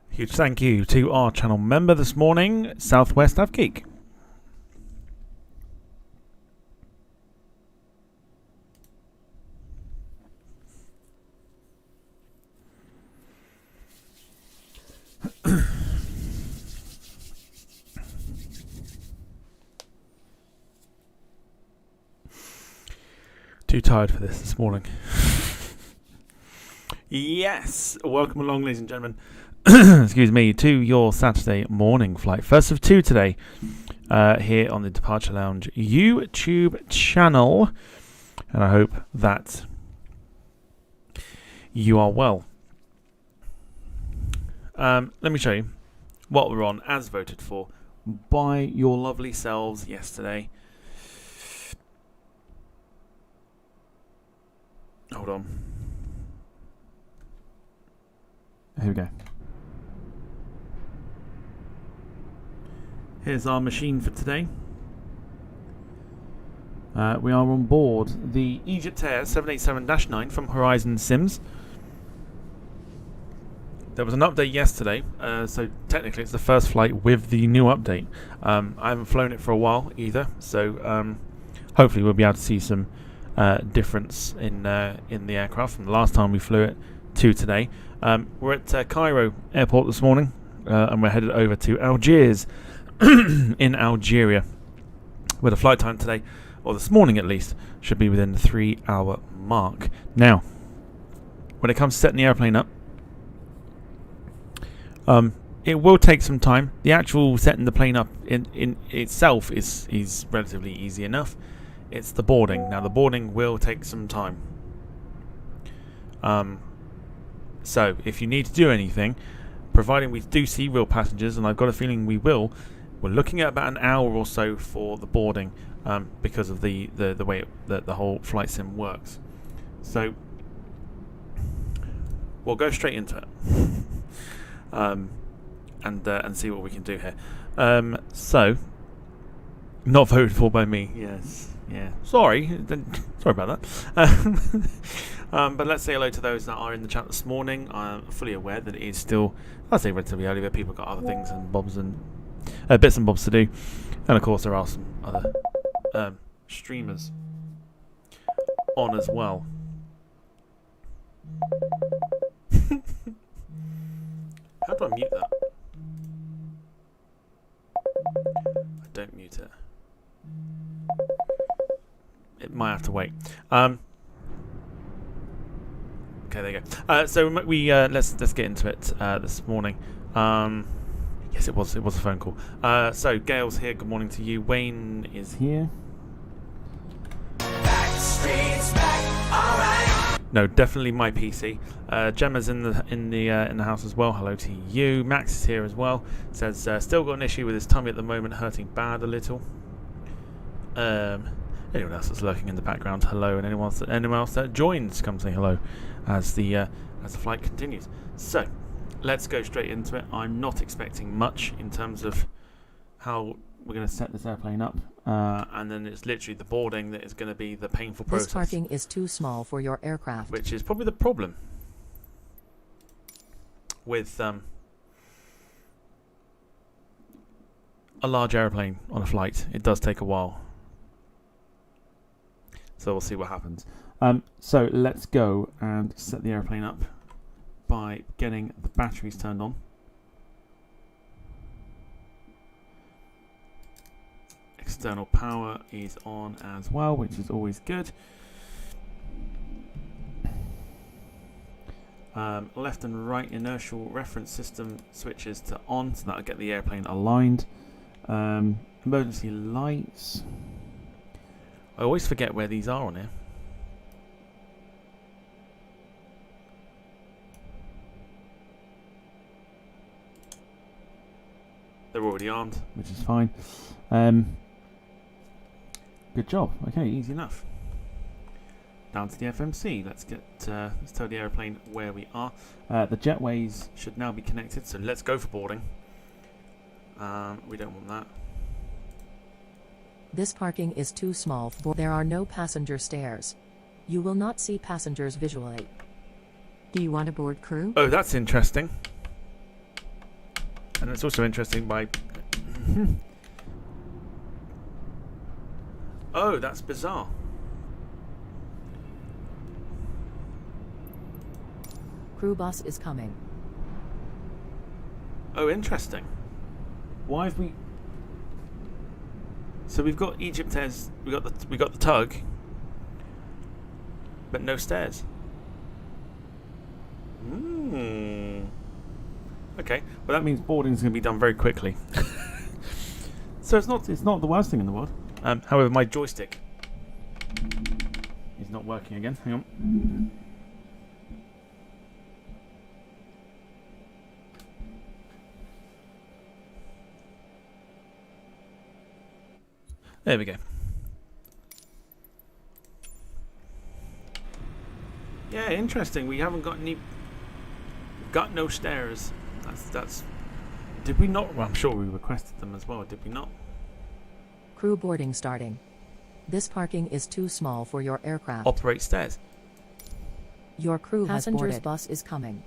Huge thank you to our channel member this morning, Southwest Avgeek. Too tired for this morning. Yes, welcome along, ladies and gentlemen. Excuse me, to your Saturday morning flight. First of two today, here on the Departure Lounge YouTube channel, and I hope that you are well. Let me show you what we're on as voted for by your lovely selves yesterday. Hold on. Here we go. Here's our machine for today. We are on board the Egyptair 787-9 from Horizon Sims. There was an update yesterday, so technically it's the first flight with the new update. I haven't flown it for a while either, so hopefully we'll be able to see some difference in the aircraft from the last time we flew it to today. We're at Cairo airport this morning, and we're headed over to Algiers in Algeria, where the flight time today, or this morning at least, should be within the 3-hour mark. Now, when it comes to setting the airplane up, it will take some time. The actual setting the plane up in itself is relatively easy enough. It's the boarding. Now, the boarding will take some time. So, if you need to do anything, providing we do see real passengers, and I've got a feeling we will, we're looking at about an hour or so for the boarding, because of the way that the whole flight sim works. So, we'll go straight into it, and see what we can do here. So, not voted for by me. Yes. Yeah, sorry about that. But let's say hello to those that are in the chat this morning. I'm fully aware that it is still, I'd say, relatively early, but people got other things and bobs and bits and bobs to do. And of course, there are some other streamers on as well. How do I mute that? I don't mute it. It might have to wait. Okay, there you go. So we let's get into it this morning. Yes, it was a phone call. So Gail's here. Good morning to you. Wayne is here. Back the streets, back, all right. No, definitely my PC. Gemma's in the house as well. Hello to you. Max is here as well. Says still got an issue with his tummy at the moment, hurting bad a little. Anyone else that's lurking in the background, hello, and anyone else that joins, come say hello as the flight continues. So, let's go straight into it. I'm not expecting much in terms of how we're going to set this airplane up, and then it's literally the boarding that is going to be the painful process. This parking is too small for your aircraft, which is probably the problem with a large airplane on a flight. It does take a while. So we'll see what happens. So let's go and set the airplane up by getting the batteries turned on. External power is on as well, which is always good. Left and right inertial reference system switches to on, so that'll get the airplane aligned. Emergency lights. I always forget where these are on here. They're already armed, which is fine. Good job. Okay, easy enough. Down to the FMC. Let's tell the airplane where we are. The jetways should now be connected, so let's go for boarding. We don't want that. This parking is too small for. There are no passenger stairs. You will not see passengers visually. Do you want to board crew? Oh, that's interesting. And it's also interesting by... Oh, that's bizarre. Crew bus is coming. Oh, interesting. Why have we... So we've got Egyptair's... We got the tug, but no stairs. Okay, well that means boarding is going to be done very quickly. So it's not the worst thing in the world. However, my joystick is not working again. Hang on. There we go. Yeah, interesting. We haven't got any. Got no stairs. That's. Did we not? Well, I'm sure we requested them as well. Did we not? Crew boarding starting. This parking is too small for your aircraft. Operate stairs. Your crew has boarded. Passengers bus is coming.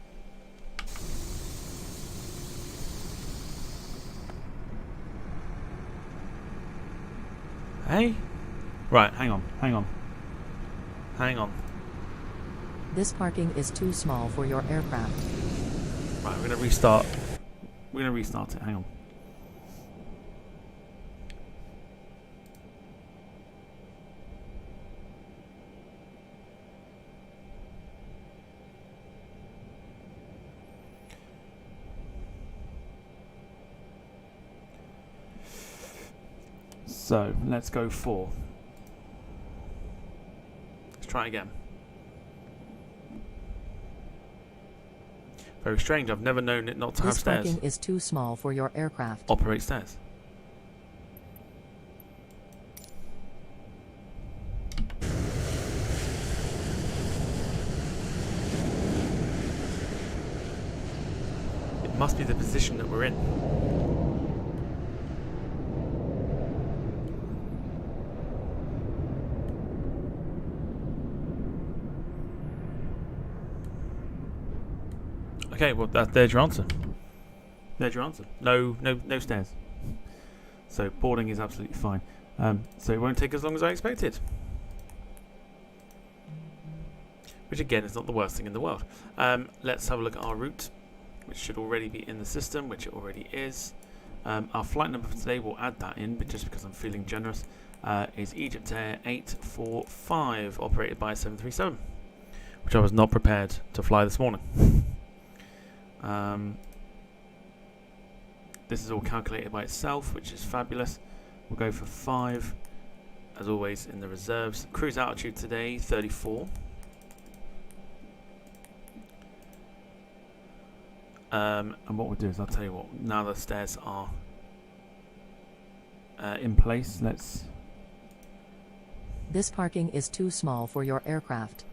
Hey? Right, hang on. Hang on. This parking is too small for your aircraft. Right, we're going to restart. We're going to restart it. Hang on. So, let's go 4. Let's try again. Very strange. I've never known it not to have stairs. This parking is too small for your aircraft. Operate stairs. It must be the position that we're in. Okay, well there's your answer. There's your answer. No stairs. So boarding is absolutely fine. So it won't take as long as I expected. Which again is not the worst thing in the world. Let's have a look at our route, which should already be in the system, which it already is. Our flight number for today, we'll add that in, but just because I'm feeling generous, is Egyptair 845, operated by 737, which I was not prepared to fly this morning. This is all calculated by itself, which is fabulous. We'll go for 5, as always, in the reserves. Cruise altitude today, 34. And what we'll do is, I'll tell you what, now the stairs are in place, let's... This parking is too small for your aircraft.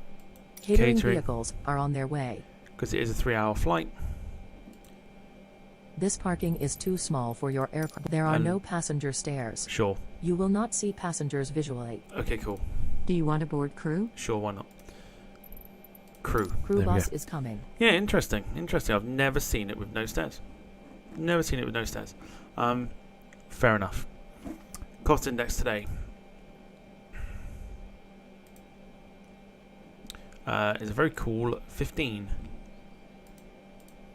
Catering vehicles are on their way. Because it is a 3-hour flight. This parking is too small for your aircraft. There are no passenger stairs. Sure. You will not see passengers visually. Okay, cool. Do you want to board crew? Sure, why not? Crew. Crew bus is coming. Yeah, interesting. Interesting. I've never seen it with no stairs. Never seen it with no stairs. Fair enough. Cost index today is a very cool 15.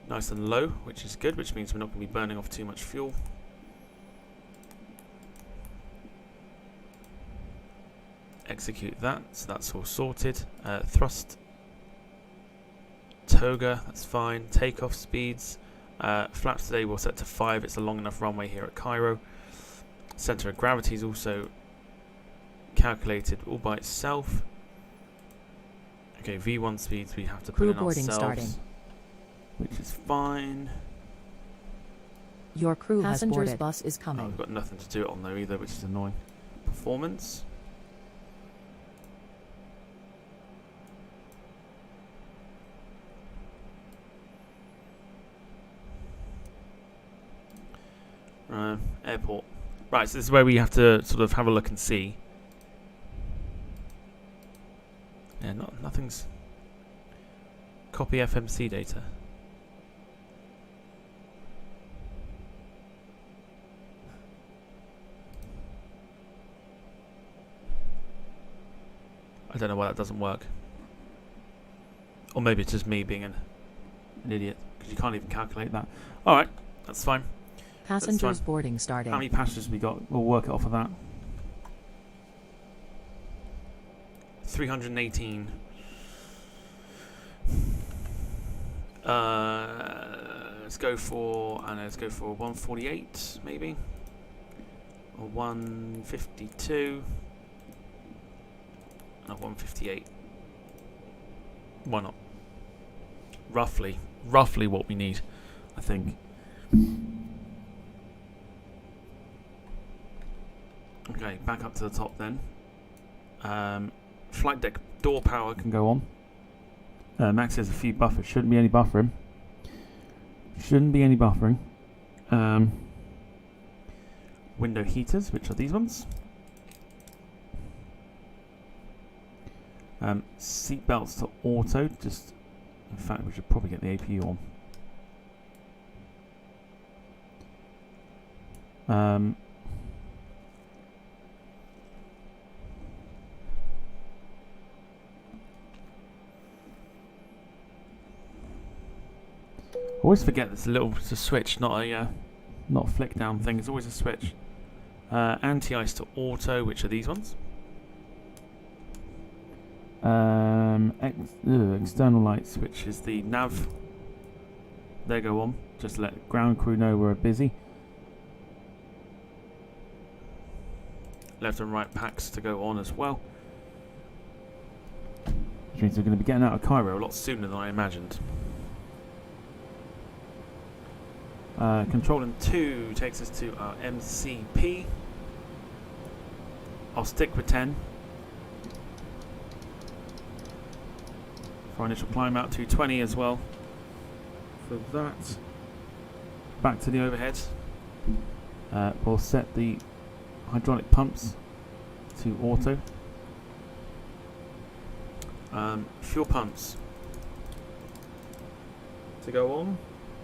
Nice and low, which is good, which means we're not going to be burning off too much fuel. Execute that, so that's all sorted. Thrust toga, that's fine. Takeoff speeds. Flaps today we'll set to 5. It's a long enough runway here at Cairo. Center of gravity is also calculated all by itself. Okay, V1 speeds we have to put in ourselves. Starting. Which is fine. Your crew passengers bus is coming. Oh, we've got nothing to do it on though either, which is annoying. Performance. Airport. Right, so this is where we have to sort of have a look and see. Yeah, nothing's... Copy FMC data. I don't know why that doesn't work. Or maybe it's just me being an idiot, because you can't even calculate that. Alright, that's fine. Passengers boarding starting. How many passengers we got? We'll work it off of that. 318. Let's go for 148 maybe, or 152, or 158. Why not? Roughly what we need, I think. Okay, back up to the top then. Flight deck door power can go on. Max has a few buffers. Shouldn't be any buffering. Window heaters, which are these ones. Seat belts to auto. Just, in fact, we should probably get the APU on. I always forget it's a switch, not a flick down thing. It's always a switch. Anti-ice to auto, which are these ones. External lights, which is the nav. They go on, just to let ground crew know we're busy. Left and right packs to go on as well. Which means we're going to be getting out of Cairo a lot sooner than I imagined. Control and 2 takes us to our MCP. I'll stick with 10 for initial climb out. 220 as well for that. Back to the overhead. We'll set the hydraulic pumps to auto. Fuel pumps to go on.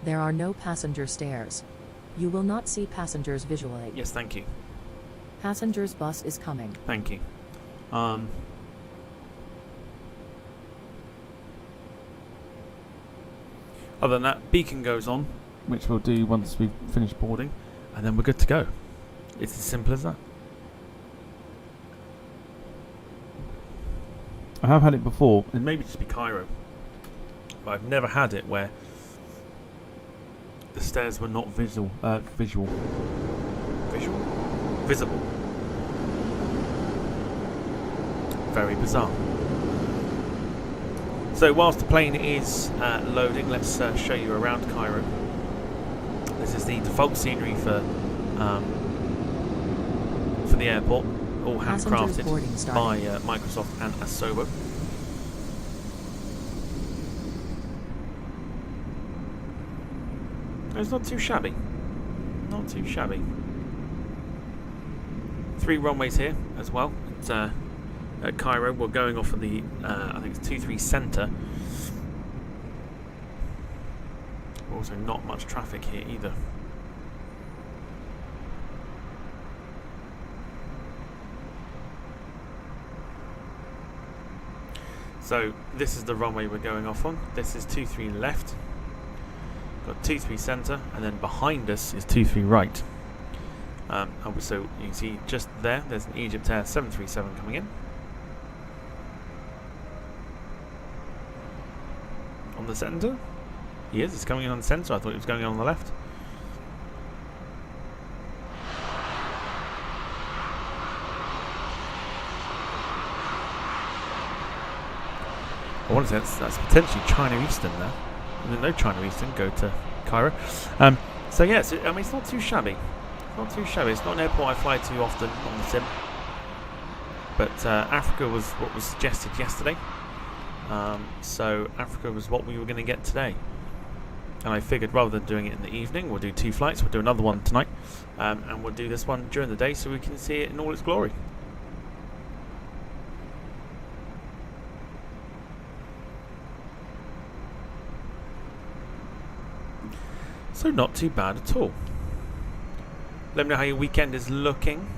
There are no passenger stairs. You will not see passengers visually. Yes, thank you. Passengers bus is coming. Thank you. Other than that, beacon goes on, which we'll do once we've finished boarding, and then we're good to go. It's as simple as that. I have had it before, it may just be Cairo, but I've never had it where the stairs were not visible. Very bizarre. So whilst the plane is loading, let's show you around Cairo. This is the default scenery for the airport, all handcrafted by Microsoft and Asobo. It's not too shabby. Not too shabby. 3 runways here as well. At Cairo, we're going off of the, I think it's 23 Centre. Also not much traffic here either. So this is the runway we're going off on. This is 23 left. Got 23 centre, and then behind us is 23 right. So you can see just there's an Egyptair 737 coming in. On the centre? He is, it's coming in on the centre. I thought he was going in on the left. I want to say that's potentially China Eastern there. No China Eastern, go to Cairo. So yeah, I mean, it's not too shabby. Not too shabby. It's not an airport I fly to often on the sim. But Africa was what was suggested yesterday. So Africa was what we were going to get today. And I figured rather than doing it in the evening, we'll do 2 flights. We'll do another one tonight, and we'll do this one during the day so we can see it in all its glory. So not too bad at all. Let me know how your weekend is looking.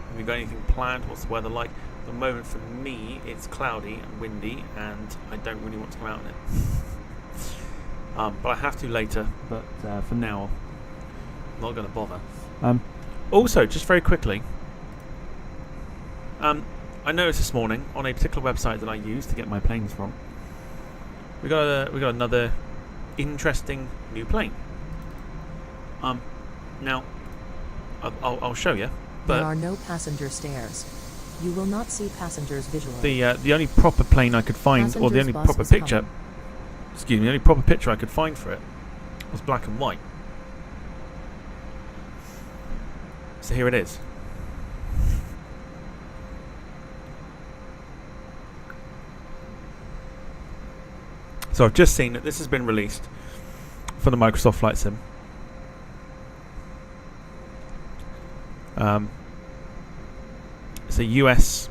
Have you got anything planned? What's the weather like? At the moment for me, it's cloudy and windy, and I don't really want to come out in it. But I have to later. But for now, I'm not going to bother. Also, just very quickly, I noticed this morning on a particular website that I use to get my planes from, we got another interesting new plane. Now, I'll show you. But There are no passenger stairs. You will not see passengers visually. the only proper plane I could find, or the only proper picture, excuse me, the only proper picture I could find for it was black and white. So here it is. So I've just seen that this has been released for the Microsoft Flight Sim. It's a US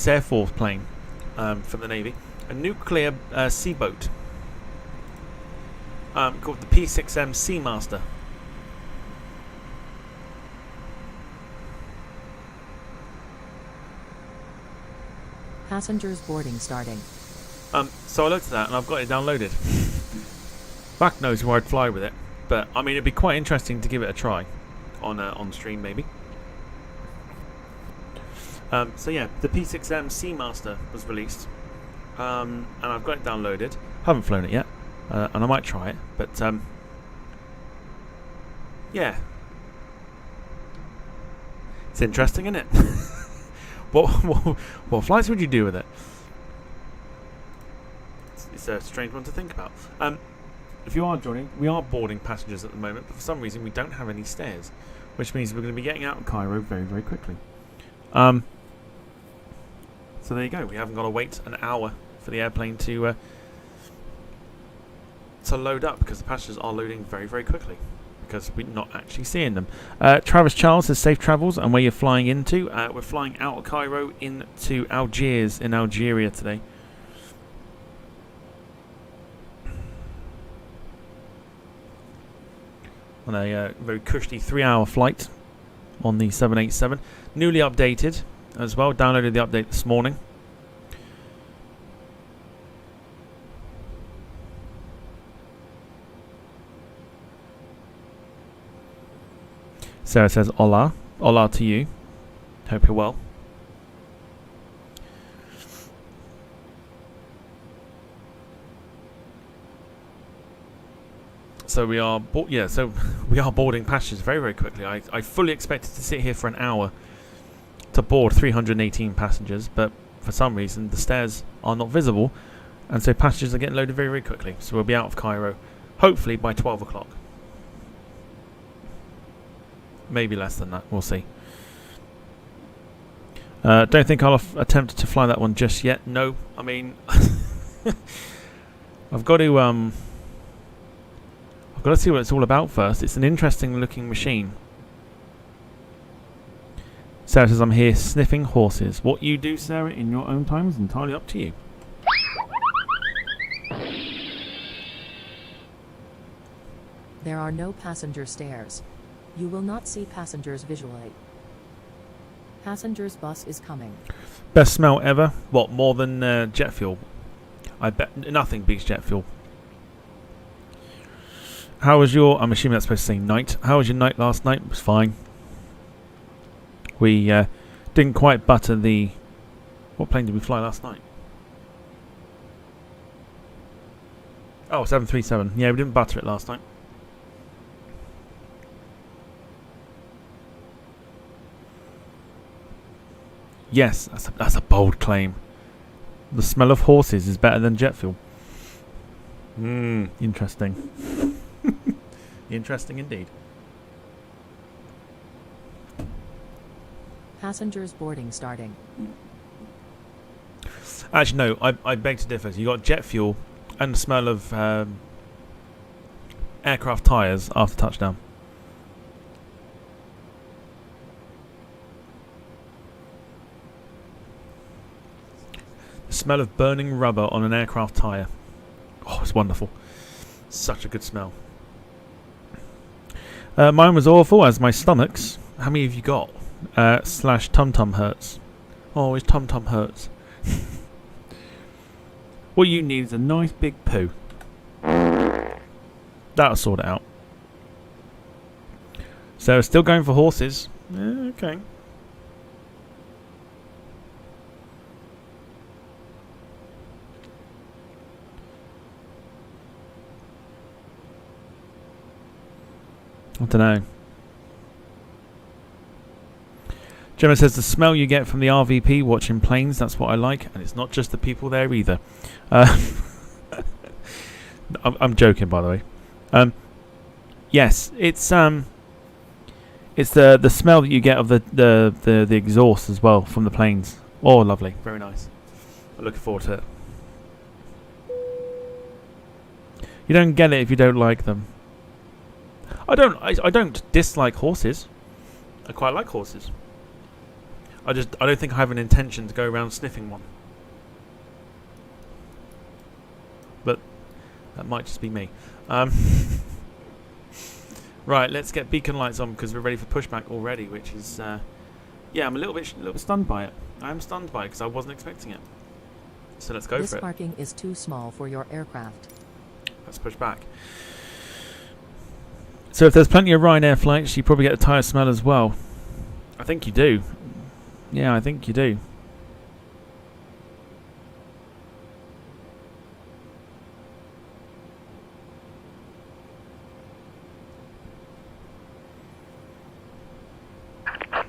Air Force plane from the Navy, a nuclear sea boat called the P6M Seamaster. Passengers boarding starting. So I looked at that and I've got it downloaded. Fuck knows where I'd fly with it, but I mean it'd be quite interesting to give it a try on stream maybe. So yeah, the P6M Seamaster was released, and I've got it downloaded. Haven't flown it yet, and I might try it, but yeah, it's interesting, isn't it? What flights would you do with it? It's a strange one to think about. If you are joining, we are boarding passengers at the moment, but for some reason we don't have any stairs, which means we're going to be getting out of Cairo very, very quickly. So there you go. We haven't got to wait an hour for the airplane to load up, because the passengers are loading very, very quickly, because we're not actually seeing them. Travis Charles says safe travels, and where you're flying into. We're flying out of Cairo into Algiers in Algeria today. On a very cushy 3-hour flight on the 787. Newly updated as well. Downloaded the update this morning. Sarah says hola. Hola to you. Hope you're well. So we are we are boarding passengers very, very quickly. I fully expected to sit here for an hour to board 318 passengers, but for some reason the stairs are not visible, and so passengers are getting loaded very, very quickly. So we'll be out of Cairo hopefully by 12 o'clock. Maybe less than that, we'll see. Don't think I'll attempt to fly that one just yet. No, I mean I've got to see what it's all about first. It's an interesting looking machine. Sarah says, I'm here sniffing horses. What you do, Sarah, in your own time is entirely up to you. There are no passenger stairs. You will not see passengers visually. Passengers bus is coming. Best smell ever? What, more than jet fuel? I bet nothing beats jet fuel. How was your... I'm assuming that's supposed to say night. How was your night last night? It was fine. We didn't quite butter the... What plane did we fly last night? Oh, 737. Yeah, we didn't butter it last night. Yes, that's a bold claim. The smell of horses is better than jet fuel. Interesting. Interesting indeed. Passengers boarding starting. Actually, no, I beg to differ. So you got jet fuel And the smell of aircraft tyres after touchdown. The smell of burning rubber on an aircraft tyre. Oh, it's wonderful. Such a good smell. Mine was awful, as my stomach's. How many have you got? Slash tum-tum hurts. Oh, his tum-tum hurts. What you need is a nice big poo. That'll sort it out. So, still going for horses. Okay. I don't know. Gemma says the smell you get from the RVP watching planes, that's what I like, and it's not just the people there either. I'm joking, by the way. Yes, it's the smell that you get of the exhaust as well from the planes. Oh, lovely, very nice. I'm looking forward to it. You don't get it if you don't like them. I don't dislike horses. I quite like horses. I don't think I have an intention to go around sniffing one. But that might just be me. Right, let's get beacon lights on because we're ready for pushback already, which is yeah, I'm a little bit stunned by it. I am stunned by it because I wasn't expecting it. So let's go for it. This parking is too small for your aircraft. Let's push back. So if there's plenty of Ryanair flights, you probably get a tyre smell as well. I think you do. Yeah, I think you do.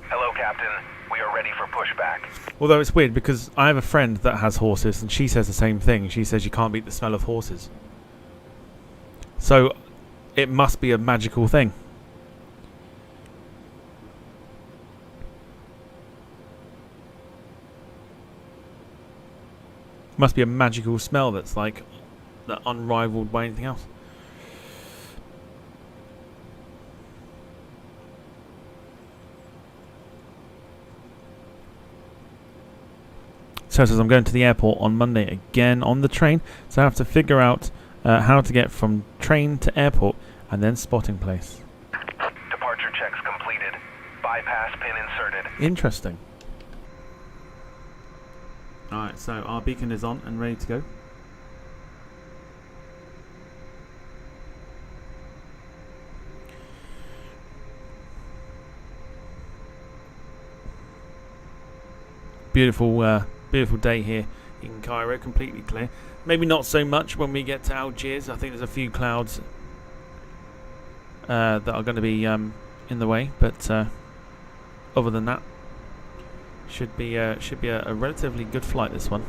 Hello, Captain. We are ready for pushback. Although it's weird because I have a friend that has horses and she says the same thing. She says you can't beat the smell of horses. So it must be a magical thing. Must be a magical smell that's like that unrivaled by anything else. So it says I'm going to the airport on Monday again on the train, so I have to figure out how to get from train to airport and then spotting place. Departure checks completed. Bypass pin inserted. Interesting. Alright, so our beacon is on and ready to go. Beautiful, beautiful day here in Cairo, completely clear. Maybe not so much when we get to Algiers. I think there's a few clouds that are going to be in the way, but other than that, should be a relatively good flight, this one.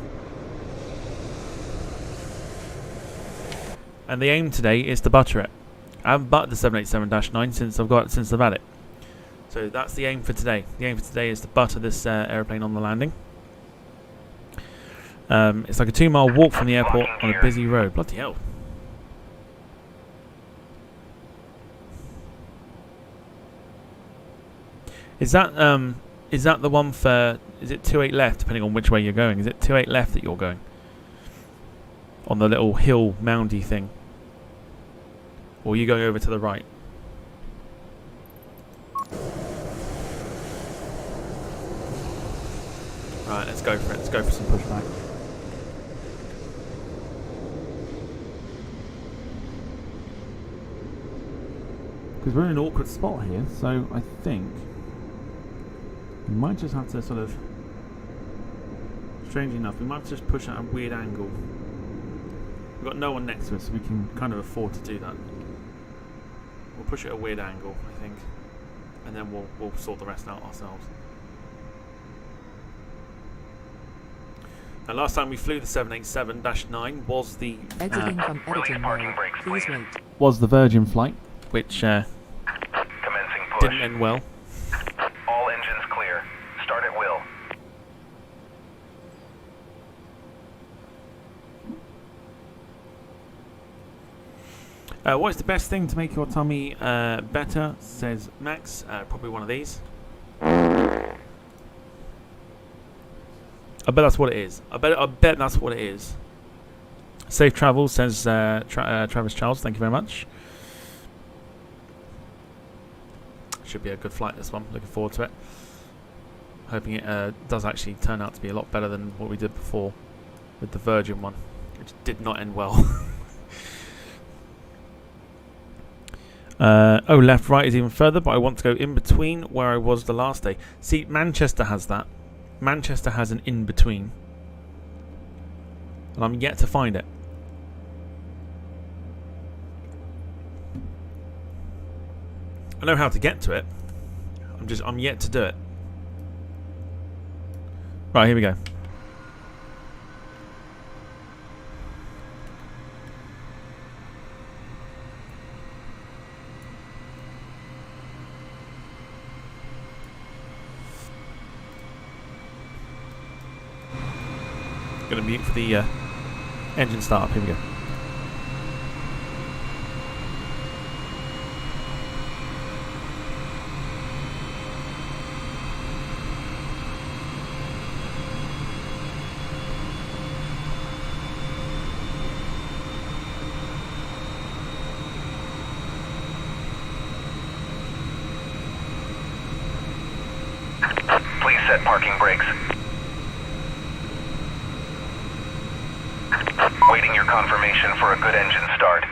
And the aim today is to butter it. I haven't buttered the 787-9 since I've had it. So that's the aim for today. The aim for today is to butter this aeroplane on the landing. It's like a 2-mile walk from the airport on a busy road. Bloody hell. Is that the one for... Is it 28 left, depending on which way you're going? Is it 28 left that you're going? On the little hill moundy thing? Or are you going over to the right? Right, let's go for it. Let's go for some pushback. Because we're in an awkward spot here, so I think we might just have to sort of, strangely enough, we might have to just push at a weird angle. We've got no one next to us, so we can kind of afford to do that. We'll push it at a weird angle, I think, and then we'll sort the rest out ourselves. Now, last time we flew the 787-9 was the Exiting from editing mode. Please wait. Was the Virgin flight, which Commencing push. didn't end well. All engines clear. Start at will. What is the best thing to make your tummy better? Says Max. Probably one of these. I bet that's what it is. I bet that's what it is. Safe travel, says Travis Charles. Thank you very much. Should be a good flight, this one. Looking forward to it. Hoping it does actually turn out to be a lot better than what we did before with the Virgin one, which did not end well. Oh, left, right is even further, but I want to go in between where I was the last day. See, Manchester has that. Manchester has an in between, and I'm yet to find it. I know how to get to it. I'm yet to do it. Right, here we go. Going to mute for the engine startup. Here we go. Please set parking brakes. Waiting your confirmation for a good engine start.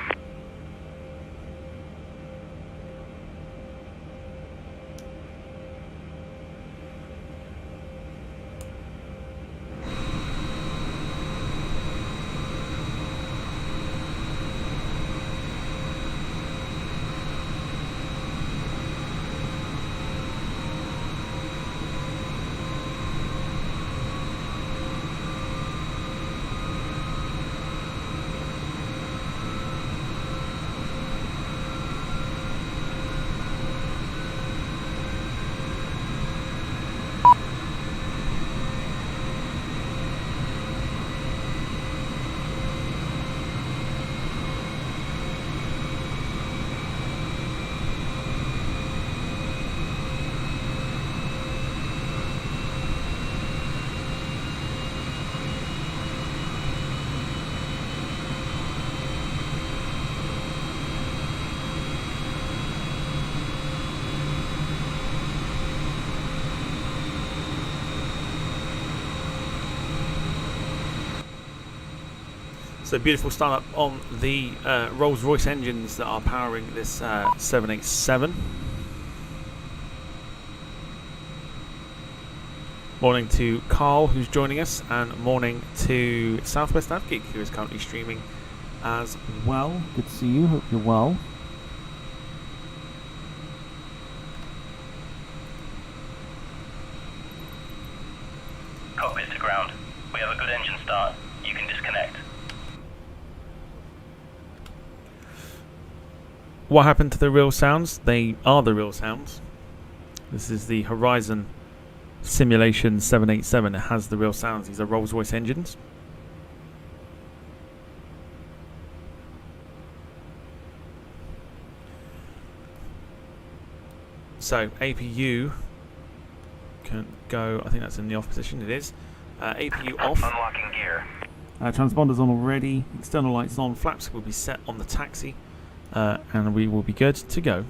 So beautiful startup on the Rolls-Royce engines that are powering this 787. Morning to Carl, who's joining us, and morning to Southwest AvGeek, who is currently streaming as well. Good to see you. Hope you're well. Cockpit to ground. We have a good engine start. You can disconnect. What happened to the real sounds? They are the real sounds. This is the Horizon Simulation 787. It has the real sounds. These are Rolls-Royce engines. So APU can go, I think that's in the off position. It is. APU off. Unlocking gear. Transponders on already. External lights on. Flaps will be set on the taxi. And we will be good to go.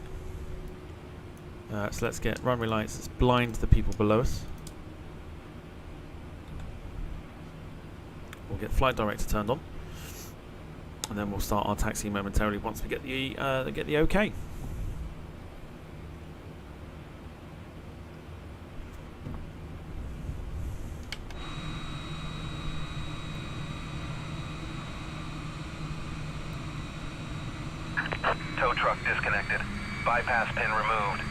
So let's get runway lights. Let's blind the people below us. We'll get flight director turned on, and then we'll start our taxi momentarily once we get the OK. Tow truck disconnected. Bypass pin removed.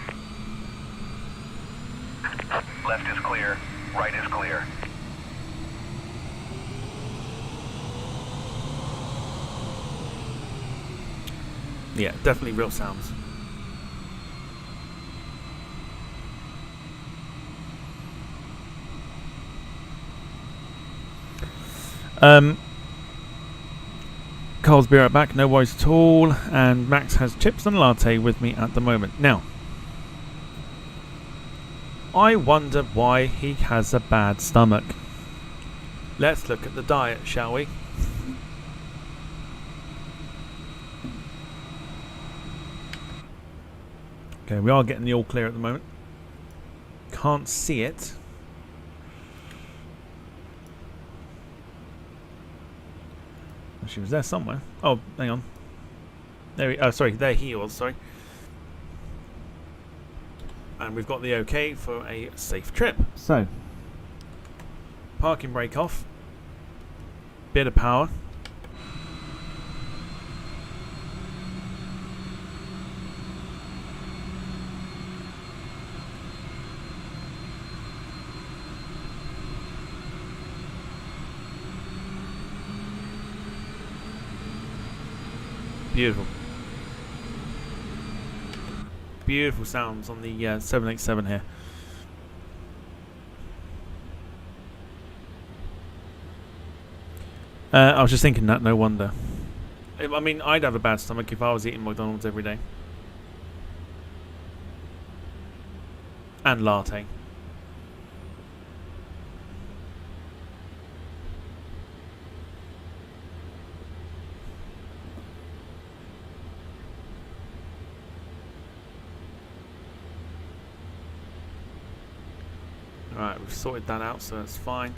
Left is clear. Right is clear. Yeah, definitely real sounds. Coles, be right back. No worries at all. And Max has chips and a latte with me at the moment. Now, I wonder why he has a bad stomach. Let's look at the diet, shall we? Okay, we are getting the all clear at the moment. Can't see it. She was there somewhere. Oh, hang on. There he was, sorry. And we've got the okay for a safe trip. So, parking brake off. Bit of power. Beautiful. Beautiful sounds on the 787 here. I was just thinking that, no wonder. I mean, I'd have a bad stomach if I was eating McDonald's every day. And latte. Alright, we've sorted that out, so that's fine.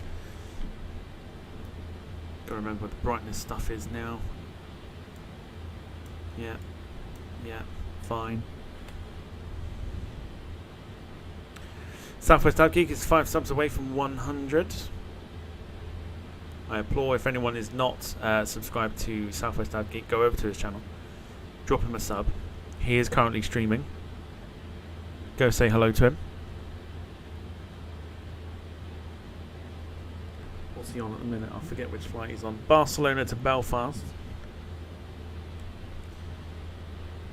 Gotta remember what the brightness stuff is now. Yeah, fine. Southwest Outgeek is 5 subs away from 100. I implore, if anyone is not subscribed to Southwest Outgeek, go over to his channel, drop him a sub. He is currently streaming. Go say hello to him. What's he on at the minute? I forget which flight he's on. Barcelona to Belfast.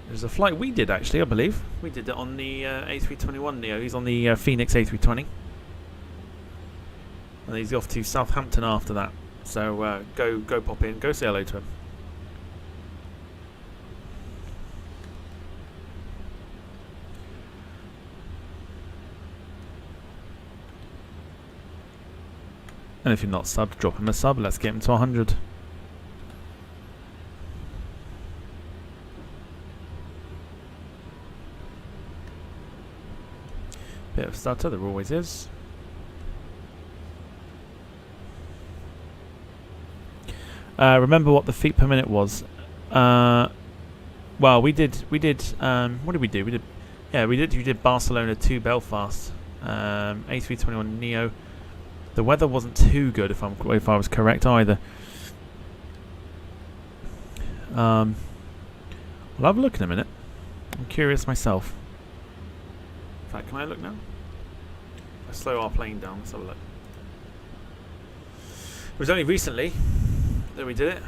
There's a flight we did actually, I believe. We did it on the A321neo. He's on the Phoenix A320. And he's off to Southampton after that. So go pop in, go say hello to him. And if you're not subbed, drop him a sub. Let's get him to 100. Bit of stutter, there always is. Remember what the feet per minute was. Well, we did. What did we do? We did Barcelona to Belfast. A321neo. The weather wasn't too good, if I was correct either. I'll have a look in a minute. I'm curious myself. In fact, can I look now? I slow our plane down. Let's have a look. It was only recently that we did it.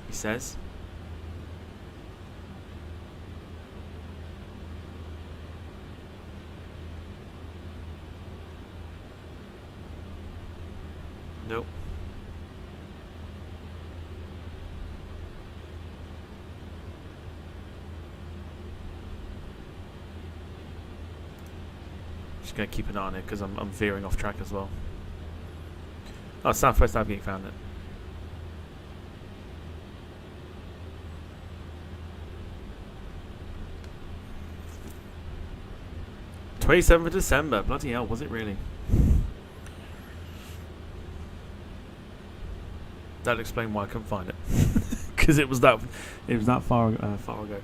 He says. Nope. Just gonna keep an eye on it because I'm veering off track as well. Oh, Southwest Outgeek found it. #27th of December. Bloody hell, was it really? That'll explain why I couldn't find it, because it was that far ago.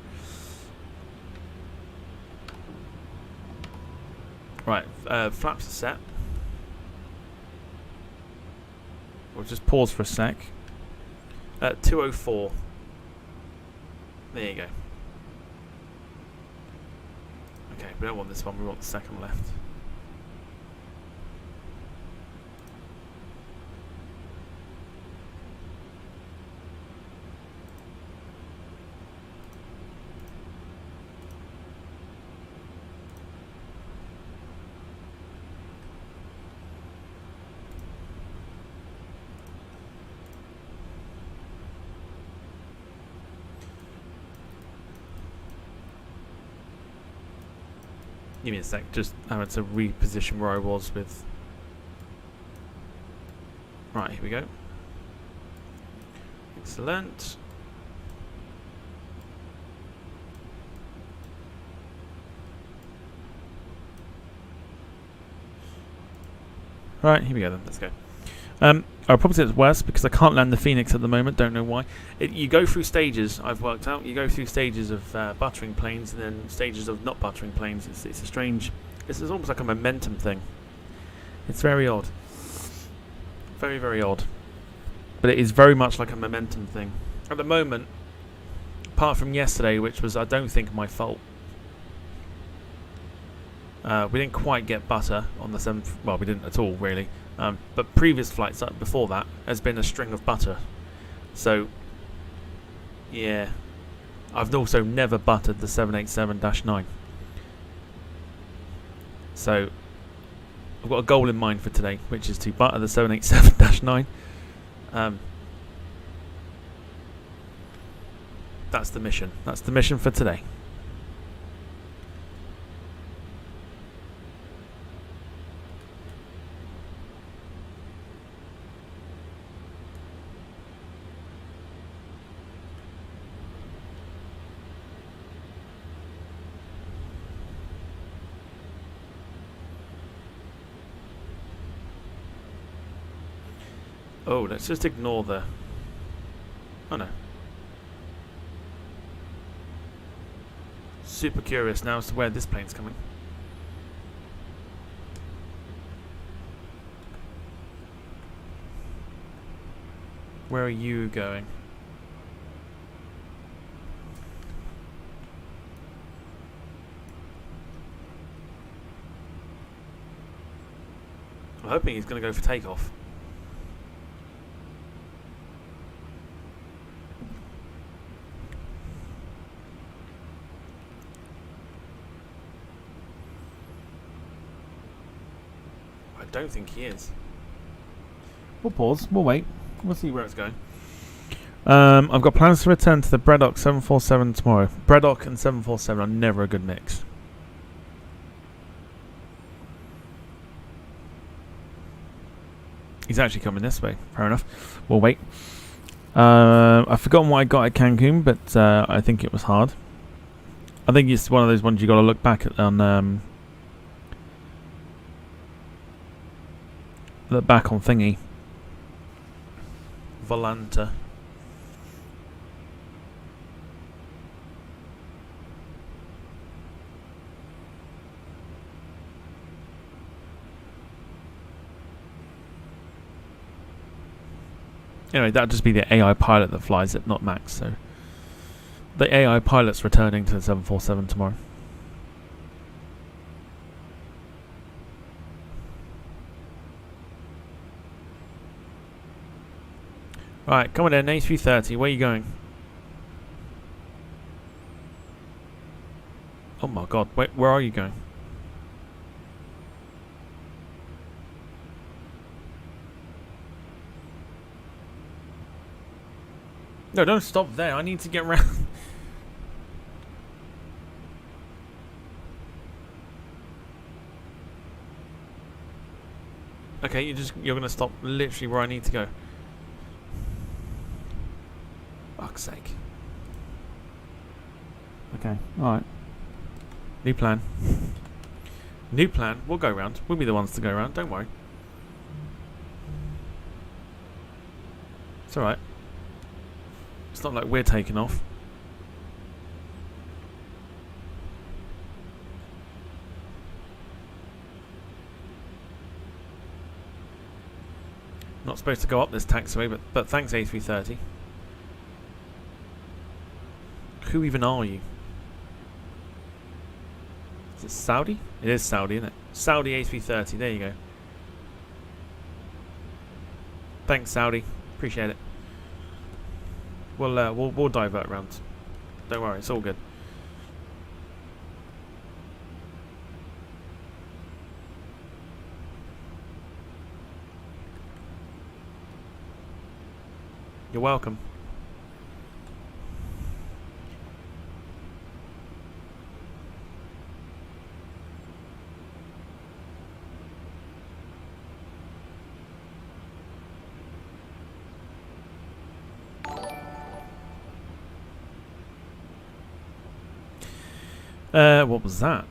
Right, flaps are set. We'll just pause for a sec. 204. There you go. Okay, we don't want this one. We want the second left. Give me a sec, just having to reposition where I was with... Right, here we go. Excellent. Right, here we go then, let's go. I'll probably say it's worse because I can't land the Phoenix at the moment, don't know why. You go through stages, I've worked out, you go through stages of buttering planes and then stages of not buttering planes. It's a strange, it's almost like a momentum thing. It's very odd. Very, very odd. But it is very much like a momentum thing. At the moment, apart from yesterday, which was, I don't think, my fault, we didn't quite get butter on the 7th, well, we didn't at all, really. But previous flights before that has been a string of butter. So, yeah. I've also never buttered the 787-9. So, I've got a goal in mind for today, which is to butter the 787-9. That's the mission. That's the mission for today. Oh, let's just ignore the... Oh no. Super curious now as to where this plane's coming. Where are you going? I'm hoping he's going to go for takeoff. I don't think he is. We'll pause. We'll wait. We'll see where it's going. I've got plans to return to the Braddock 747 tomorrow. Braddock and 747 are never a good mix. He's actually coming this way. Fair enough. We'll wait. I've forgotten what I got at Cancun, but I think it was hard. I think it's one of those ones you got to look back at on. Look back on thingy. Volanta. Anyway, that'll just be the AI pilot that flies it, not Max. So the AI pilot's returning to the 747 tomorrow. Right, come on in, A330, where are you going? Oh my god, where are you going? No, don't stop there, I need to get round. Okay, you're gonna stop literally where I need to go. Fuck's sake. Okay, alright. New plan. New plan. We'll go round. We'll be the ones to go round, don't worry. It's alright. It's not like we're taking off. Not supposed to go up this taxiway, but thanks A330. Who even are you? Is it Saudi? It is Saudi, isn't it? Saudi A330, there you go. Thanks, Saudi. Appreciate it. We'll divert round. Don't worry, it's all good. You're welcome. What was that?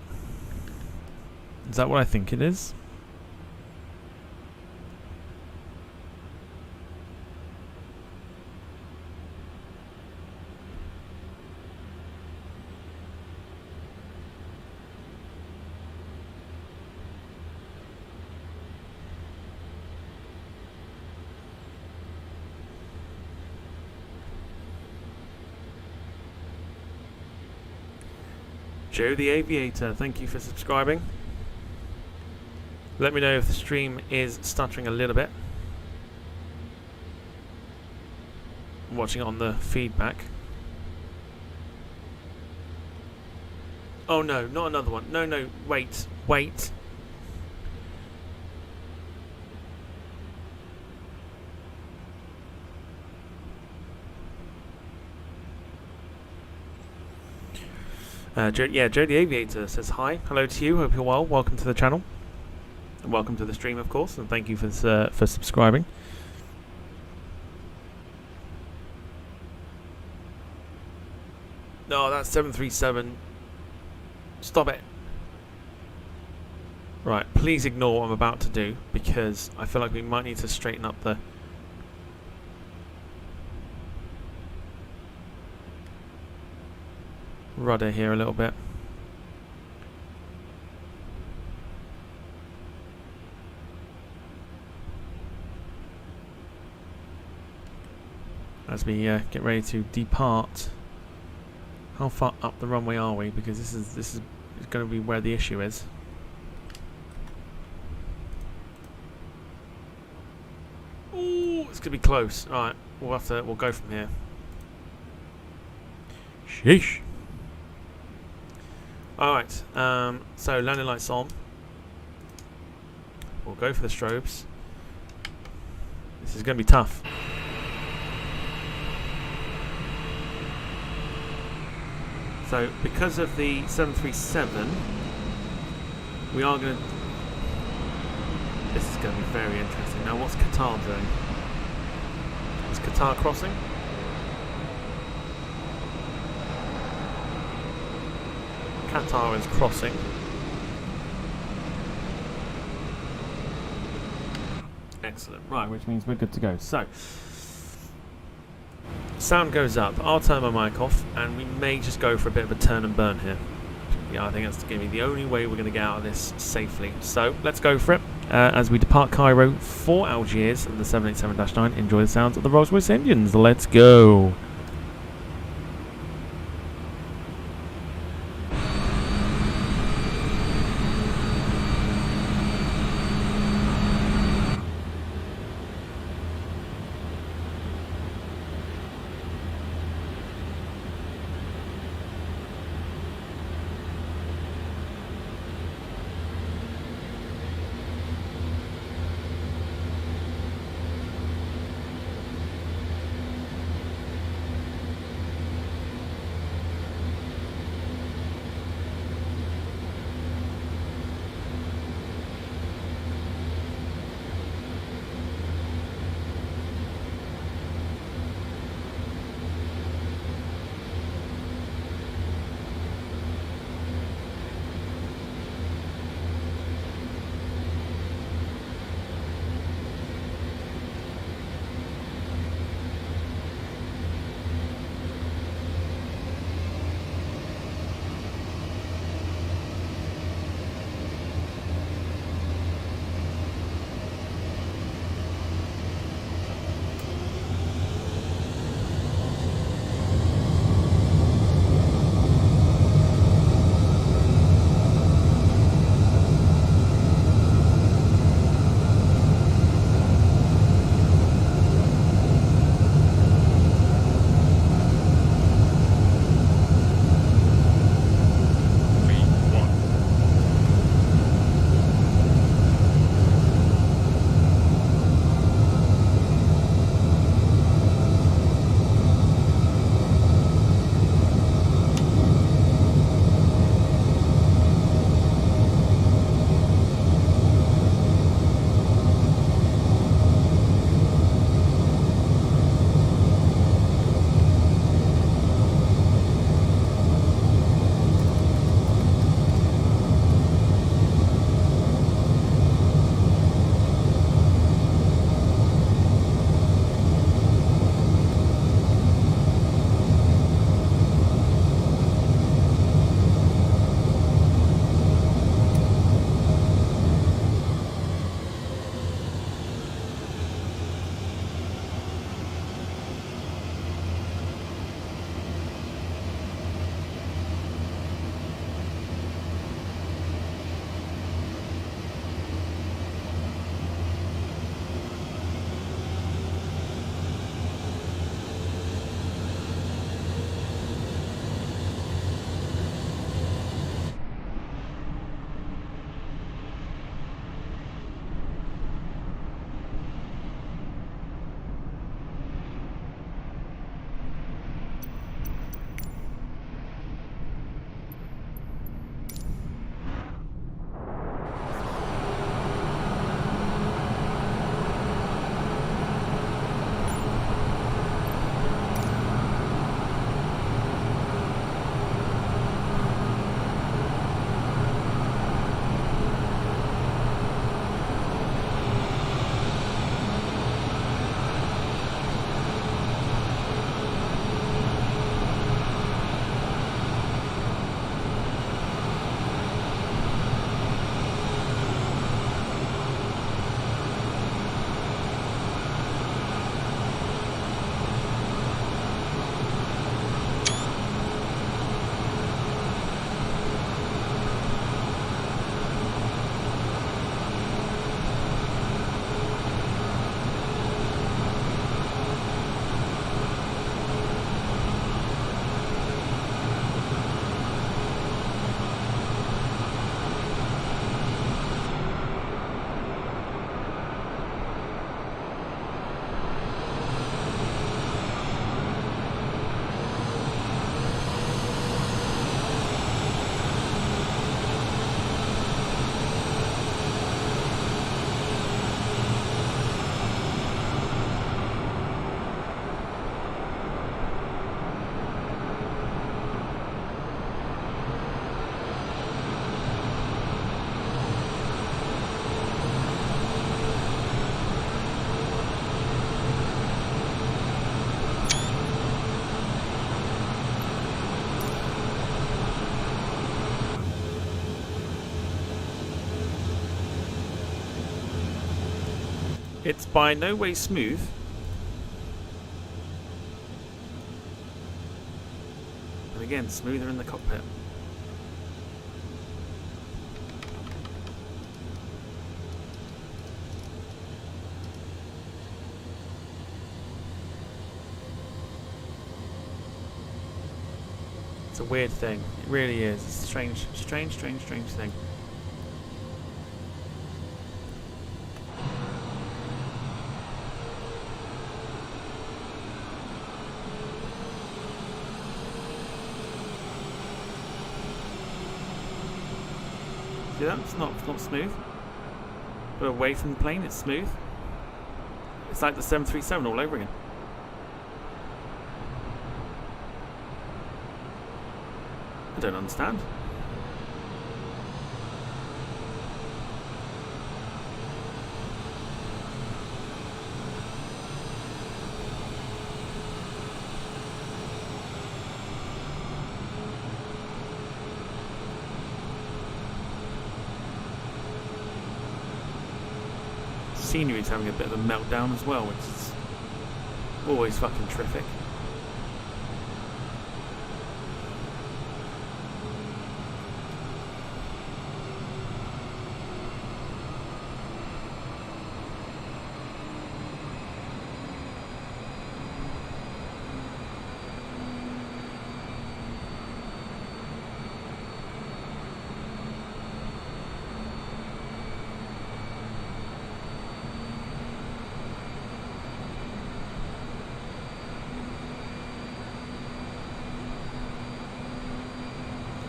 Is that what I think it is? Joe the Aviator, thank you for subscribing. Let me know if the stream is stuttering a little bit. I'm watching it on the feedback. Oh no, not another one. No, no, wait, wait. Joe the Aviator says hi. Hello to you. Hope you're well. Welcome to the channel. And welcome to the stream, of course. And thank you for subscribing. No, that's 737. Stop it. Right, please ignore what I'm about to do, because I feel like we might need to straighten up the... rudder here a little bit. As we get ready to depart. How far up the runway are we? Because this is going to be where the issue is. Ooh, it's going to be close. All right, we'll go from here. Sheesh. Alright, so landing lights on. We'll go for the strobes. This is going to be tough. So, because of the 737, we are going to... This is going to be very interesting. Now, what's Qatar doing? Is Qatar crossing? Qatar is crossing. Excellent. Right, which means we're good to go. So, sound goes up. I'll turn my mic off, and we may just go for a bit of a turn and burn here. Yeah, I think that's going to be the only way we're going to get out of this safely. So, let's go for it. As we depart Cairo for Algiers and the 787-9, enjoy the sounds of the Rolls-Royce engines. Let's go. It's by no way smooth. But again, smoother in the cockpit. It's a weird thing. It really is. It's a strange thing. See that? It's not smooth. But away from the plane, it's smooth. It's like the 737 all over again. I don't understand. Scenery's having a bit of a meltdown as well, which is always fucking terrific.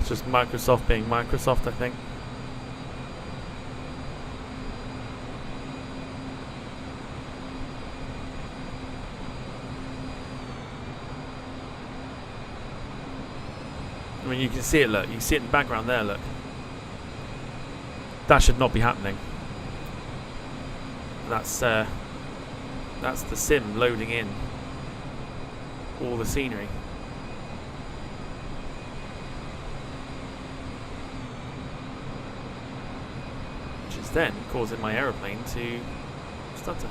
It's just Microsoft being Microsoft, I think. I mean, you can see it, look. You can see it in the background there, look. That should not be happening. That's the sim loading in all the scenery. Then causing my aeroplane to stutter.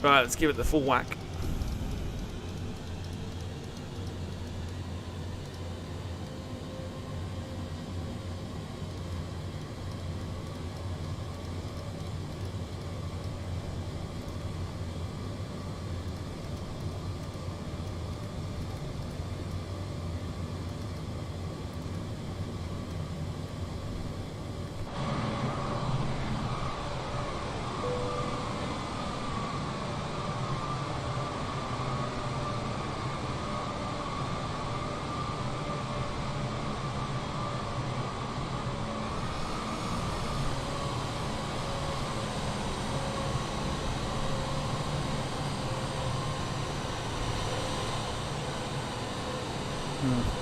Right, let's give it the full whack.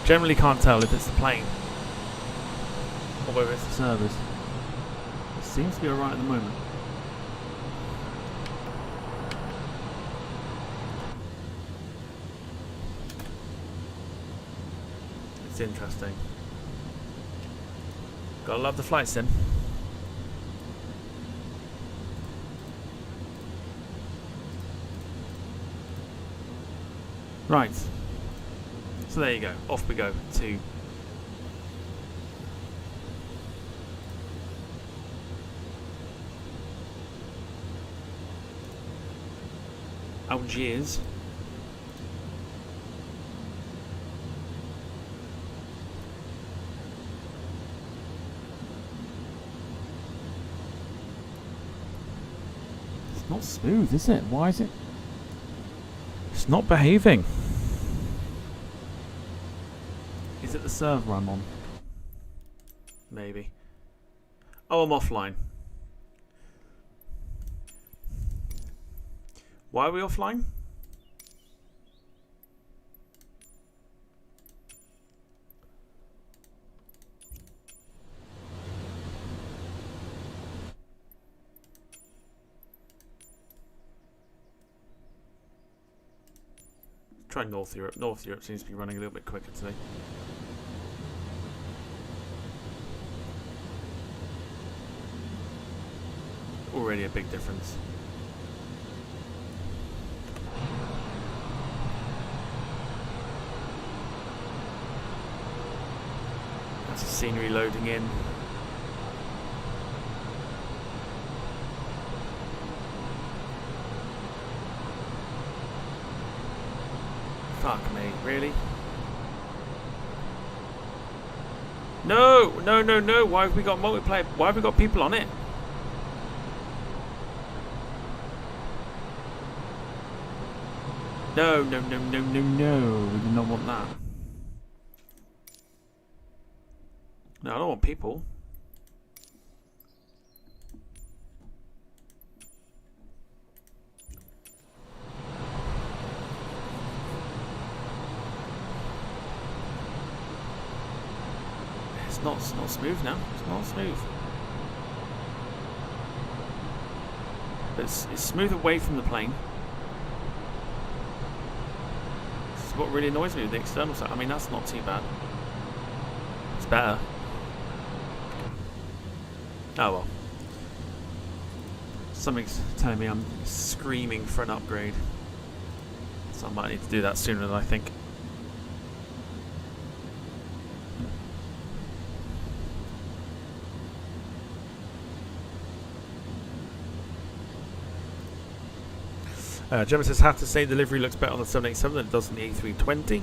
Generally can't tell if it's the plane or whether it's the servers. It seems to be alright at the moment. It's interesting. Gotta love the flight sim. Right. So there you go. Off we go to Algiers. It's not smooth, is it? Why is it? It's not behaving. Is it the server I'm on? Maybe. Oh, I'm offline. Why are we offline? Try North Europe. North Europe seems to be running a little bit quicker today. Already a big difference. That's the scenery loading in. Fuck me, really? No, no, no, no. Why have we got multiplayer? Why have we got people on it? No, no, no, no, no, no. We do not want that. No, I don't want people. It's not smooth now. It's not smooth. But it's smooth away from the plane. This is what really annoys me with the external side. I mean, that's not too bad. It's better. Oh well. Something's telling me I'm screaming for an upgrade. So I might need to do that sooner than I think. Gemma says, have to say delivery looks better on the 787 than it does on the A320.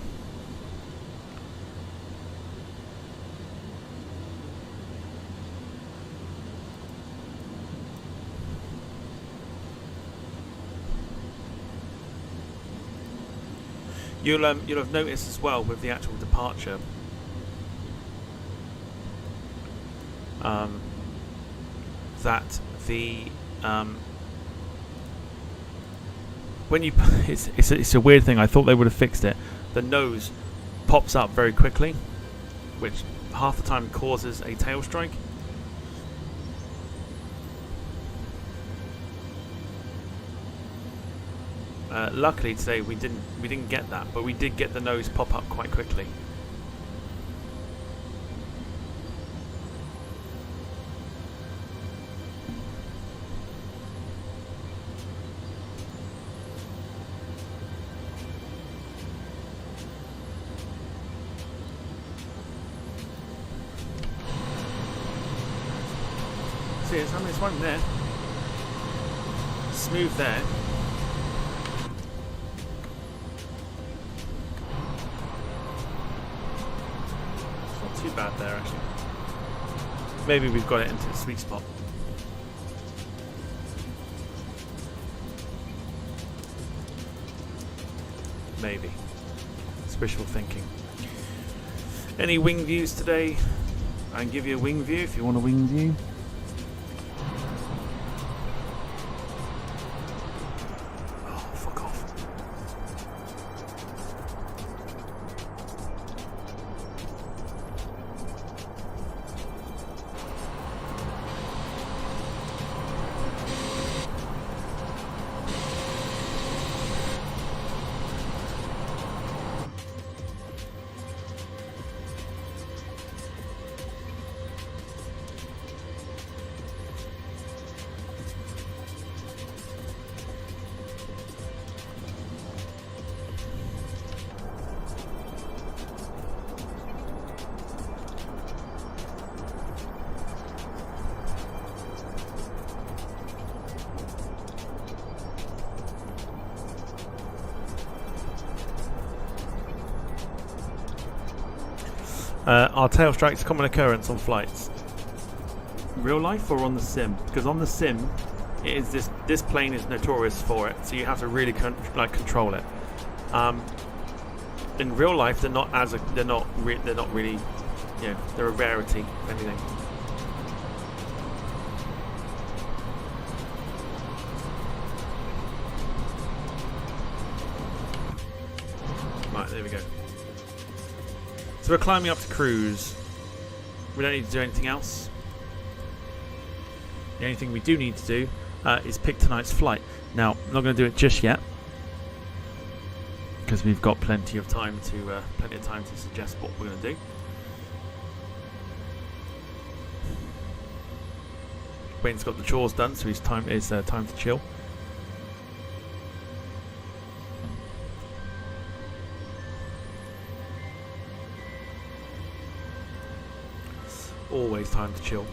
You'll have noticed as well with the actual departure that the when you it's a weird thing. I thought they would have fixed it. The nose pops up very quickly, which half the time causes a tail strike. Luckily today we didn't get that, but we did get the nose pop up quite quickly. See, it's one there. Smooth there. Too bad there actually. Maybe we've got it into the sweet spot. Maybe. It's wishful thinking. Any wing views today? I can give you a wing view if you want a wing view. Oh, fuck off. Are tail strikes a common occurrence on flights? Real life or on the sim? Because on the sim, it is this plane is notorious for it, so you have to really control it. In real life, they're not really, you know, they're a rarity, if anything. Right, there we go. So we're climbing up to cruise. We don't need to do anything else. The only thing we do need to do is pick tonight's flight. Now, I'm not going to do it just yet. because we've got plenty of time to suggest what we're going to do. Wayne's got the chores done, so it's time to chill. It's always time to chill.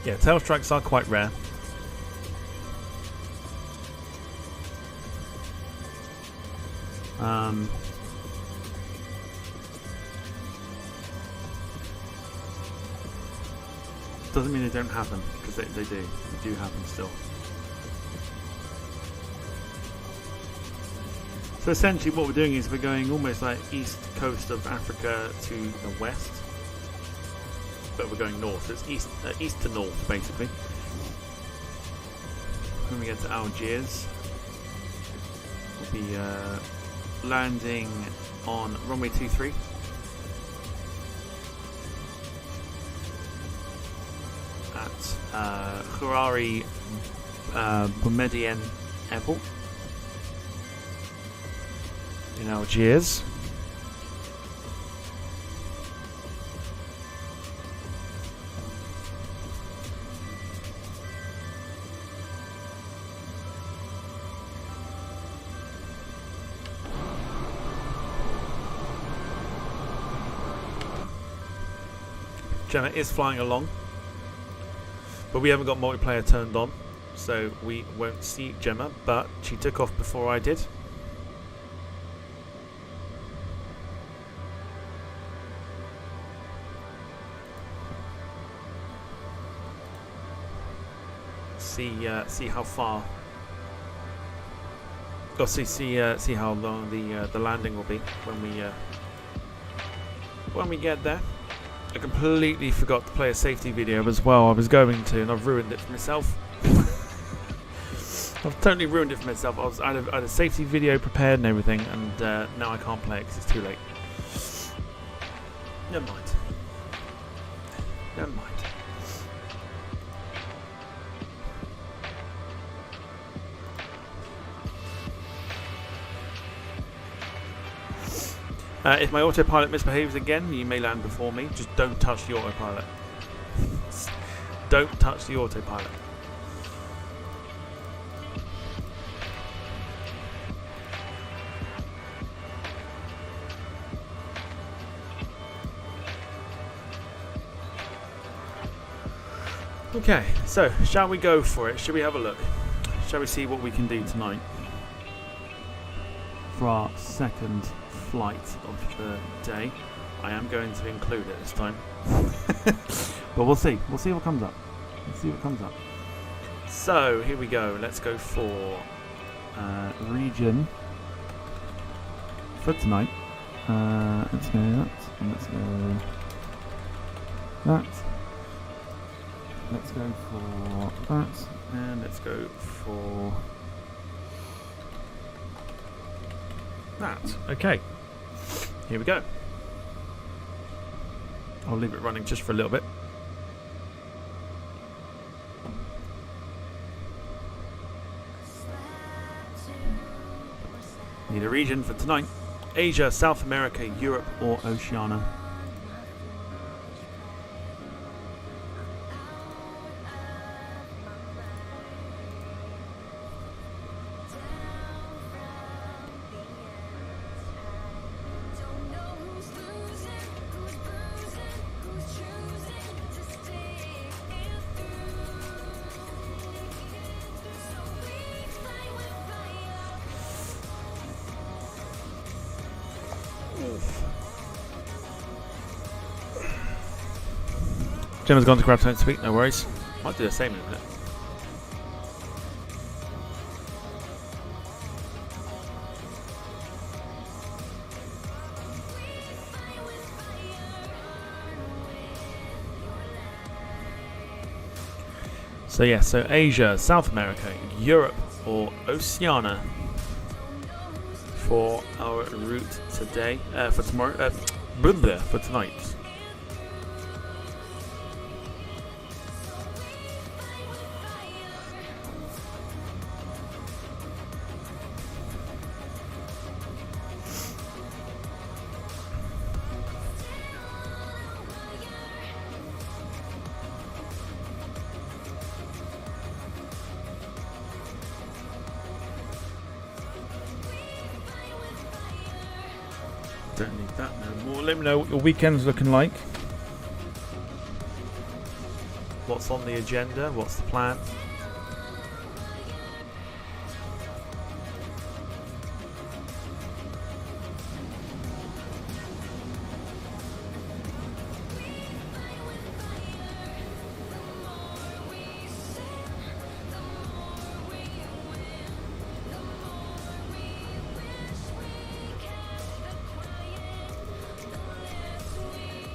Yeah, tail strikes are quite rare. Doesn't mean they don't happen, because they do happen still. So essentially what we're doing is we're going almost like east coast of Africa to the west. But we're going north, so it's east to north basically. When we get to Algiers, we'll be landing on runway 23. At Harare Boumediene Airport in Algiers. Gemma is flying along, but we haven't got multiplayer turned on, so we won't see Gemma, but she took off before I did. See how far, or see how long the landing will be when we get there. I completely forgot to play a safety video as well. I was going to, and I've ruined it for myself. I've totally ruined it for myself. I had a safety video prepared and everything, and now I can't play it because it's too late. Never mind. Never mind. If my autopilot misbehaves again, you may land before me. Just don't touch the autopilot. Don't touch the autopilot. Okay, so shall we go for it? Shall we have a look? Shall we see what we can do tonight for our second flight of the day? I am going to include it this time. But we'll see. We'll see what comes up. Let's see what comes up. So here we go. Let's go for region for tonight. Let's go that. And let's go that. Let's go for that. And let's go for that. Okay. Here we go. I'll leave it running just for a little bit. Need a region for tonight. Asia, South America, Europe or Oceania. Gemma's gone to grab something to speak, no worries. Might do the same in a minute. So yeah, so Asia, South America, Europe or Oceania for our route today, for tomorrow, for tonight. Don't need that no more. Let me know what your weekend's looking like. What's on the agenda? What's the plan?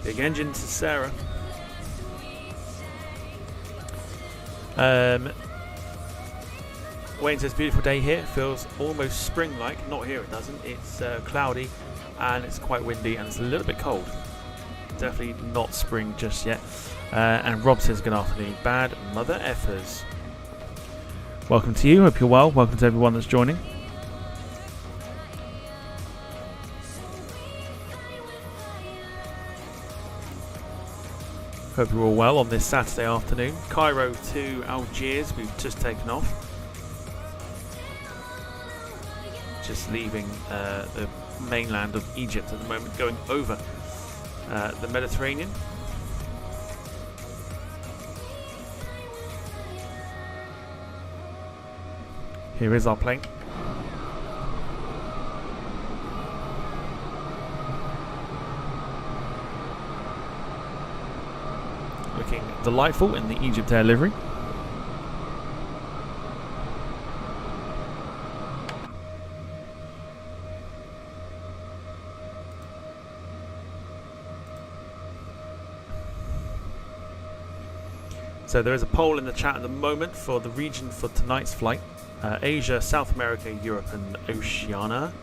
Big engine to Sarah. Wayne says, beautiful day here. Feels almost spring-like. Not here, it doesn't. It's cloudy and it's quite windy and it's a little bit cold. Definitely not spring just yet. And Rob says, good afternoon. Bad mother effers. Welcome to you. Hope you're well. Welcome to everyone that's joining. Hope you're all well on this Saturday afternoon. Cairo to Algiers, we've just taken off. Just leaving the mainland of Egypt at the moment, going over the Mediterranean. Here is our plane. Looking delightful in the Egyptair livery. So there is a poll in the chat at the moment for the region for tonight's flight. Asia, South America, Europe and Oceania.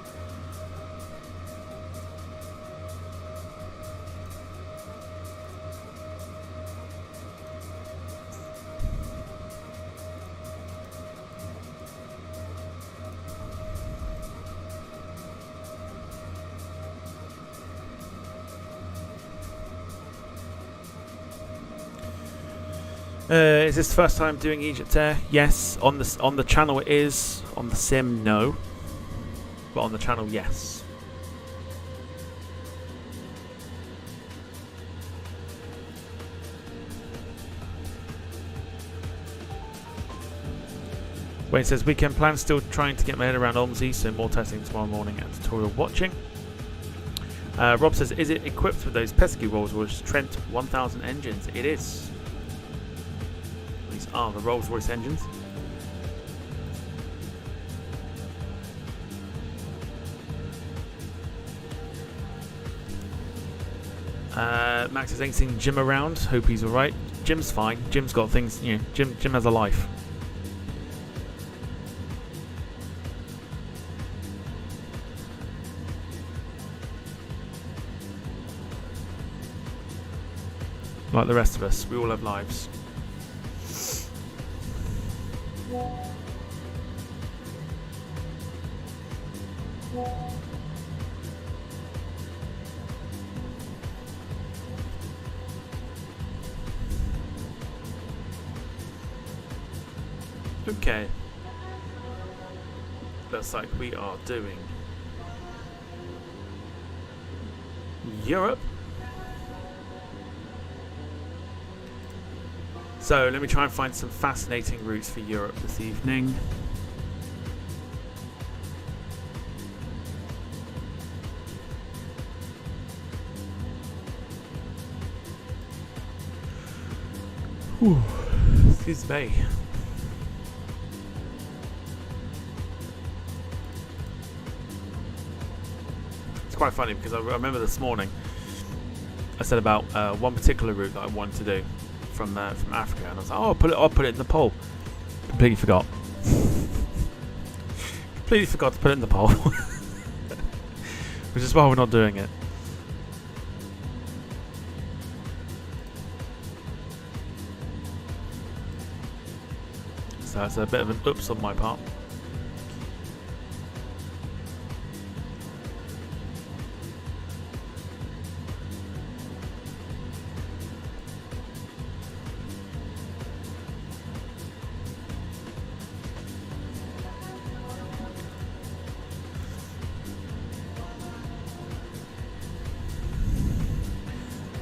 Is this the first time doing Egyptair? Yes. On the channel it is. On the sim, no. But on the channel, yes. Wayne says, weekend plans, still trying to get my head around OMSI, so more testing tomorrow morning and tutorial watching. Rob says, is it equipped with those pesky Rolls-Royce Trent 1000 engines? It is. These are the Rolls-Royce engines. Max is ain't seen Jim around. Hope he's alright. Jim's fine. Jim's got things, you know, Jim has a life. Like the rest of us, we all have lives. Okay. Looks like we are doing Europe. So let me try and find some fascinating routes for Europe this evening. Excuse me. It's quite funny because I remember this morning I said about one particular route that I wanted to do from Africa, and I was like, oh, I'll put it in the poll. Completely forgot. Completely forgot to put it in the poll. Which is why we're not doing it. So it's a bit of an oops on my part.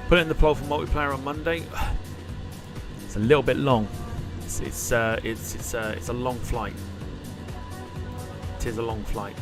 Put it in the poll for multiplayer on Monday. It's a little bit long. It's a long flight. It is a long flight.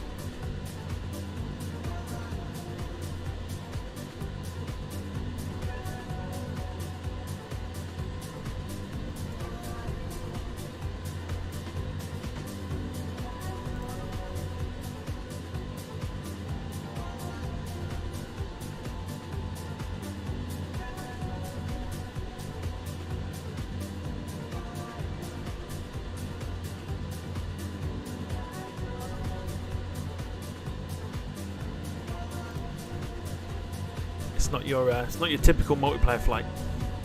It's not your typical multiplayer flight,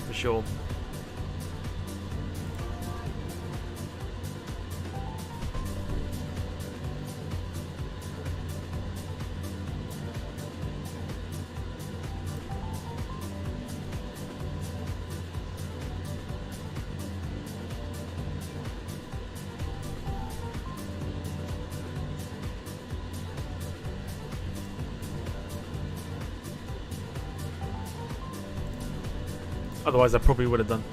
for sure. Otherwise, I probably would have done.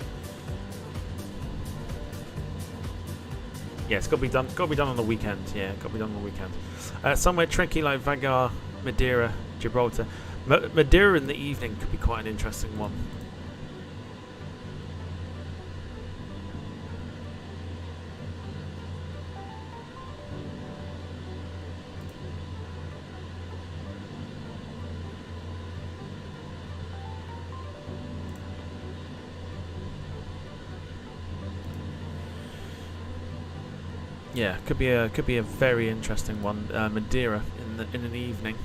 Yeah, it's got to be done. Got to be done on the weekend. Yeah, got to be done on the weekend. Somewhere tricky like Vagar, Madeira, Gibraltar. Madeira in the evening could be quite an interesting one. Yeah, could be a very interesting one. Madeira in an evening.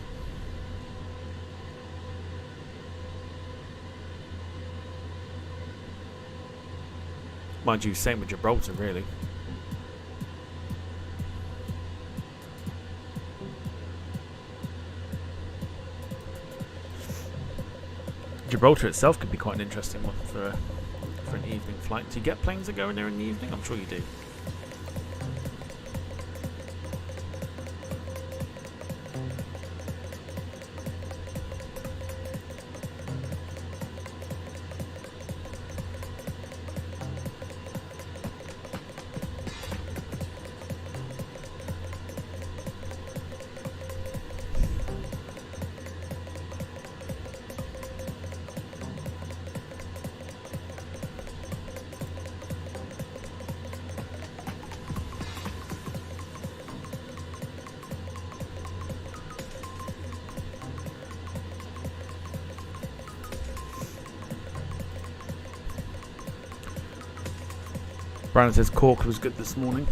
Mind you, same with Gibraltar, really. Gibraltar itself could be quite an interesting one for an evening flight. Do you get planes that go in there in the evening? I'm sure you do. Brandon says Cork was good this morning.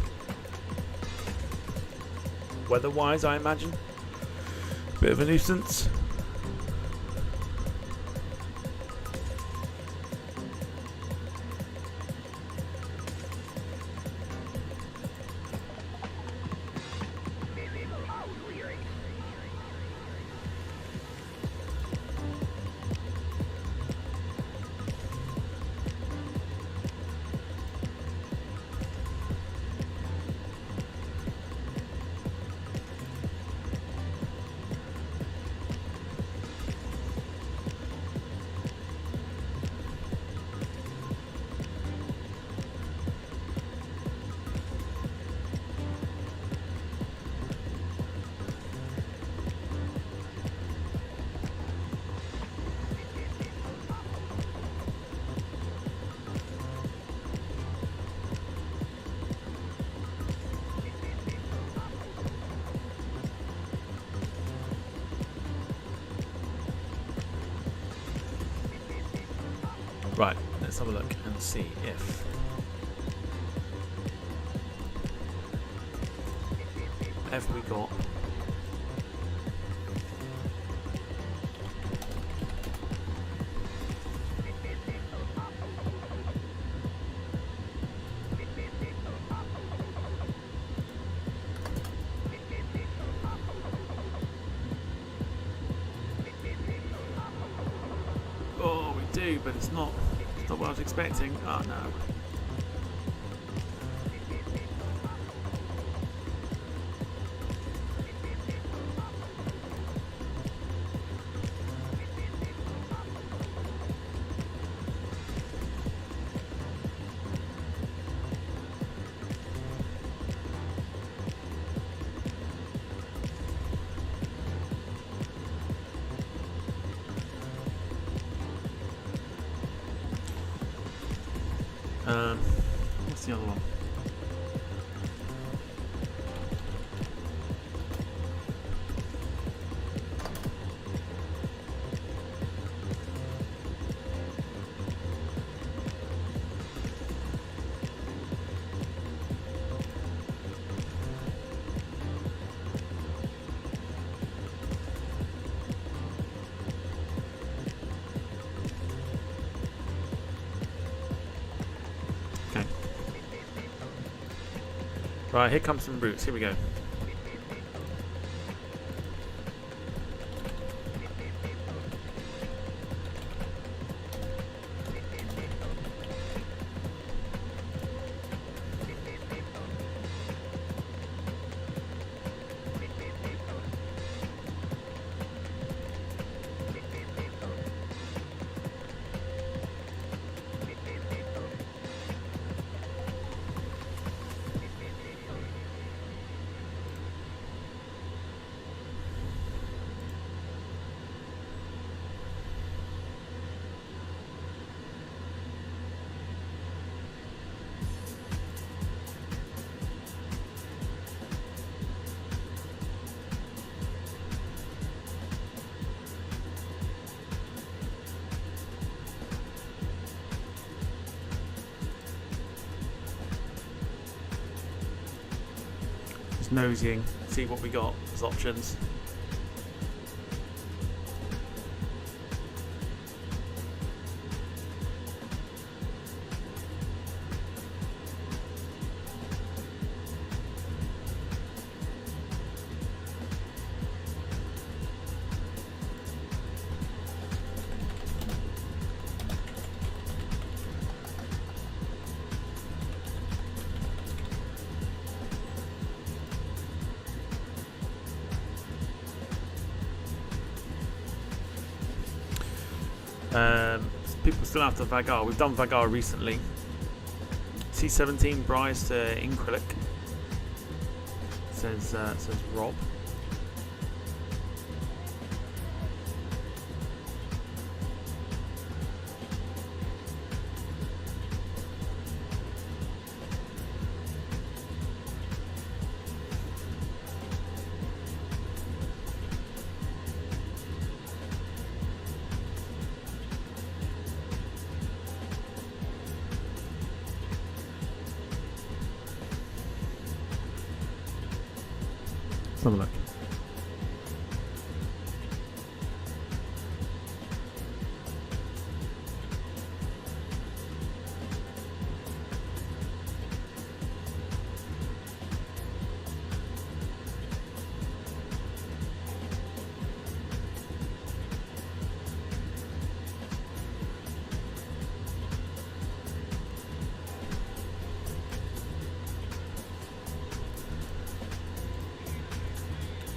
Weather-wise, I imagine. Bit of a nuisance. Right, let's have a look and see if... have we got... Oh, we do, but it's not what I was expecting. Oh no. What's the other one? Right, here comes some routes. Here we go. Just nosying, see what we got as options. People still after Vagar. We've done Vagar recently. C17 Bryce to Incrilic. Says Rob. Have a look.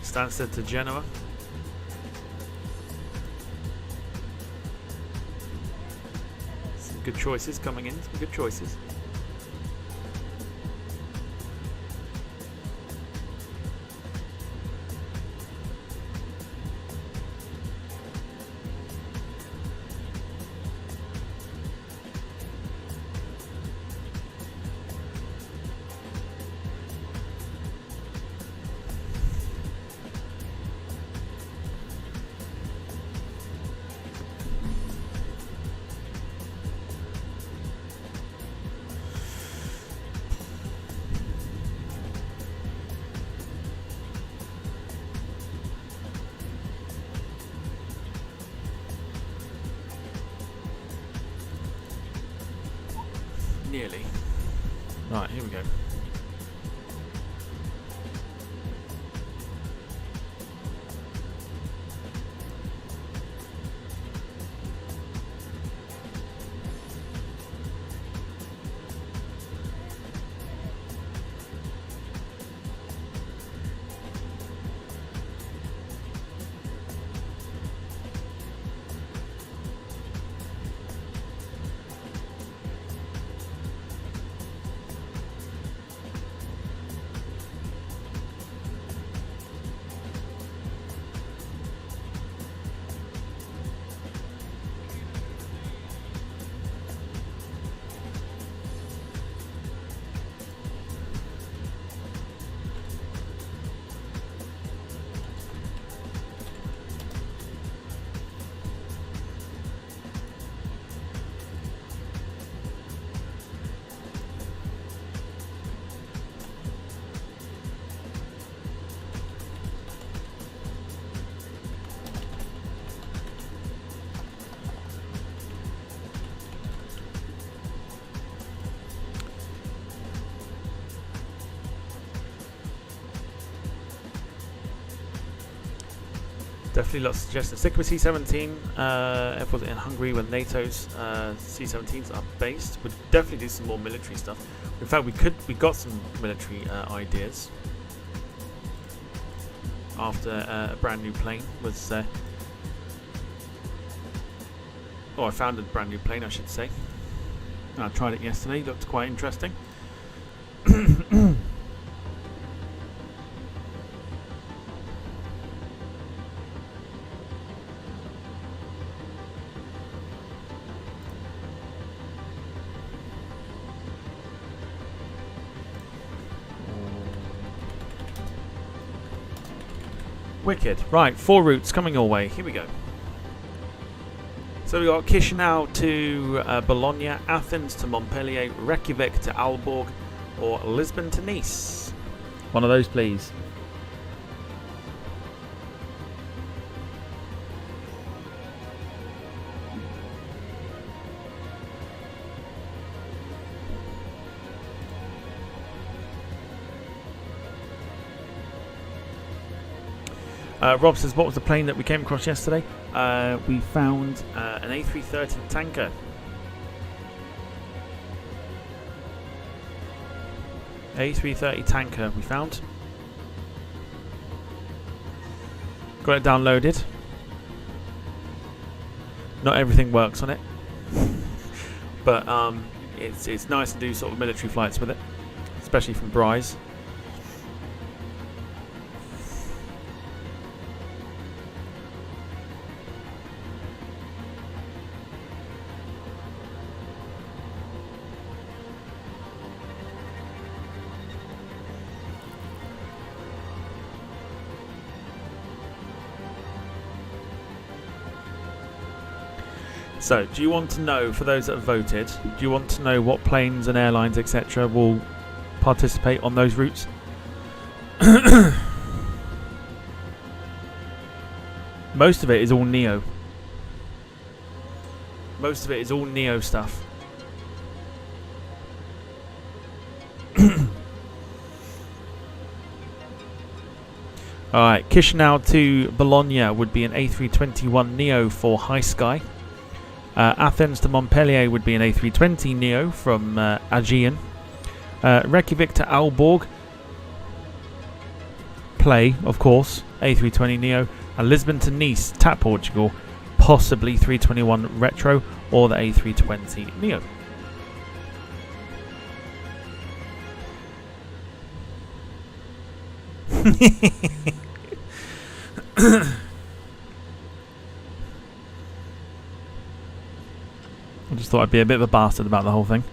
Stansted to Genoa. Some good choices coming in, some good choices. Nearly. Right, here we go. Definitely lots of suggestions. Stick with C-17 airports in Hungary where NATO's C-17s are based. We'd definitely do some more military stuff. In fact, we got some military ideas after a brand new plane was. I found a brand new plane, I should say. I tried it yesterday. Looked quite interesting. Wicked. Right, 4 routes coming your way. Here we go. So we got Chisinau to Bologna, Athens to Montpellier, Reykjavik to Aalborg, or Lisbon to Nice. One of those, please. Rob says, what was the plane that we came across yesterday? We found an A330 tanker. A330 tanker we found. Got it downloaded. Not everything works on it. But it's nice to do sort of military flights with it. Especially from Bryce. So, do you want to know, for those that have voted, do you want to know what planes and airlines, etc., will participate on those routes? Most of it is all Neo. Most of it is all Neo stuff. Alright, Chisinau to Bologna would be an A321 Neo for High Sky. Athens to Montpellier would be an A320 Neo from Aviation. Reykjavik to Aalborg, Play, of course, A320 Neo. And Lisbon to Nice, TAP Portugal, possibly 321 Retro or the A320 Neo. I just thought I'd be a bit of a bastard about the whole thing.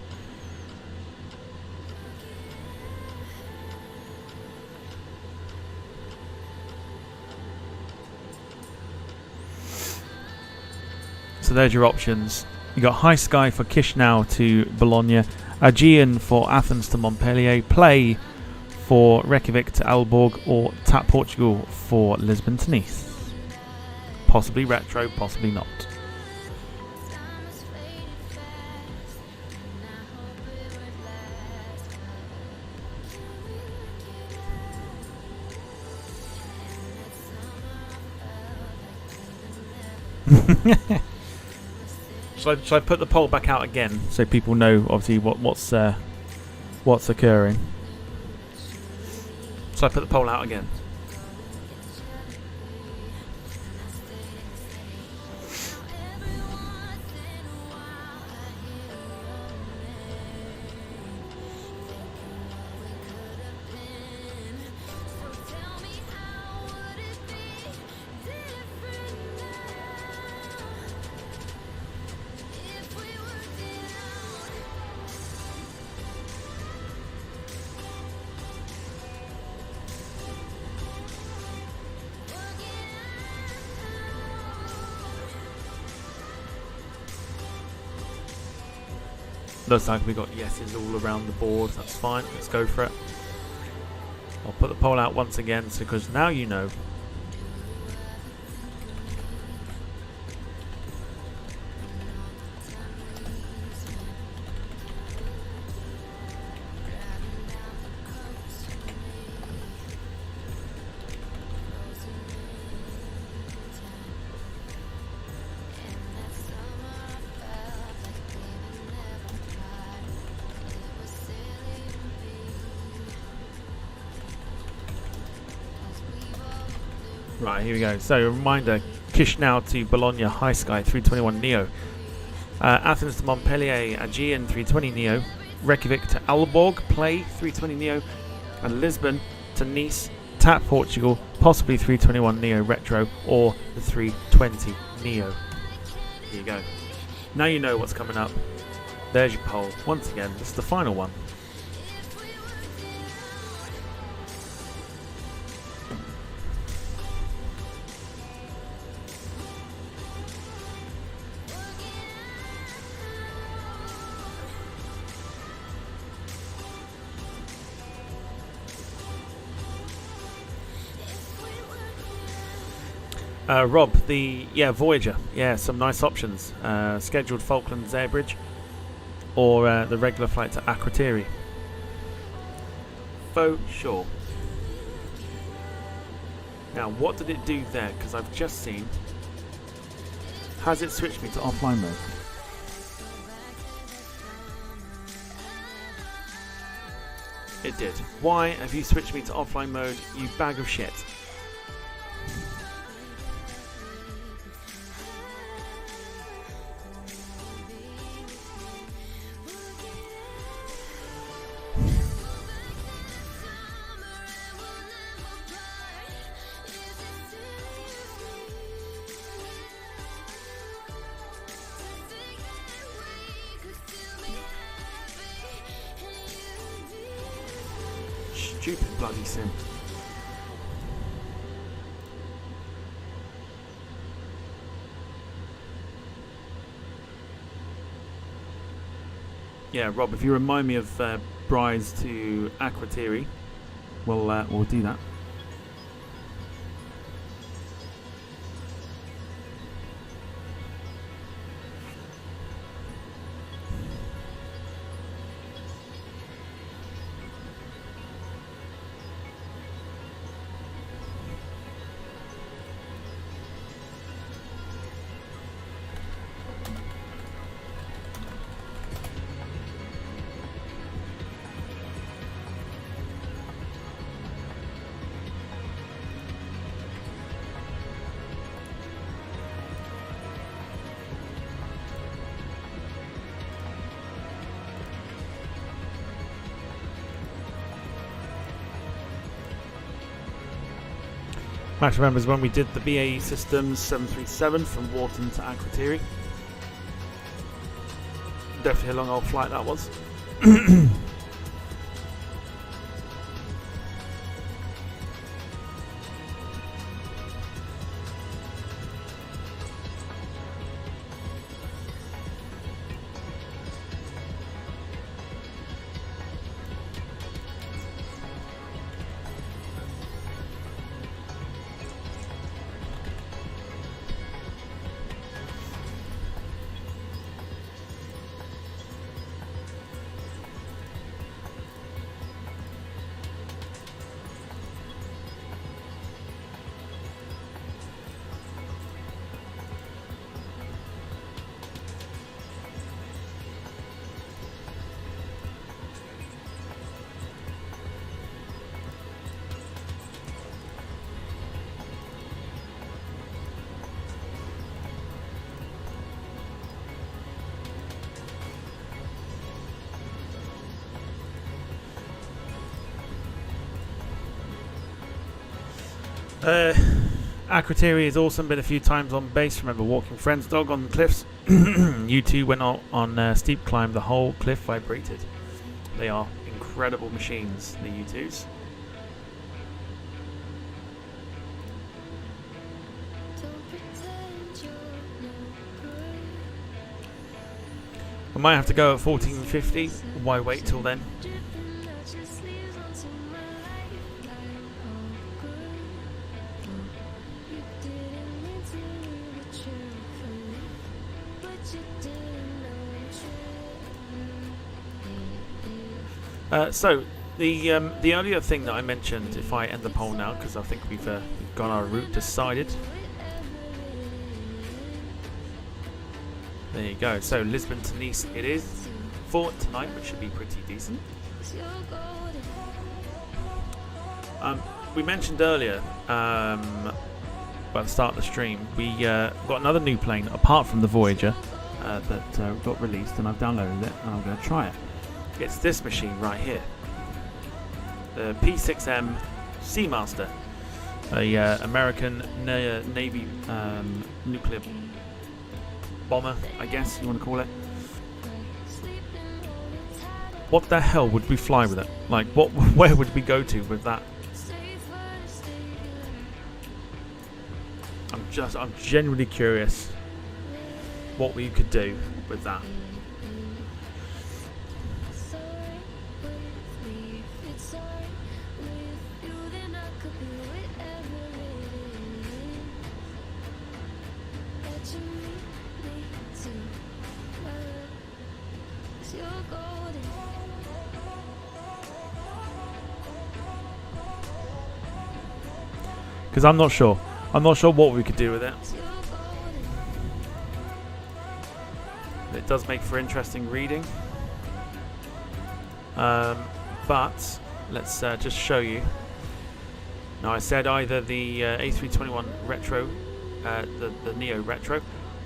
So there's your options. You got High Sky for Chisinau to Bologna, Aegean for Athens to Montpellier, Play for Reykjavik to Aalborg, or TAP Portugal for Lisbon to Nice. Possibly Retro, possibly not. Should I put the poll back out again so people know obviously what's occurring? So I put the poll out again. Looks like we got yeses all around the board. That's fine. Let's go for it. I'll put the poll out once again because now you know. Right, here we go. So, a reminder, Chisinau to Bologna, High Sky 321 Neo. Athens to Montpellier, Aegean 320 Neo. Reykjavik to Aalborg, Play 320 Neo. And Lisbon to Nice, TAP Portugal, possibly 321 Neo Retro or the 320 Neo. Here you go. Now you know what's coming up. There's your poll. Once again, this is the final one. Rob, Voyager, some nice options. Scheduled Falklands Air Bridge or the regular flight to Akrotiri. For sure. Now, what did it do there? Because I've just seen. Has it switched me to offline mode? It did. Why have you switched me to offline mode, you bag of shit? Stupid bloody sim. Yeah, Rob, if you remind me of Brides to Akrotiri, we'll do that. Max remembers when we did the BAE Systems 737 from Wharton to Akrotiri. Definitely a long old flight that was. Aquateria is awesome. Been a few times on base. Remember walking friend's dog on the cliffs. U2 went on a steep climb. The whole cliff vibrated. They are incredible machines, the U2s. I might have to go at 1450. Why wait till then? So the earlier thing that I mentioned, if I end the poll now, because I think we've got our route decided. There you go. So Lisbon to Nice it is for tonight, which should be pretty decent. We mentioned earlier, at the start of the stream, we got another new plane apart from the Voyager that got released, and I've downloaded it and I'm going to try it. It's this machine right here, the P6M Seamaster, a American Navy nuclear bomber, I guess you want to call it. What the hell would we fly with it? Like, where would we go to with that? I'm genuinely curious what we could do with that. Because I'm not sure what we could do with it. It does make for interesting reading. But let's just show you. Now I said either the A321 Retro, the Neo Retro,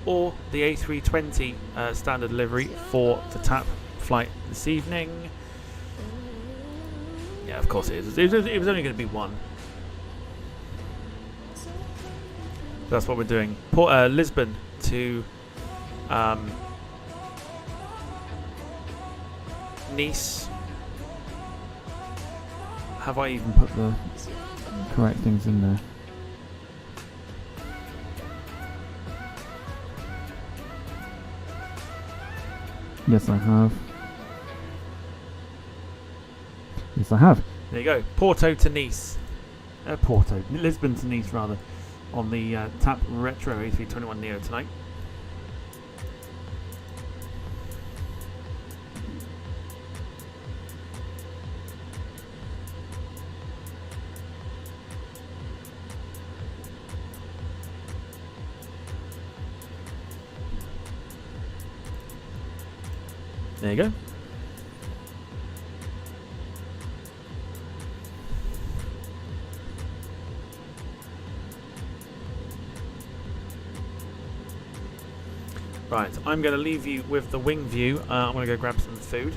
or the A320 standard delivery for the TAP flight this evening. Yeah, of course it is. It was only going to be one. That's what we're doing. Lisbon to Nice. Have I even put the correct things in there? Yes, I have. Yes, I have. There you go. Porto to Nice. Lisbon to Nice, rather. On the TAP Retro A321 Neo tonight. There you go. Right, I'm going to leave you with the wing view. I'm going to go grab some food.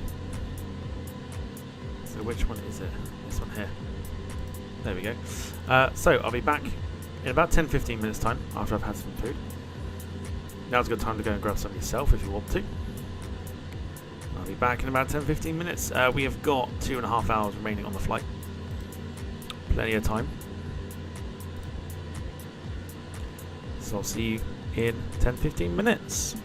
So which one is it? This one here. There we go. So I'll be back in about 10-15 minutes time after I've had some food. Now's a good time to go and grab some yourself if you want to. I'll be back in about 10-15 minutes. We have got 2.5 hours remaining on the flight. Plenty of time. So I'll see you in 10-15 minutes.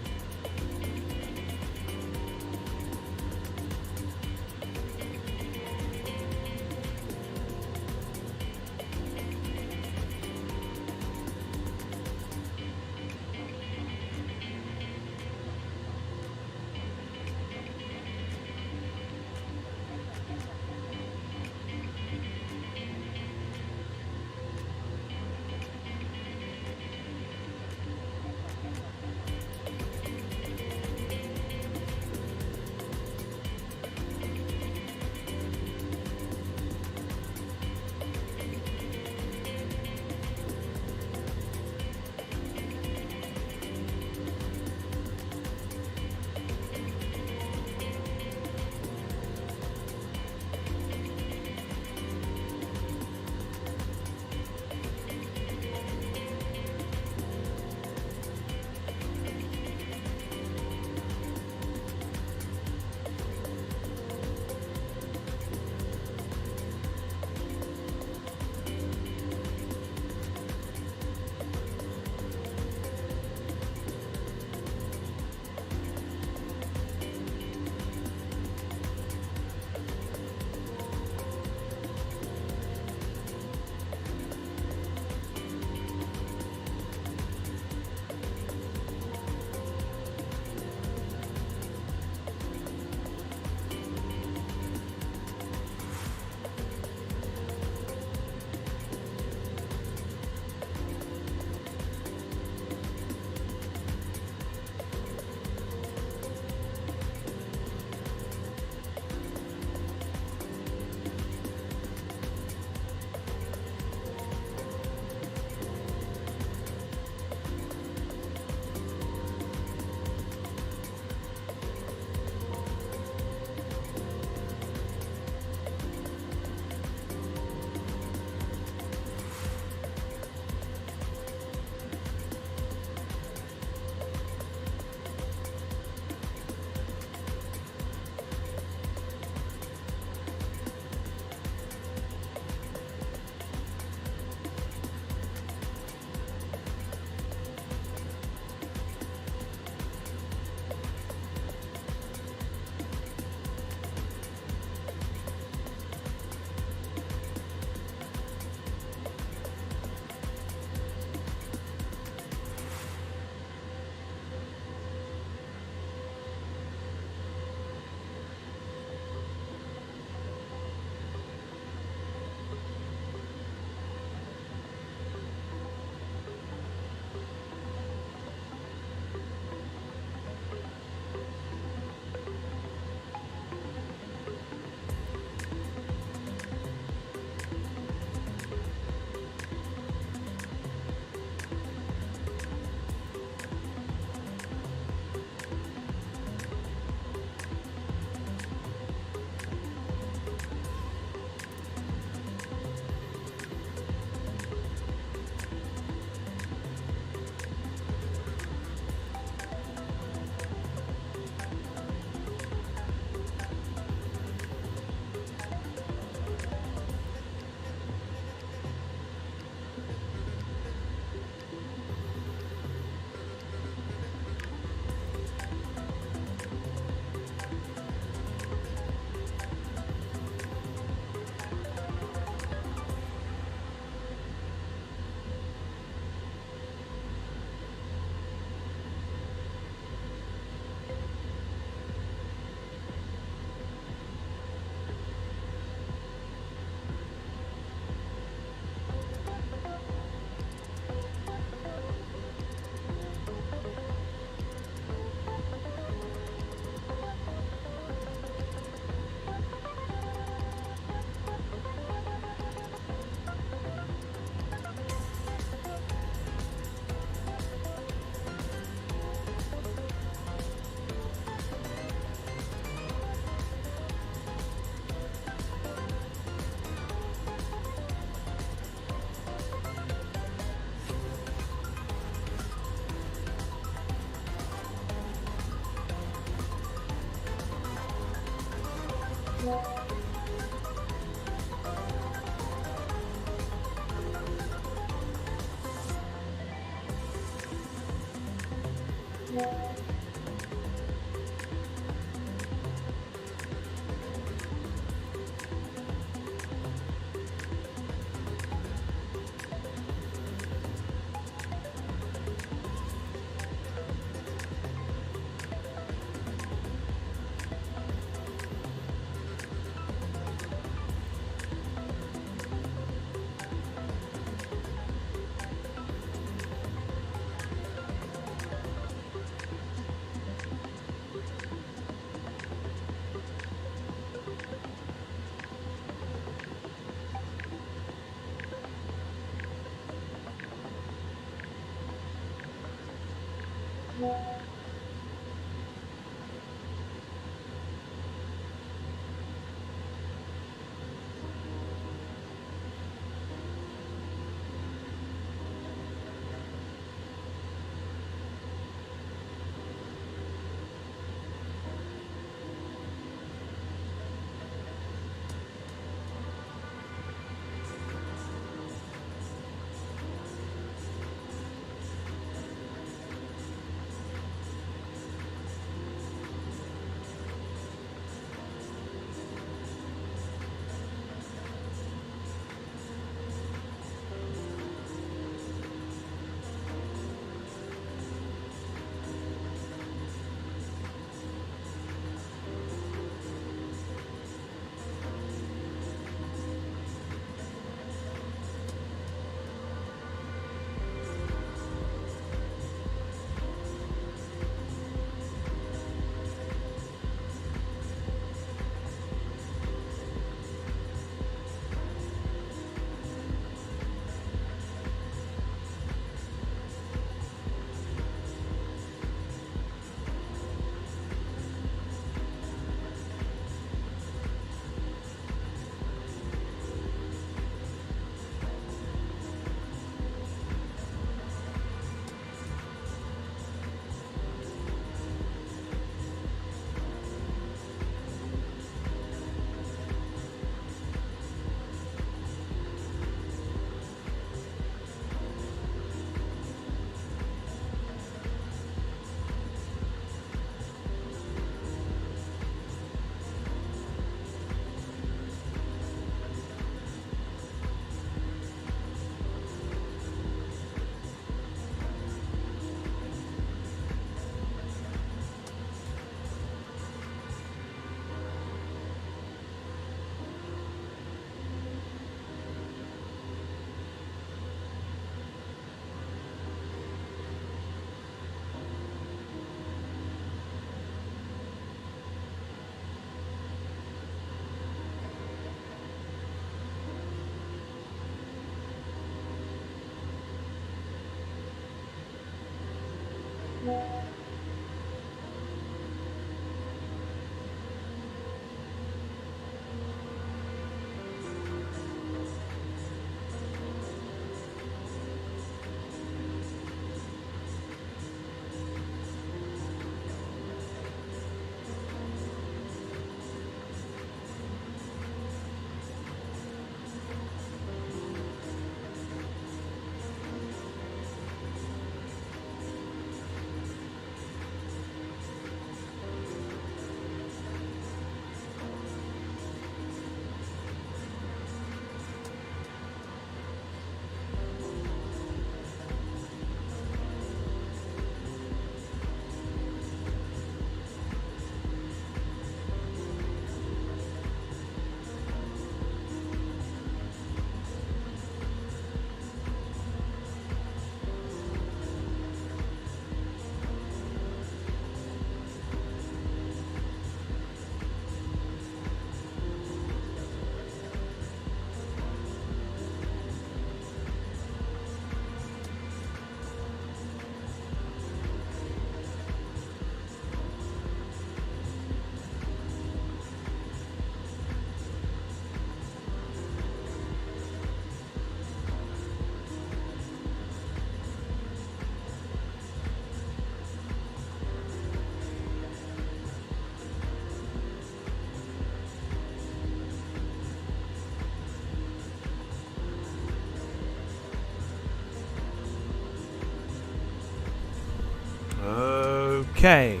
Okay.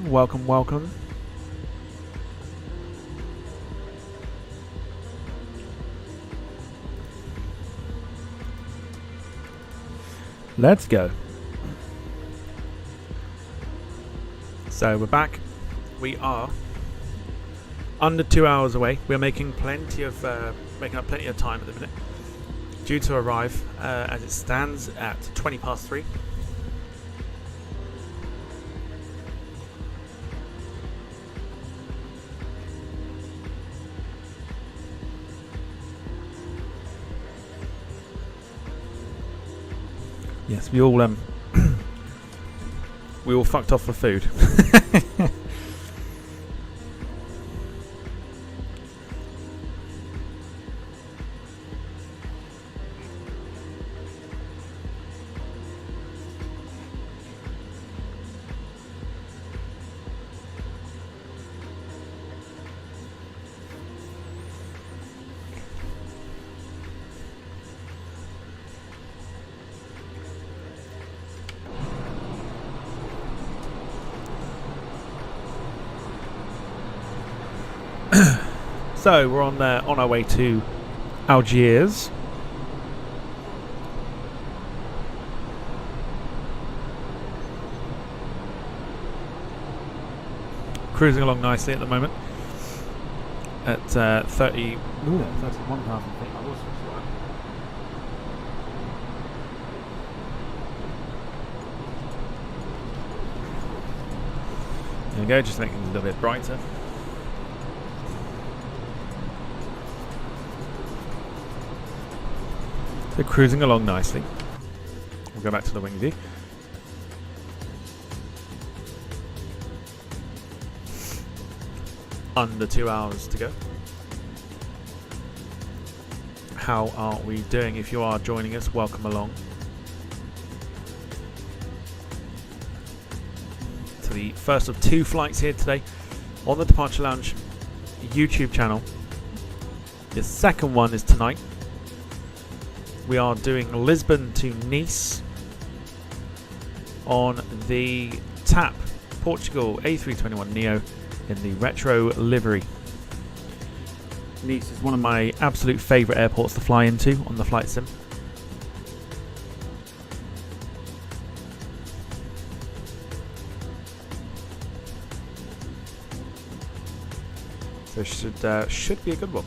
Welcome, welcome. Let's go. So we're back. We are under 2 hours away. We're making up plenty of time at the minute. Due to arrive as it stands at 3:20. Yes, we all fucked off for food. So we're on our way to Algiers. Cruising along nicely at the moment at 31,000 feet. There we go, just making it a little bit brighter. They're cruising along nicely. We'll go back to the wing view. Under 2 hours to go. How are we doing? If you are joining us, welcome along to the first of 2 flights here today on the Departure Lounge YouTube channel. The second one is tonight. We are doing Lisbon to Nice on the TAP Portugal A321neo in the retro livery. Nice is one of my absolute favourite airports to fly into on the flight sim. So should be a good one.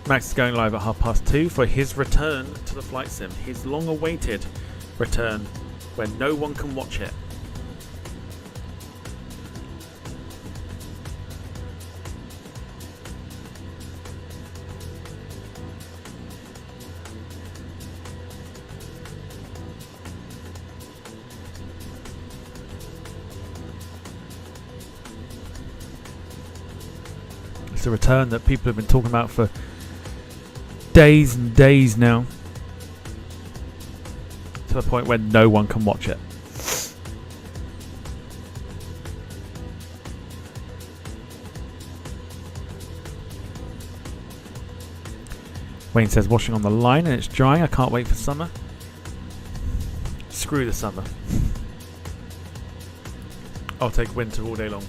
Max is going live at 2:30 for his return to the flight sim. His long-awaited return where no one can watch it. It's a return that people have been talking about for days and days now, to the point where no one can watch it. Wayne says washing on the line and it's drying. I can't wait for summer. Screw the summer. I'll take winter all day long.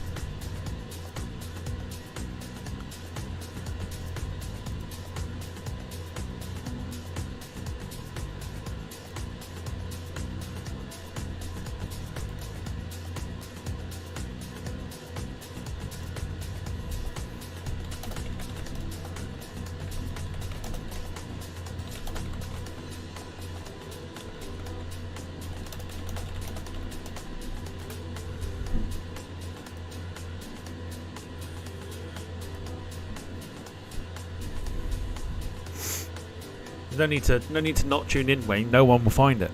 no need to not tune in, Wayne. No one will find it.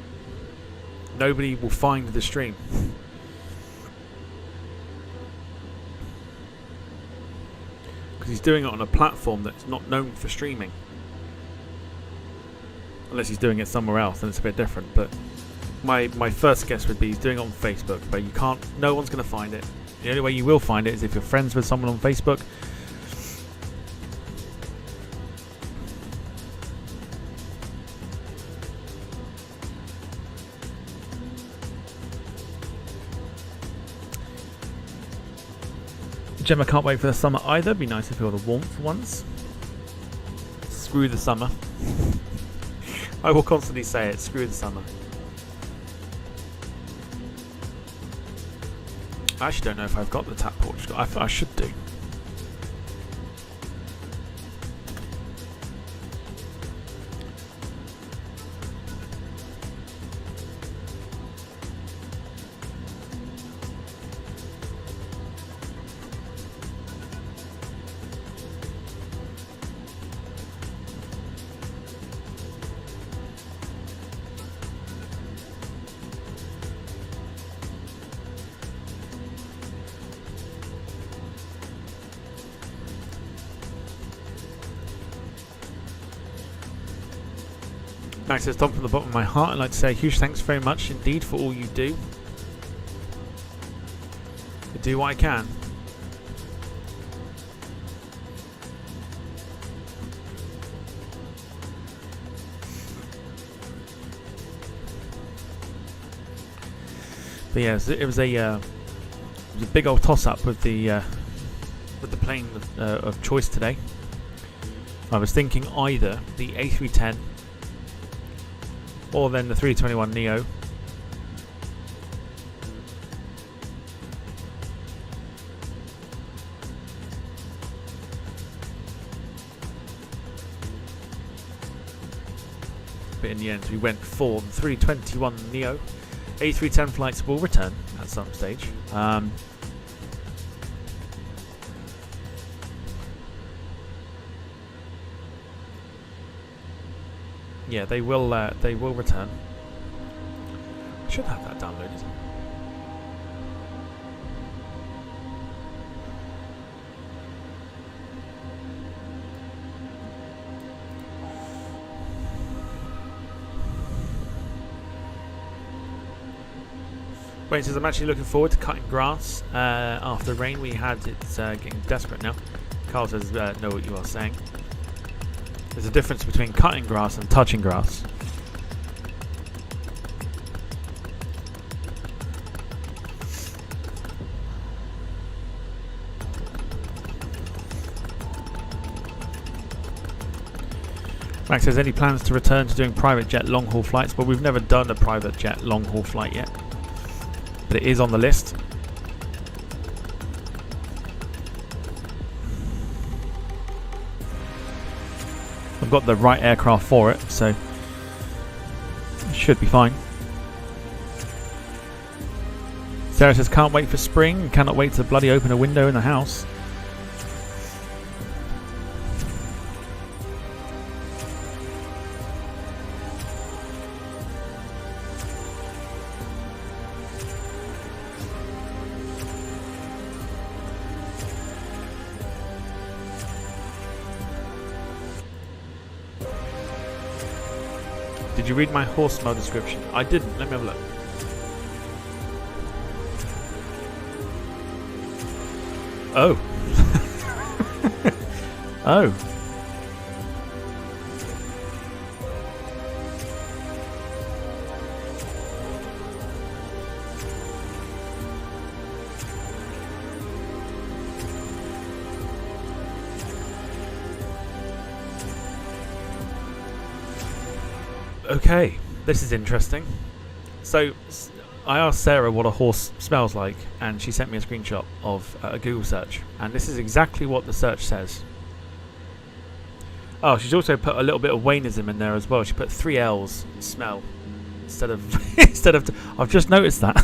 Nobody will find the stream. Because he's doing it on a platform that's not known for streaming. Unless he's doing it somewhere else, then it's a bit different. But my first guess would be he's doing it on Facebook, but you can't. No one's going to find it. The only way you will find it is if you're friends with someone on Facebook. Gemma can't wait for the summer either. Be nice to feel the warmth once. Screw the summer. I will constantly say it. Screw the summer. I actually don't know if I've got the tap porch. I should do. Max says, Tom, from the bottom of my heart, I'd like to say a huge thanks very much indeed for all you do. I do what I can. But yeah, it was a big old toss-up with the plane of choice today. I was thinking either the A310 or then the 321 Neo. But in the end we went for the 321 Neo. A310 flights will return at some stage. Yeah, they will return. I should have that downloaded. Wait, says I'm actually looking forward to cutting grass after the rain we had. It's getting desperate now. Carl says know what you are saying. There's a difference between cutting grass and touching grass. Max says, any plans to return to doing private jet long haul flights? Well, we've never done a private jet long haul flight yet, but it is on the list. I've got the right aircraft for it, so it should be fine. Sarah says, can't wait for spring, cannot wait to bloody open a window in the house. Did you read my horse smell description? I didn't. Let me have a look. Oh. Oh. Okay, this is interesting. So, I asked Sarah what a horse smells like, and she sent me a screenshot of a Google search, and this is exactly what the search says. Oh, she's also put a little bit of Wayneism in there as well. She put 3 L's, smell, instead of I've just noticed that.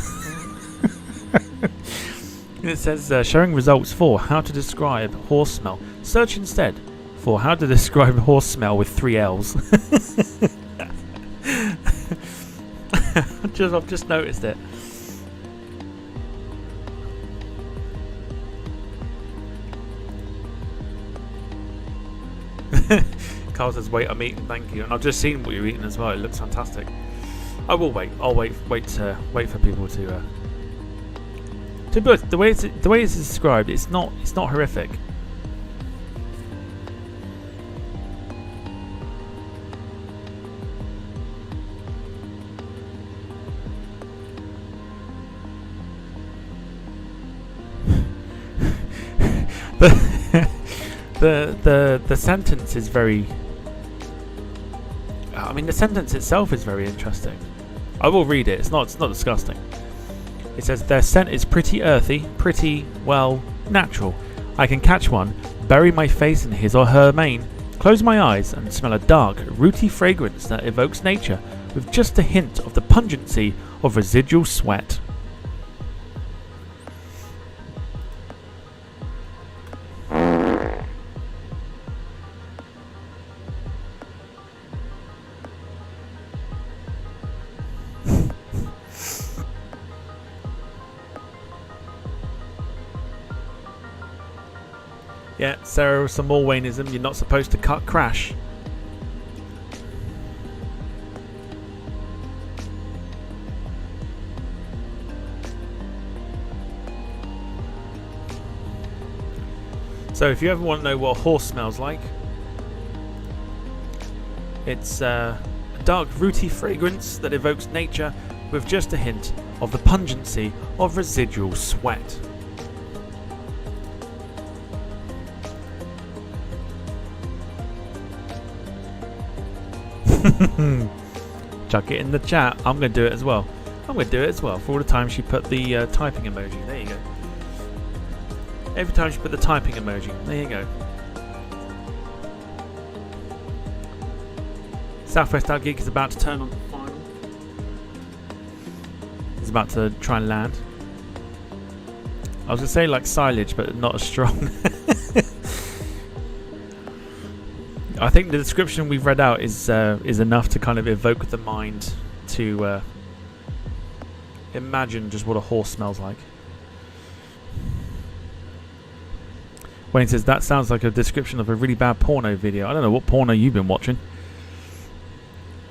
It says, showing results for how to describe horse smell. Search instead for how to describe horse smell with 3 L's. I've just noticed it. Carl says, "Wait, I'm eating, thank you." And I've just seen what you're eating as well. It looks fantastic. I will wait. I'll wait for people to. But the way it's described, it's not horrific. The sentence is very. I mean, the sentence itself is very interesting. I will read it. It's not disgusting. It says their scent is pretty earthy, pretty, well, natural. I can catch one, bury my face in his or her mane, close my eyes, and smell a dark, rooty fragrance that evokes nature, with just a hint of the pungency of residual sweat. Yeah, Sarah, some more Wayneism. You're not supposed to cut crash. So if you ever want to know what a horse smells like, it's a dark, rooty fragrance that evokes nature with just a hint of the pungency of residual sweat. Chuck it in the chat. I'm going to do it as well. For all the time she put the typing emoji. There you go. Every time she put the typing emoji. There you go. Southwest Outgeek is about to turn on the final. He's about to try and land. I was going to say like silage, but not as strong. I think the description we've read out is enough to kind of evoke the mind to imagine just what a horse smells like. Wayne says that sounds like a description of a really bad porno video. I don't know what porno you've been watching,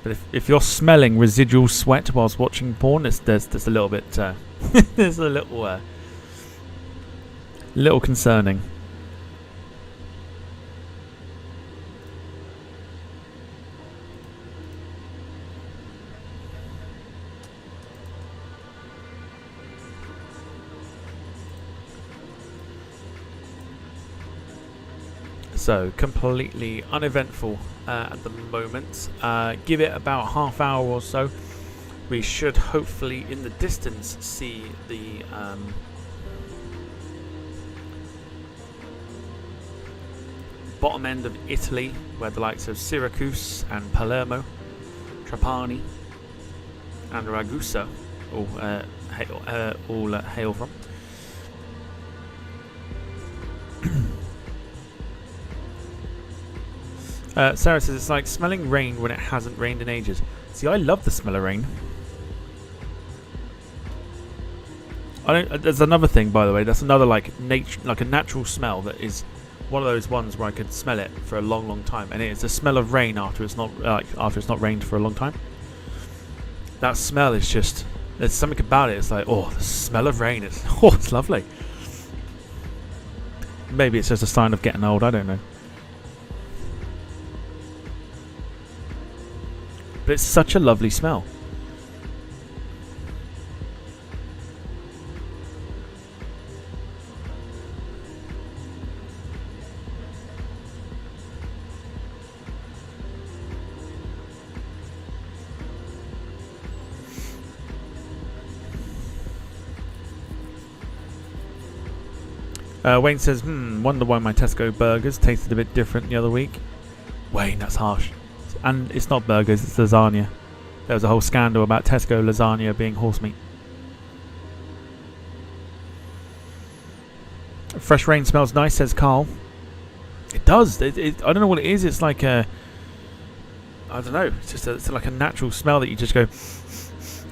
but if you're smelling residual sweat whilst watching porn, there's a little bit there's a little concerning. So completely uneventful at the moment. Give it about half hour or so. We should hopefully in the distance see the bottom end of Italy, where the likes of Syracuse and Palermo, Trapani and Ragusa all hail from. Sarah says it's like smelling rain when it hasn't rained in ages. See, I love the smell of rain. There's another thing, by the way. That's another like a natural smell that is one of those ones where I could smell it for a long, long time, and it is the smell of rain after it's not rained for a long time. That smell is just, there's something about it. It's like, oh, the smell of rain. It's lovely. Maybe it's just a sign of getting old. I don't know. But it's such a lovely smell. Wayne says, wonder why my Tesco burgers tasted a bit different the other week. Wayne, that's harsh. And it's not burgers, it's lasagna. There was a whole scandal about Tesco lasagna being horse meat. Fresh rain smells nice, says Carl. It does. I don't know what it is. It's like a... I don't know. It's just it's like a natural smell that you just go...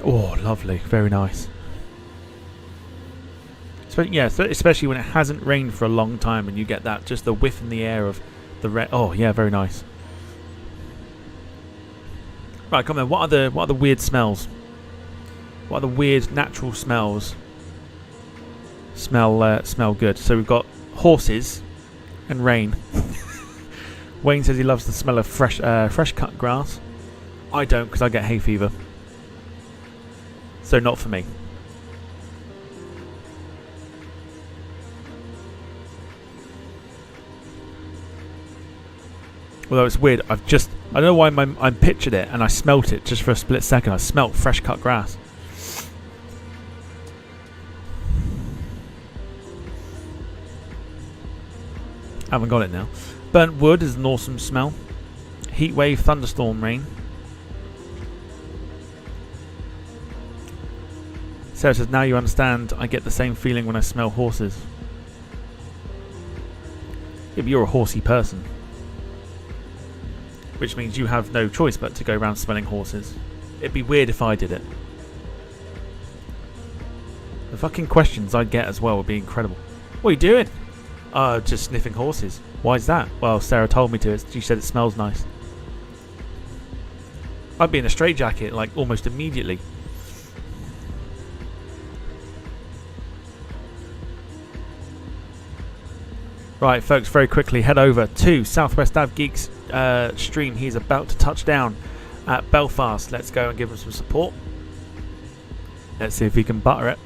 Oh, lovely. Very nice. Especially when it hasn't rained for a long time and you get that, just the whiff in the air of the oh, yeah, very nice. Right, come on. What are the weird smells? What are the weird natural smells? Smell good. So we've got horses and rain. Wayne says he loves the smell of fresh cut grass. I don't, because I get hay fever. So not for me. Although it's weird, I don't know why I pictured it and I smelt it just for a split second. I smelt fresh cut grass. Haven't got it now. Burnt wood is an awesome smell. Heat wave, thunderstorm, rain. Sarah says, now you understand, I get the same feeling when I smell horses. Yeah, but you're a horsey person. Which means you have no choice but to go around smelling horses. It'd be weird if I did it. The fucking questions I'd get as well would be incredible. What are you doing? Just sniffing horses. Why is that? Well, Sarah told me to. She said it smells nice. I'd be in a straitjacket, like, almost immediately. Right, folks, very quickly, head over to Southwest Av Geeks stream. He's about to touch down at Belfast. Let's go and give him some support. Let's see if he can butter it.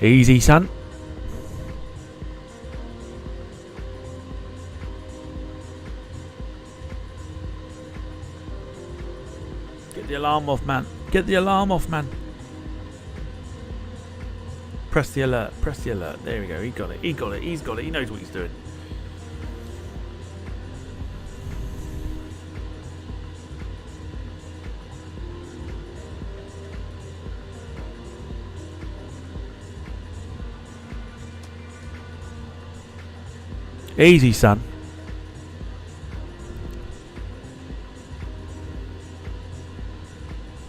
Easy, son. Get the alarm off, man. Get the alarm off, man. Press the alert. Press the alert. There we go. He got it. He got it. He's got it. He knows what he's doing. Easy, son.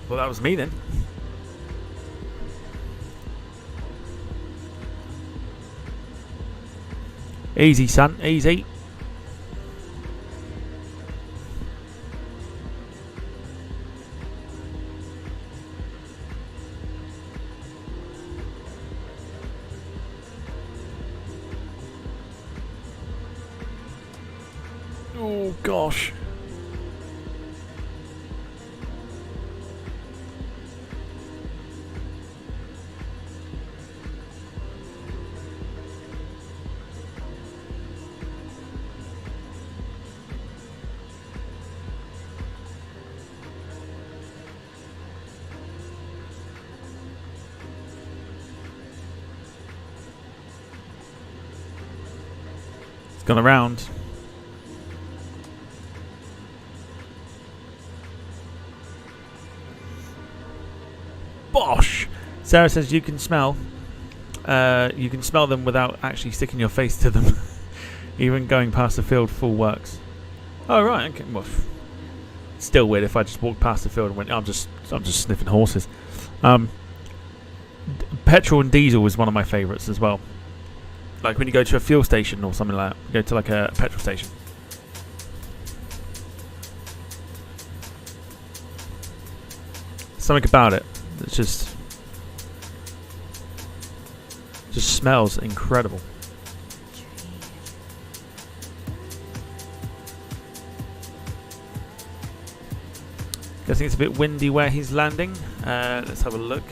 Well, that was me then. Easy, son. Easy. Oh, gosh. It's gone around. Bosh! Sarah says you can smell them without actually sticking your face to them. Even going past the field full works. Oh right, okay. Well, still weird if I just walked past the field and went, I'm just sniffing horses. Petrol and diesel is one of my favourites as well. Like when you go to a fuel station or something like that. You go to like a petrol station. Something about it. It just smells incredible. Guessing it's a bit windy where he's landing. Let's have a look.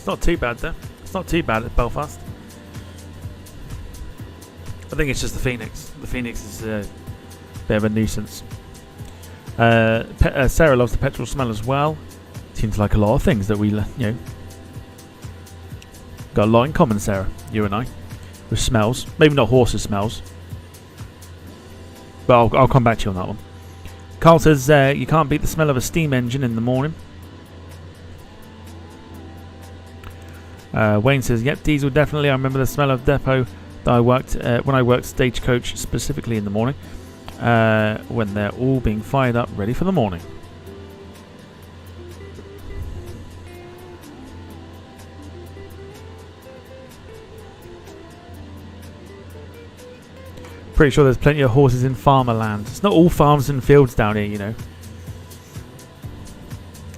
It's not too bad though. It's not too bad at Belfast. I think it's just the Phoenix. The Phoenix is a bit of a nuisance. Sarah loves the petrol smell as well. Seems like a lot of things that we, got a lot in common, Sarah, you and I, with smells. Maybe not horses smells, but I'll come back to you on that one. Carl says you can't beat the smell of a steam engine in the morning. Wayne says, yep, diesel definitely. I remember the smell of depot that I worked when I worked stagecoach specifically in the morning, when they're all being fired up, ready for the morning. Pretty sure there's plenty of horses in farmer land. It's not all farms and fields down here, you know.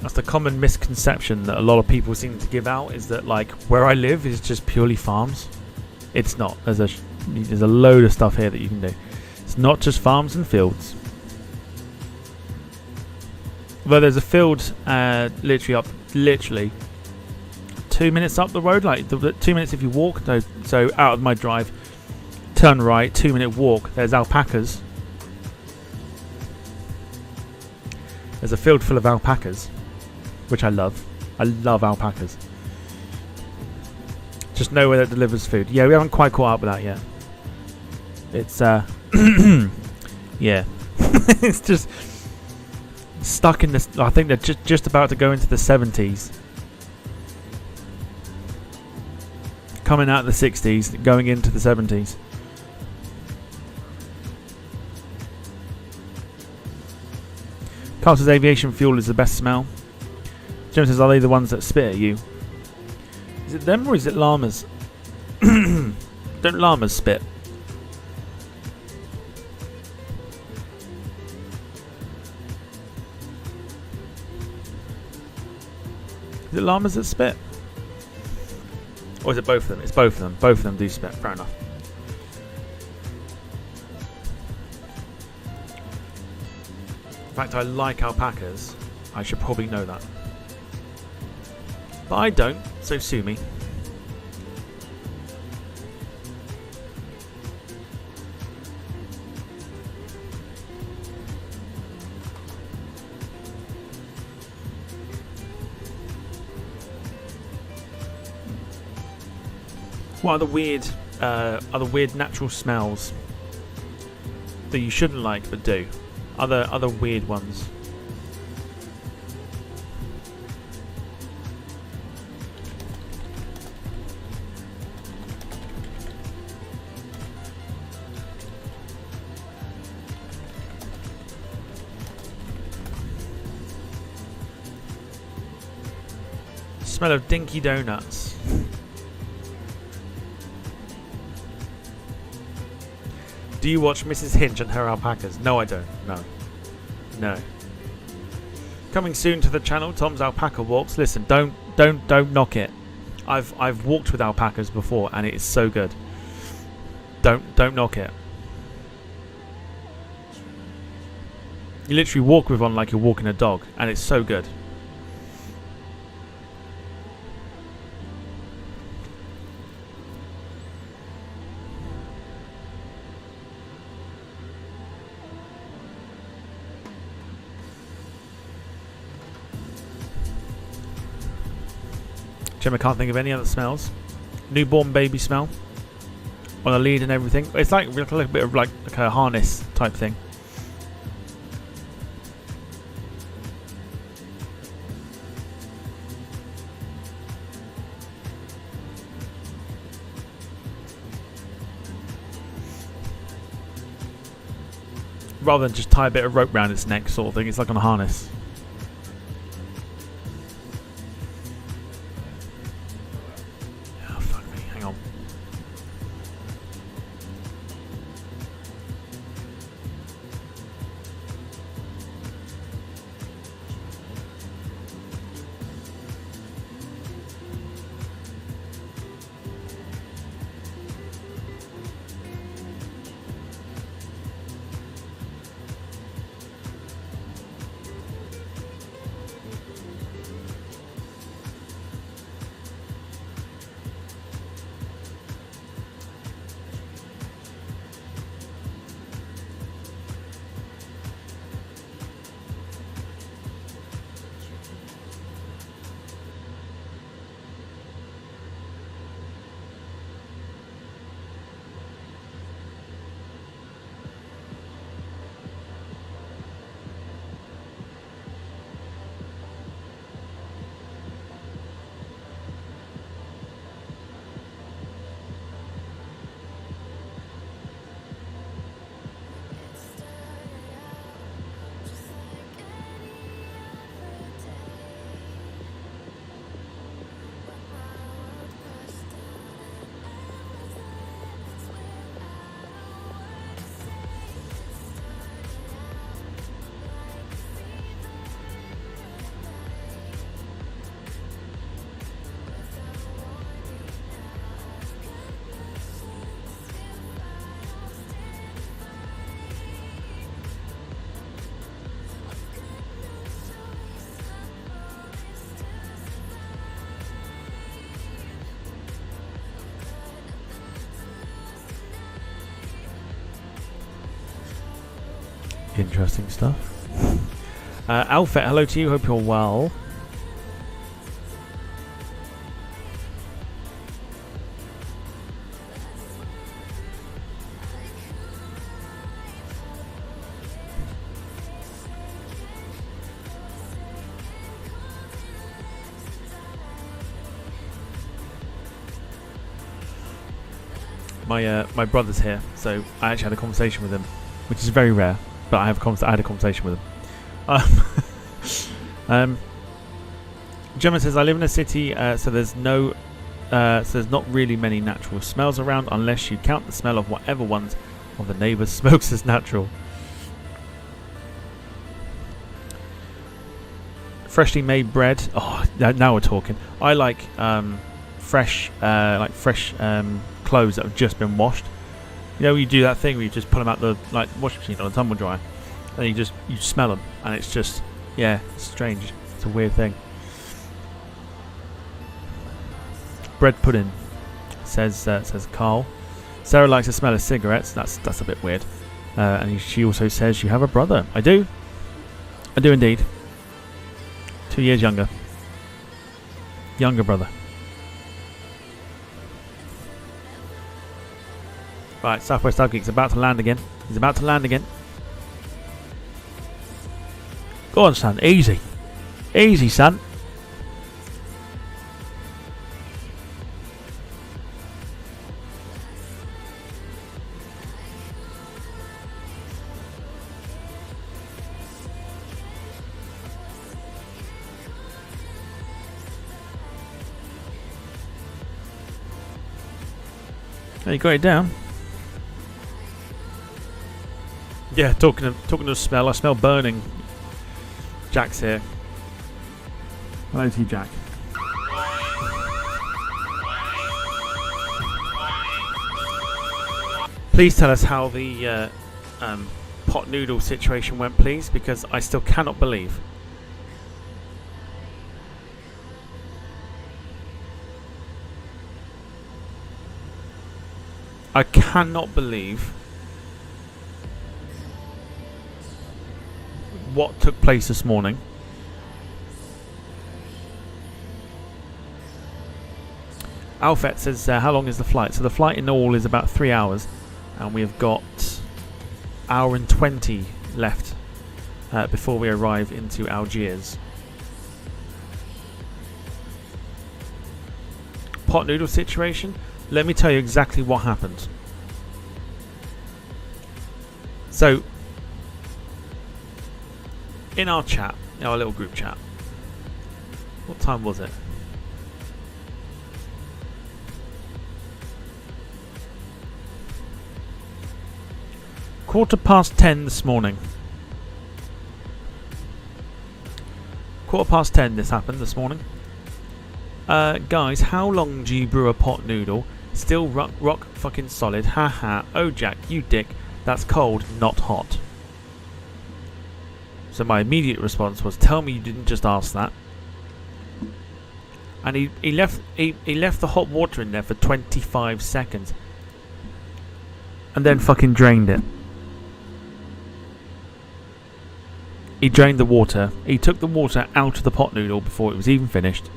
That's the common misconception that a lot of people seem to give out, is that like where I live is just purely farms. It's not. There's a load of stuff here that you can do. It's not just farms and fields. Although there's a field literally 2 minutes up the road, like 2 minutes if you walk. So out of my drive, turn right, 2 minute walk, there's alpacas. There's a field full of alpacas, which I love. I love alpacas. Just nowhere that delivers food. Yeah, we haven't quite caught up with that yet. It's yeah. It's just stuck in this. I think they're just about to go into the 70s. Coming out of the 60s, going into the 70s. Carl says aviation fuel is the best smell. Jim says, are they the ones that spit at you? Is it them or is it llamas? Don't llamas spit? Is it llamas that spit? Or is it both of them? It's both of them. Both of them do spit. Fair enough. In fact, I like alpacas. I should probably know that. But I don't, so sue me. What are the weird natural smells that you shouldn't like but do? Other weird ones. Smell of dinky donuts. Do you watch Mrs. Hinch and her alpacas? No, I don't. No. Coming soon to the channel, Tom's alpaca walks. Listen, don't knock it. I've walked with alpacas before, and it is so good. Don't knock it. You literally walk with one like you're walking a dog, and it's so good. Jim, I can't think of any other smells. Newborn baby smell on the lead and everything. It's like a bit of like a harness type thing. Rather than just tie a bit of rope around its neck sort of thing, it's like on a harness. Interesting stuff. Alfred, hello to you. Hope you're well. My brother's here, so I actually had a conversation with him, which is very rare, but I had a conversation with him. Gemma says, I live in a city, so there's not really many natural smells around unless you count the smell of whatever one of the neighbours smokes as natural. Freshly made bread. Oh, now we're talking. I like fresh clothes that have just been washed. You know, you do that thing where you just pull them out the washing machine on a tumble dryer, and you smell them, and it's just, yeah, it's strange. It's a weird thing. Bread pudding, says Carl. Sarah likes the smell of cigarettes. That's a bit weird. And she also says you have a brother. I do indeed. 2 years younger brother. Right, Southwest Outgeek's about to land again. He's about to land again. Go on, son. Easy. Easy, son. Oh, you got it down. Yeah, talking of smell, I smell burning. Jack's here. Hello to you, Jack. Please tell us how the pot noodle situation went, please, because I still cannot believe. I cannot believe what took place this morning. Alfet says, how long is the flight? So the flight in all is about 3 hours, and we have got hour and 20 left before we arrive into Algiers. Pot noodle situation. Let me tell you exactly what happened. So, in our chat, our little group chat, what time was it? Quarter past 10 this morning. Quarter past 10 this happened this morning. Guys, how long do you brew a pot noodle? Still rock fucking solid. Haha. Oh, Jack, you dick. That's cold, not hot. So my immediate response was, tell me you didn't just ask that. And he left the hot water in there for 25 seconds. And then fucking drained it. He drained the water. He took the water out of the pot noodle before it was even finished.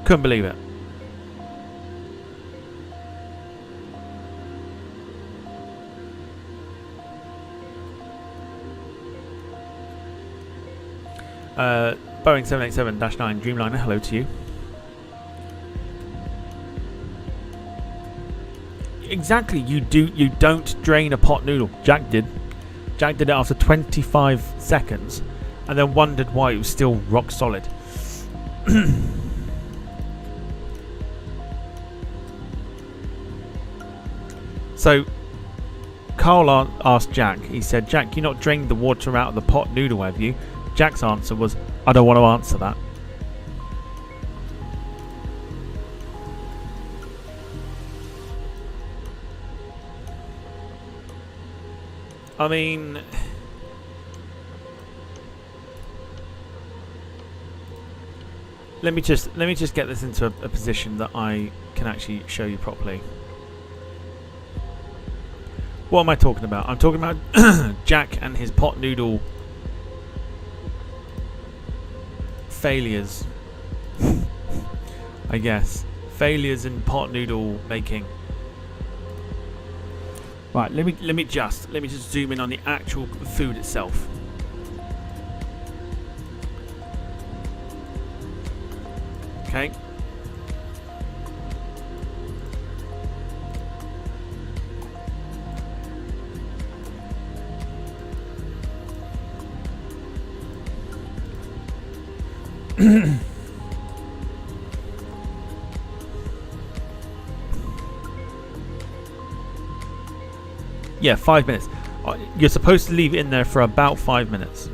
Couldn't believe it. Boeing 787-9 Dreamliner, hello to you. Exactly, you don't drain a pot noodle. Jack did. Jack did it after 25 seconds and then wondered why it was still rock solid. So, Carl asked Jack, he said, Jack, you not drained the water out of the pot noodle, have you? Jack's answer was, I don't want to answer that. I mean, Let me just get this into a position that I can actually show you properly. What am I talking about? I'm talking about Jack and his pot noodle failures. I guess failures in pot noodle making. Right, let me just zoom in on the actual food itself. Okay. Yeah, 5 minutes. You're supposed to leave it in there for about 5 minutes.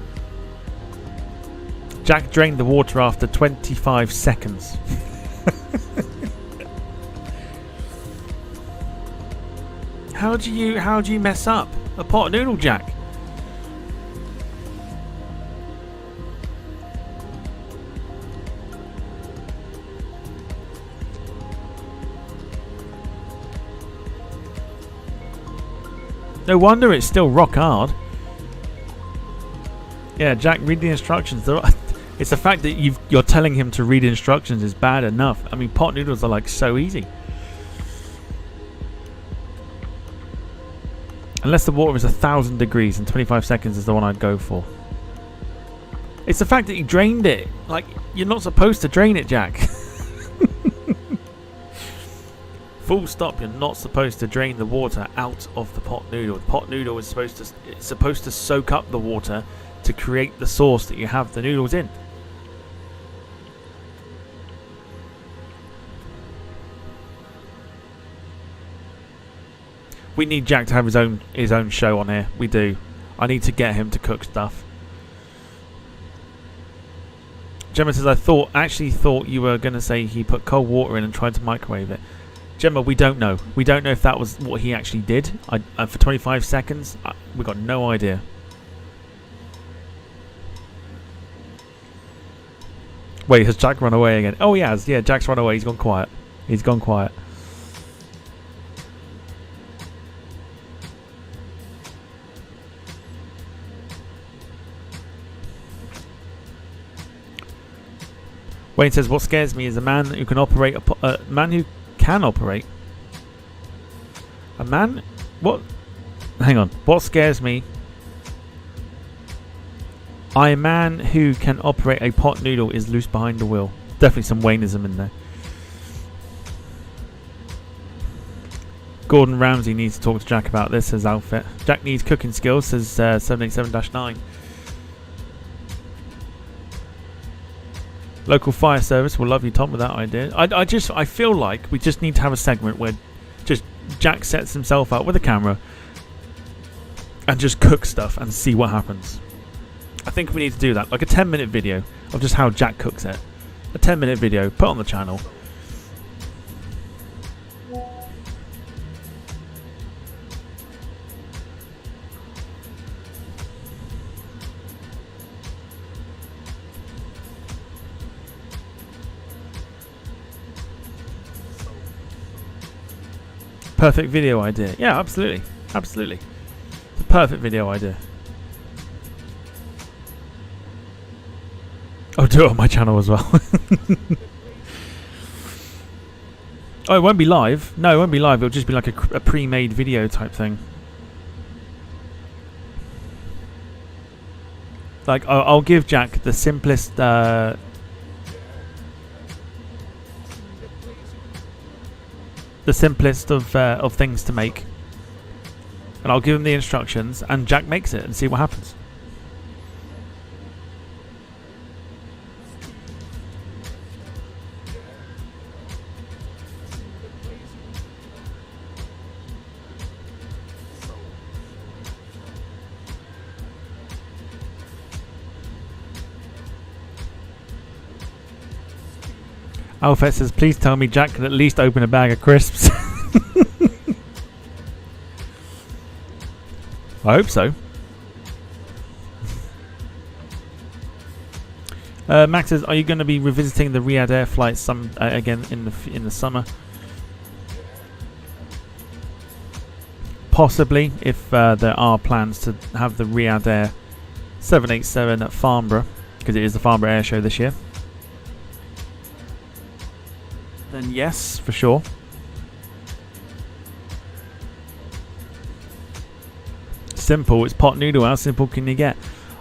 Jack drained the water after 25 seconds. How do you mess up a pot noodle, Jack? No wonder it's still rock hard. Yeah, Jack, read the instructions. It's the fact that you're telling him to read instructions is bad enough. I mean, pot noodles are like so easy. Unless the water is 1,000 degrees and 25 seconds is the one I'd go for. It's the fact that he drained it. Like, you're not supposed to drain it, Jack. Full stop, you're not supposed to drain the water out of the pot noodle. The pot noodle is supposed to soak up the water to create the sauce that you have the noodles in. We need Jack to have his own show on here. We do. I need to get him to cook stuff. Gemma says, I actually thought you were going to say he put cold water in and tried to microwave it. Gemma, we don't know. We don't know if that was what he actually did. For 25 seconds, we got no idea. Wait, has Jack run away again? Oh, he has. Yeah, Jack's run away. He's gone quiet. He's gone quiet. Wayne says, what scares me is a man who can operate a man who can operate a man. What? Hang on. What scares me? A man who can operate a pot noodle is loose behind the wheel. Definitely some Wayneism in there. Gordon Ramsay needs to talk to Jack about this, says Outfit. Jack needs cooking skills, says 787-9. Local fire service will love you, Tom, with that idea. I feel like we just need to have a segment where just Jack sets himself up with a camera and just cooks stuff and see what happens. I think we need to do that, like a 10-minute video of just how Jack cooks it. A 10-minute video, put on the channel. Perfect video idea. Yeah, absolutely. Absolutely. It's a perfect video idea. I'll do it on my channel as well. Oh, it won't be live. No, it won't be live. It'll just be like a pre-made video type thing. Like, I'll give Jack the simplest... the simplest of things to make, and I'll give him the instructions, and Jack makes it and see what happens. Alfred says, please tell me Jack can at least open a bag of crisps. I hope so. Max says, are you going to be revisiting the Riyadh Air flights again in the summer? Possibly, if there are plans to have the Riyadh Air 787 at Farnborough, because it is the Farnborough Air Show this year. Then yes, for sure. Simple, it's pot noodle. How simple can you get?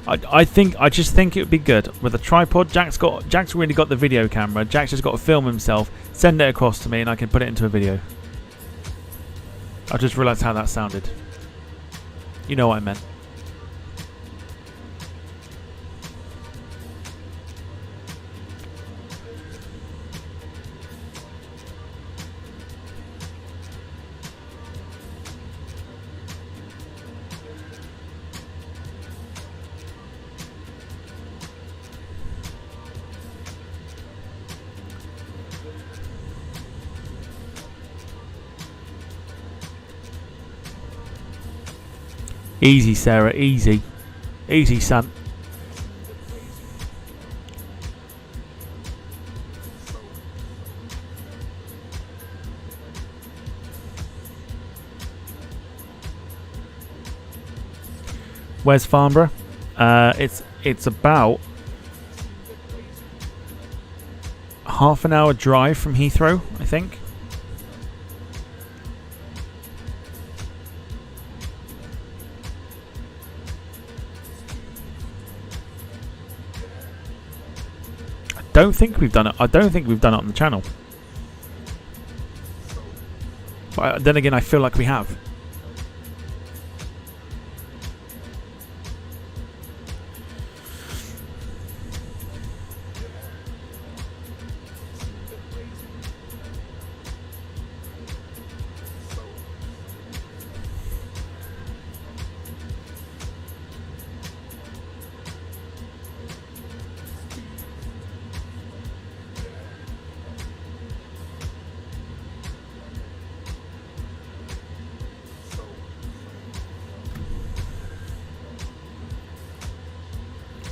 I just think it would be good with a tripod. Jack's already got the video camera. Jack's just got to film himself, send it across to me, and I can put it into a video. I just realised how that sounded. You know what I meant. Easy, Sarah, easy. Easy, son. Where's Farnborough? It's about half an hour drive from Heathrow, I think. I don't think we've done it on the channel. But then again, I feel like we have.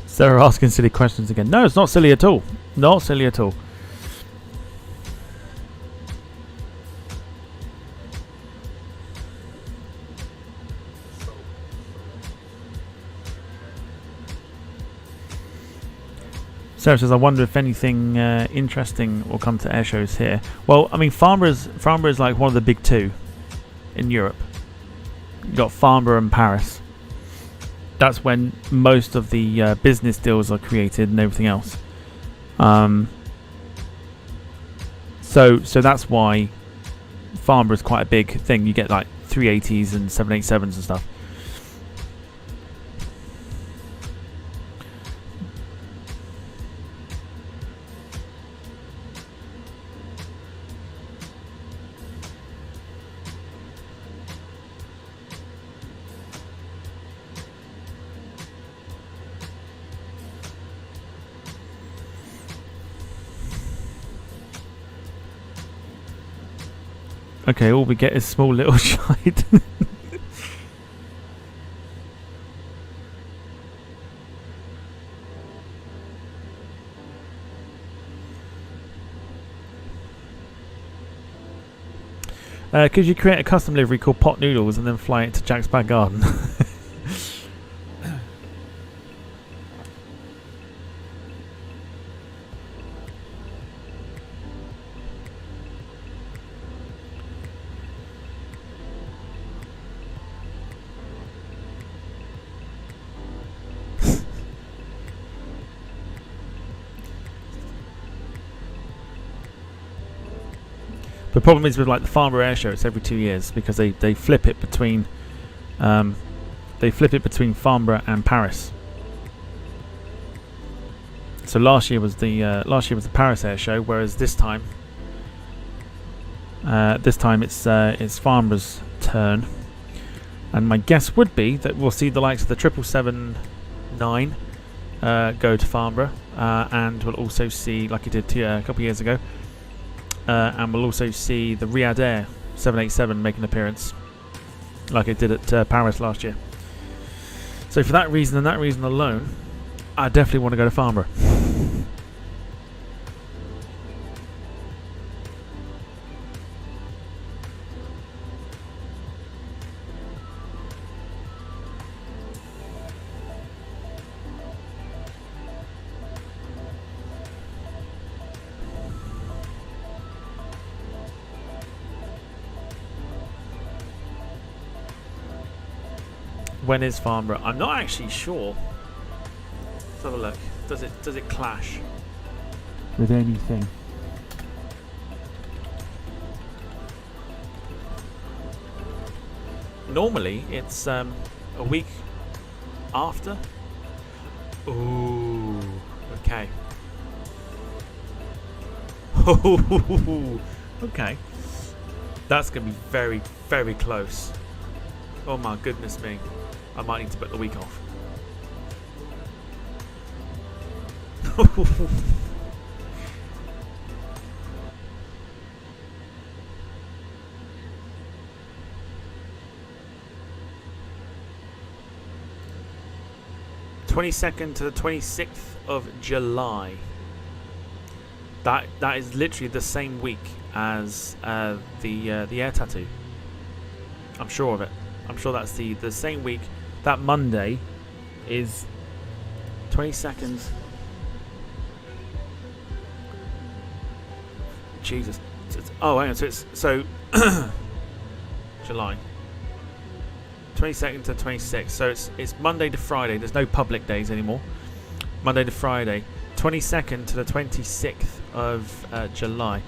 Sarah asking silly questions again. No, it's not silly at all. Not silly at all. Sarah says, I wonder if anything interesting will come to air shows here. Well, I mean, Farnborough is like one of the big two in Europe. You've got Farnborough and Paris. That's when most of the business deals are created and everything else. So that's why Farnborough is quite a big thing. You get like 380s and 787s and stuff. Okay, all we get is small little shite. Could you create a custom livery called Pot Noodles and then fly it to Jack's back garden? The problem is with like the Farnborough Air Show, it's every 2 years because they flip it between Farnborough and Paris. So last year was the Paris Air Show, whereas this time it's Farnborough's turn. And my guess would be that we'll see the likes of the 777-9 go to Farnborough, and we'll also see, like it did a couple of years ago. And we'll also see the Riyadh Air 787 make an appearance, like it did at Paris last year. So for that reason and that reason alone, I definitely want to go to Farnborough. When is Farnborough? I'm not actually sure. Let's have a look. Does it clash with anything? Normally it's a week after. Ooh, okay. Okay. That's gonna be very, very close. Oh my goodness me. I might need to book the week off. 22nd to the 26th of July. That is literally the same week as the air tattoo. I'm sure of it. I'm sure that's the same week. That Monday is 22nd. Jesus. Oh, hang on. So July 22nd to 26th. So it's Monday to Friday. There's no public days anymore. Monday to Friday. 22nd to the 26th of July.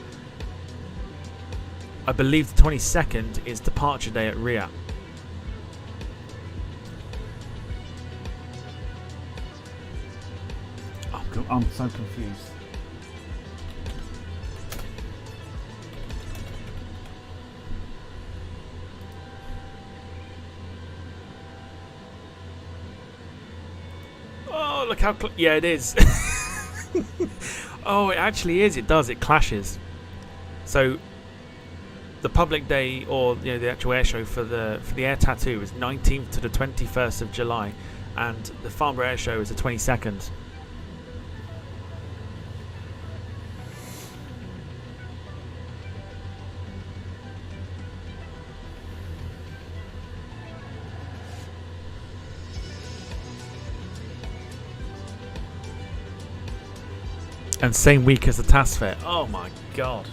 I believe the 22nd is departure day at Riyadh. Oh, I'm so confused. Oh, look how yeah, it is. Oh, it actually is. It does. It clashes. So the public day, or the actual air show for the air tattoo is 19th to the 21st of July, and the Farnborough Air Show is the 22nd. And same week as the TAS Fair. Oh my god.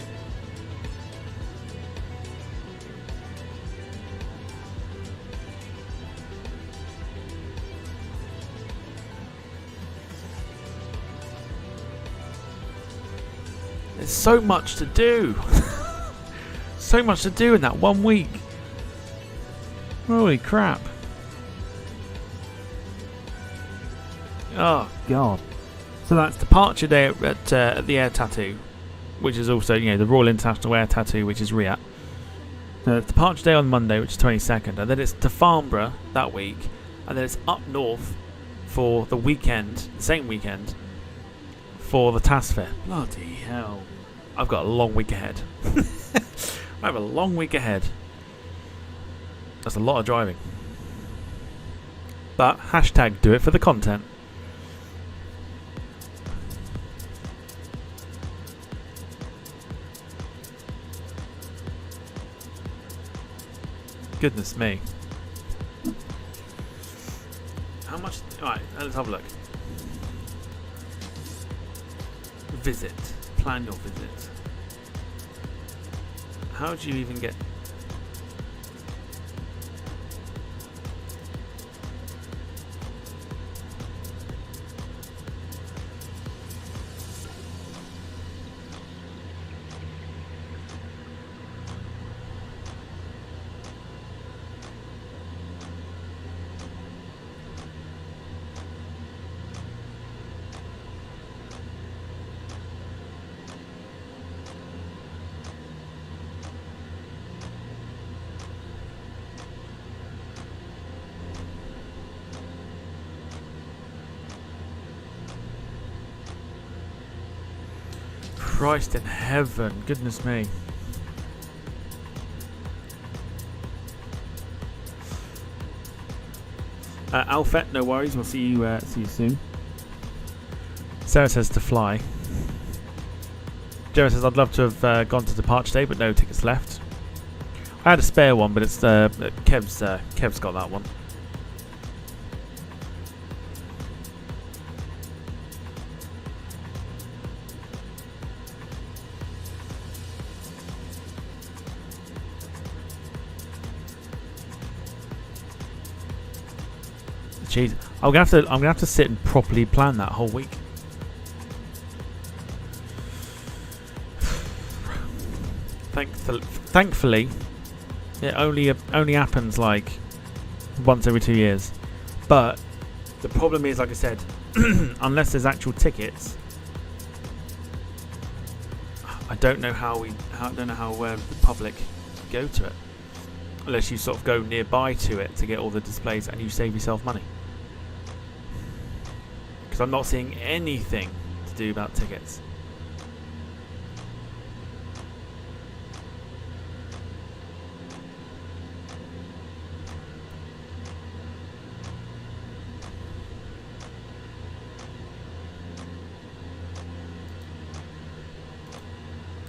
There's so much to do. So much to do in that 1 week. Holy crap. Oh god. So that's departure day at the air tattoo, which is also the Royal International Air Tattoo, which is Riyadh. So it's departure day on Monday, which is 22nd, and then it's to Farnborough that week, and then it's up north for the weekend, same weekend, for the TAS Fair. Bloody hell! I've got a long week ahead. I have a long week ahead. That's a lot of driving. But hashtag do it for the content. Goodness me. How much? Alright, let's have a look. Visit. Plan your visit. How do you even get... Christ in heaven, goodness me. Alfet, no worries, we'll see you soon. Sarah says to fly. Joe says I'd love to have gone to departure day, but no tickets left. I had a spare one, but it's Kev's got that one. Jeez, I'm gonna have to sit and properly plan that whole week. Thankfully, it only happens like once every 2 years. But the problem is, like I said, unless there's actual tickets, I don't know how the public go to it. Unless you sort of go nearby to it to get all the displays and you save yourself money. Because I'm not seeing anything to do about tickets.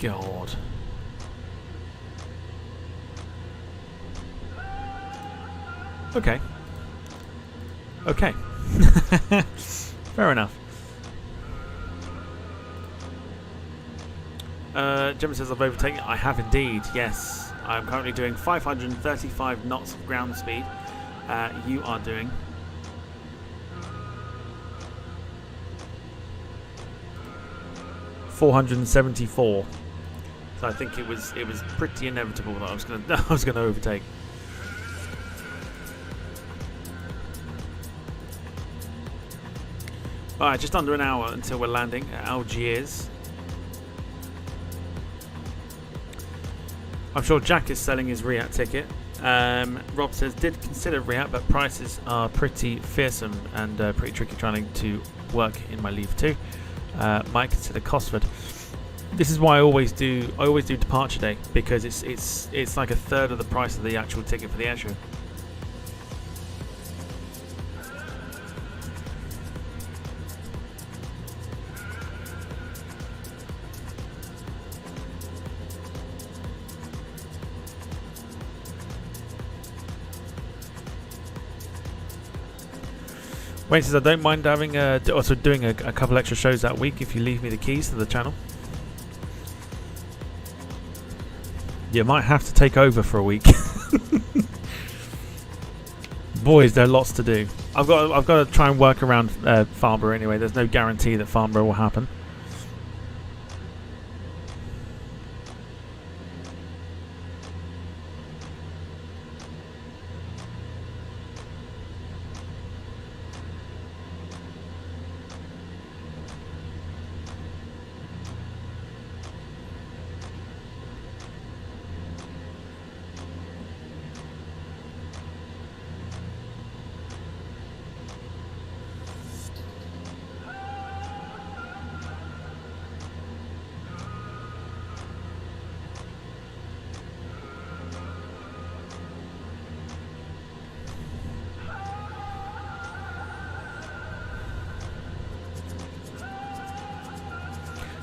God. Okay. Okay. Fair enough. Jim says I've overtaken. I have indeed, yes. I'm currently doing 535 knots of ground speed. You are doing 474. So I think it was pretty inevitable that I was gonna overtake. Alright, just under an hour until we're landing at Algiers. I'm sure Jack is selling his Riyadh ticket. Rob says, did consider Riyadh, but prices are pretty fearsome and pretty tricky trying to work in my leave too. Might consider Cosford. This is why I always do departure day, because it's like a third of the price of the actual ticket for the air show. Wayne says I don't mind having also doing a couple extra shows that week if you leave me the keys to the channel. You might have to take over for a week. Boys, there are lots to do. I've got to try and work around Farnborough anyway. There's no guarantee that Farnborough will happen.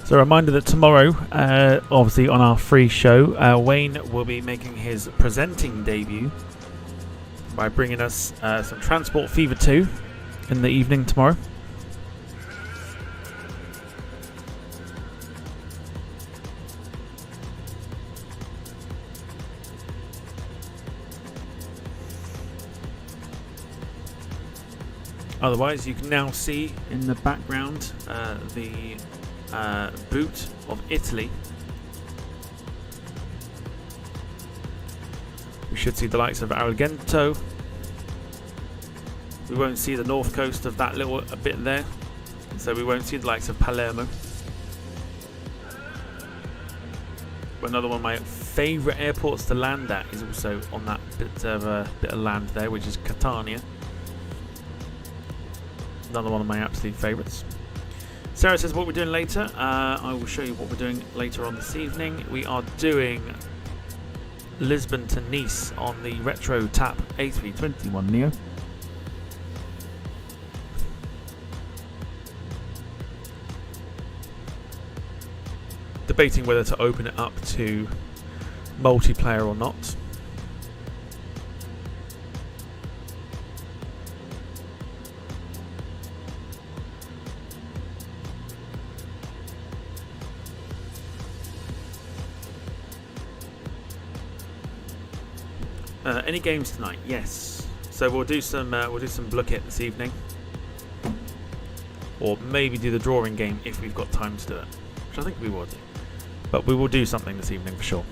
So a reminder that tomorrow, obviously on our free show, Wayne will be making his presenting debut by bringing us some Transport Fever 2 in the evening tomorrow. Otherwise, you can now see in the background the boot of Italy. We should see the likes of Agrigento. We won't see the north coast of that little bit there, so we won't see the likes of Palermo. But another one of my favourite airports to land at is also on that bit of land there, which is Catania. Another one of my absolute favourites. Sarah says what we're doing later. I will show you what we're doing later on this evening. We are doing Lisbon to Nice on the retro TAP A321neo. Debating whether to open it up to multiplayer or not. Any games tonight? Yes. So we'll do some Blook It this evening, or maybe do the drawing game if we've got time to do it, which I think we will do. But we will do something this evening for sure.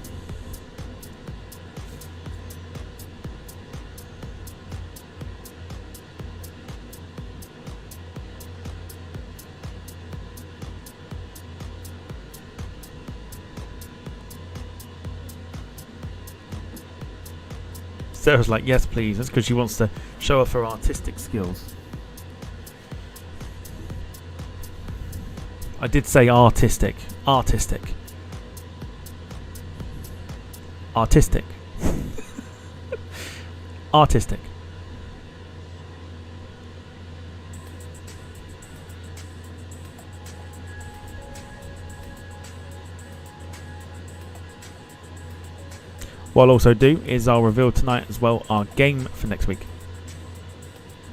Sarah's like, yes, please. That's because she wants to show off her artistic skills. I did say artistic. Artistic. Artistic. Artistic. What I'll also do is I'll reveal tonight as well our game for next week.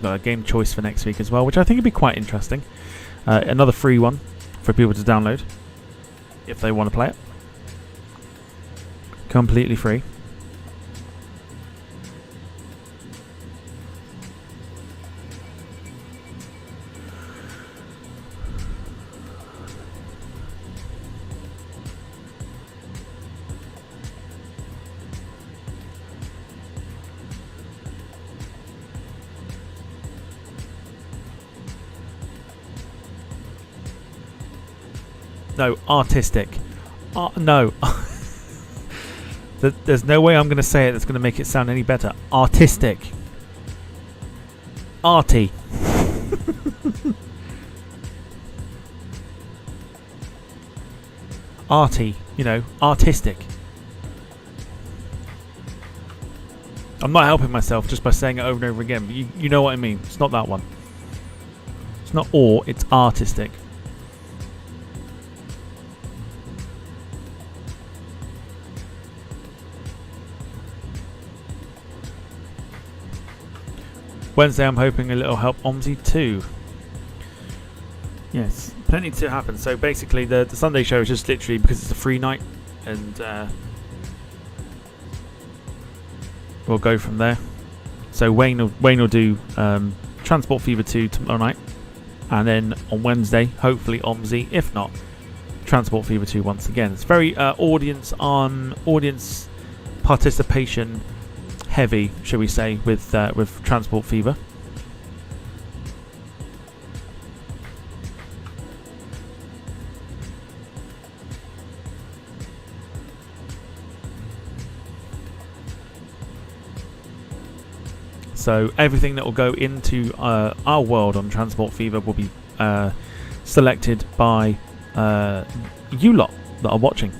Got a game choice for next week as well, which I think would be quite interesting. Another free one for people to download if they want to play it. Completely free. No, artistic. No. There's no way I'm going to say it that's going to make it sound any better. Artistic. Arty. Arty. You know, artistic. I'm not helping myself just by saying it over and over again, but you know what I mean. It's not that one. It's not or, it's artistic. Wednesday, I'm hoping a little help OMSI too. Yes, plenty to happen. So basically, the Sunday show is just literally because it's a free night, and we'll go from there. So Wayne will do Transport Fever 2 tomorrow night, and then on Wednesday, hopefully OMSI. If not, Transport Fever 2 once again. It's very audience participation heavy, shall we say, with Transport Fever. So everything that will go into our world on Transport Fever will be selected by you lot that are watching.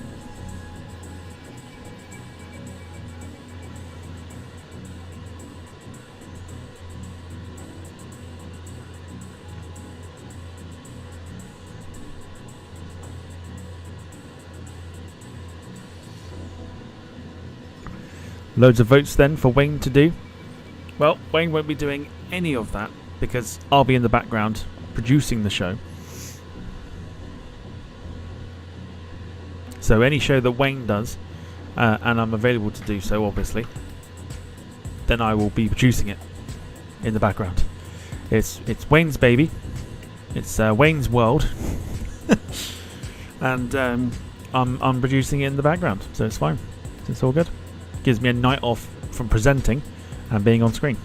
Loads of votes then for Wayne to do. Well, Wayne won't be doing any of that because I'll be in the background producing the show. So any show that Wayne does, and I'm available to do so obviously, then I will be producing it in the background. It's Wayne's baby. It's Wayne's world. And I'm producing it in the background, so it's fine. It's all good. Gives me a night off from presenting and being on screen.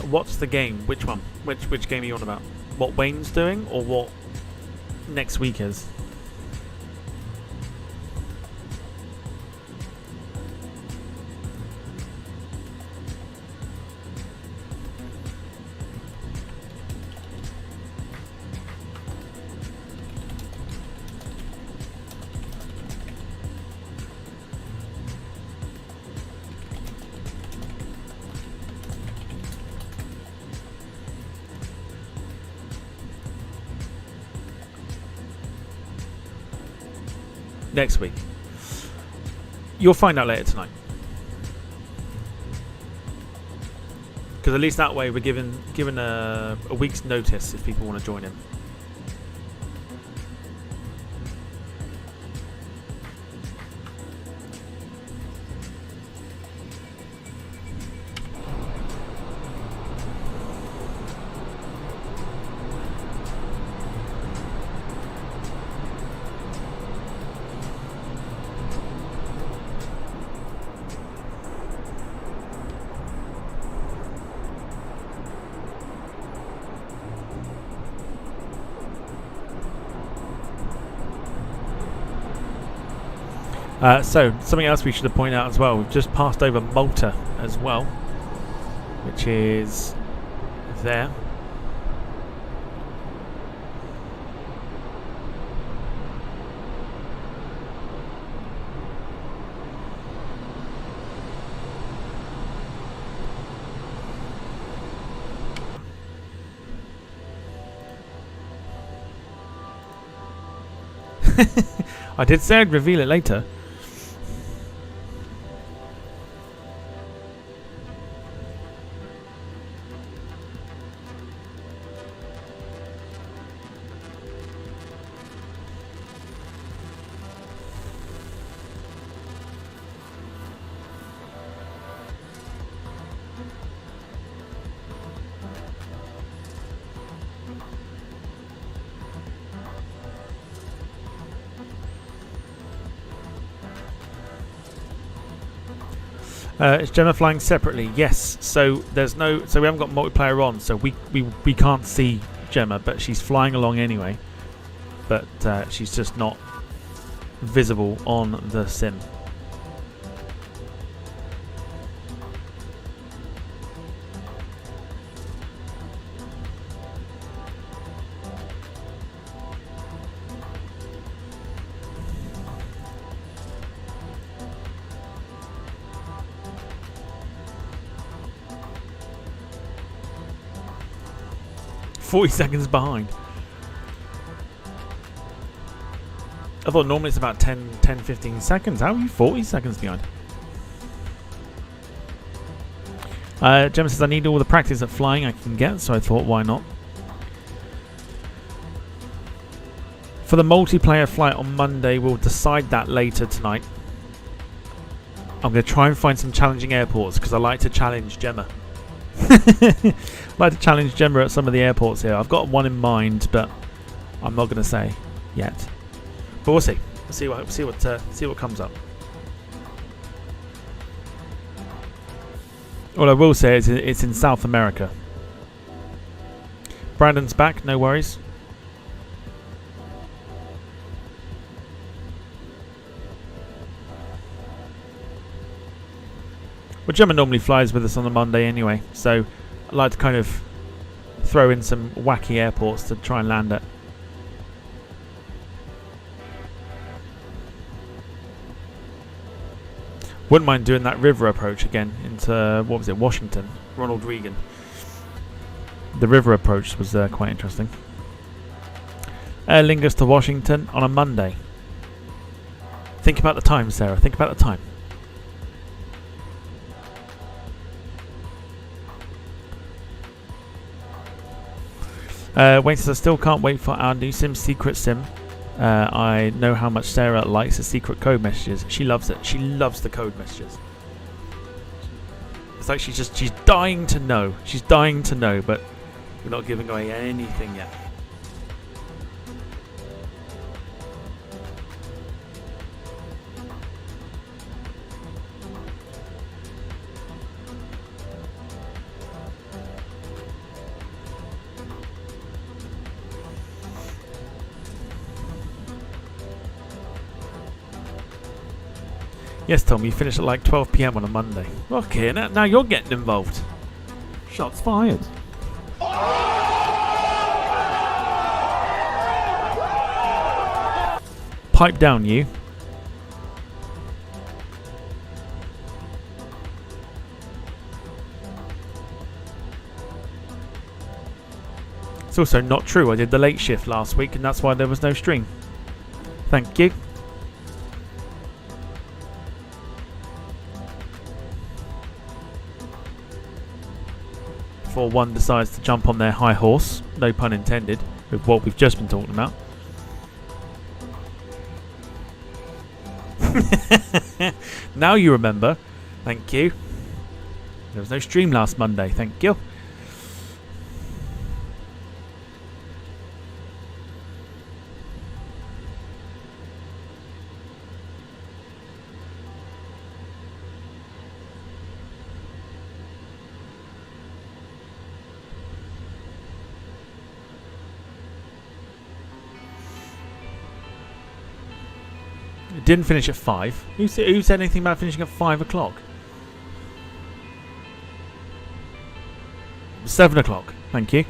What's the game? Which one? Which game are you on about? What Wayne's doing, or what next week is? next week. You'll find out later tonight. Because at least that way we're given a week's notice if people want to join in. So, something else we should have pointed out as well. We've just passed over Malta as well, which is there. I did say I'd reveal it later. Is Gemma flying separately? Yes. So there's no. So we haven't got multiplayer on. So we can't see Gemma, but she's flying along anyway. But she's just not visible on the sim. "40 seconds behind." I thought normally it's about 10-15 seconds. How are you 40 seconds behind? Gemma says, "I need all the practice at flying I can get," so I thought, why not? For the multiplayer flight on Monday, we'll decide that later tonight. I'm going to try and find some challenging airports because I like to challenge Gemma. I'd like to challenge Gemma at some of the airports here. I've got one in mind, but I'm not going to say yet. But we'll see. We'll see what comes up. All I will say is it's in South America. Brandon's back. No worries. Well, Gemma normally flies with us on a Monday anyway, so I like to kind of throw in some wacky airports to try and land at. Wouldn't mind doing that river approach again into, what was it, Washington? Ronald Reagan. The river approach was quite interesting. Aer Lingus to Washington on a Monday. Think about the time, Sarah. Think about the time. Wait, so I still can't wait for our new sim, Secret Sim. I know how much Sarah likes the secret code messages. She loves it. She loves the code messages. It's like she's dying to know. She's dying to know, but we're not giving away anything yet. Yes, Tom, you finish at like 12 PM on a Monday. Okay, now you're getting involved. Shots fired. Pipe down, you. It's also not true. I did the late shift last week and that's why there was no stream. Thank you. before one decides to jump on their high horse, no pun intended, with what we've just been talking about. Now you remember. Thank you. There was no stream last Monday. Thank you. It didn't finish at 5. Who said anything about finishing at 5 o'clock? 7 o'clock. Thank you.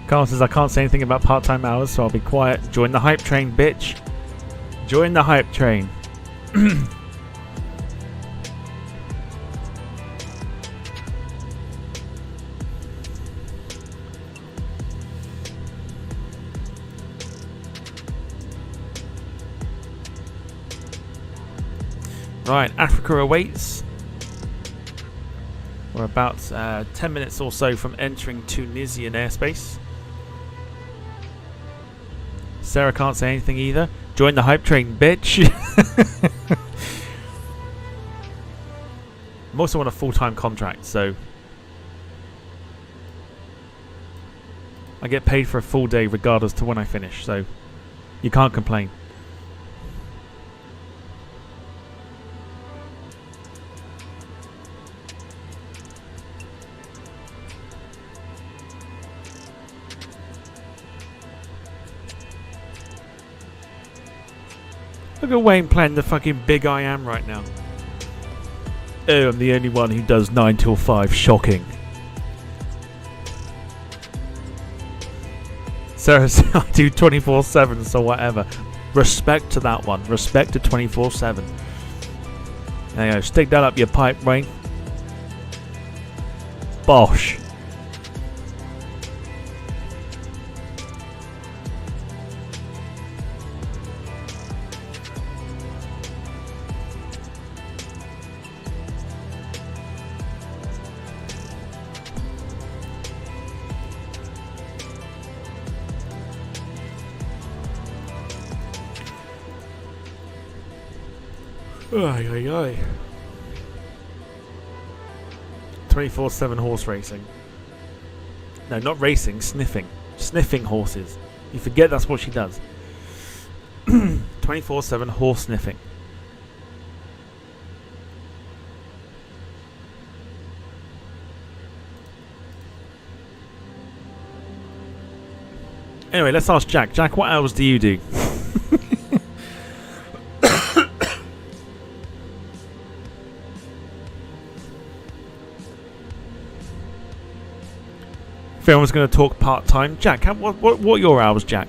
Carl says I can't say anything about part-time hours, so I'll be quiet. Join the hype train, bitch. Join the hype train. Right, Africa awaits. We're about 10 minutes or so from entering Tunisian airspace. Sarah can't say anything either. Join the hype train, bitch. I'm also on a full-time contract, so I get paid for a full day regardless to when I finish, so you can't complain. Look at Wayne playing the fucking big I am right now. Oh, I'm the only one who does 9 till 5. Shocking. Sarah said I do 24/7, so whatever. Respect to that one. Respect to 24/7. There you go. Stick that up your pipe, Wayne. Bosh. Ay, ay, ay. 24/7 horse racing. No, not racing, sniffing. Sniffing horses. You forget that's what she does. 24/7 horse sniffing. Anyway, let's ask Jack. Jack, what hours do you do? If everyone's going to talk part-time, Jack, what are your hours, Jack?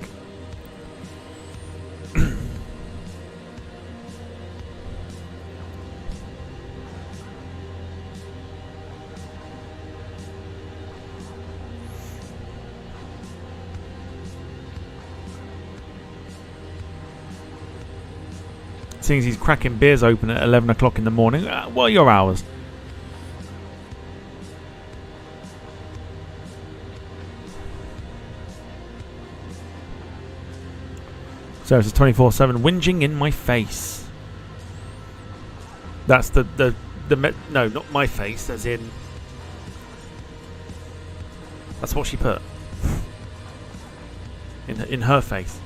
Seeing as he's cracking beers open at 11 o'clock in the morning, what are your hours? So it's a 24/7 whinging in my face. That's no, not my face, as in that's what she put in her face.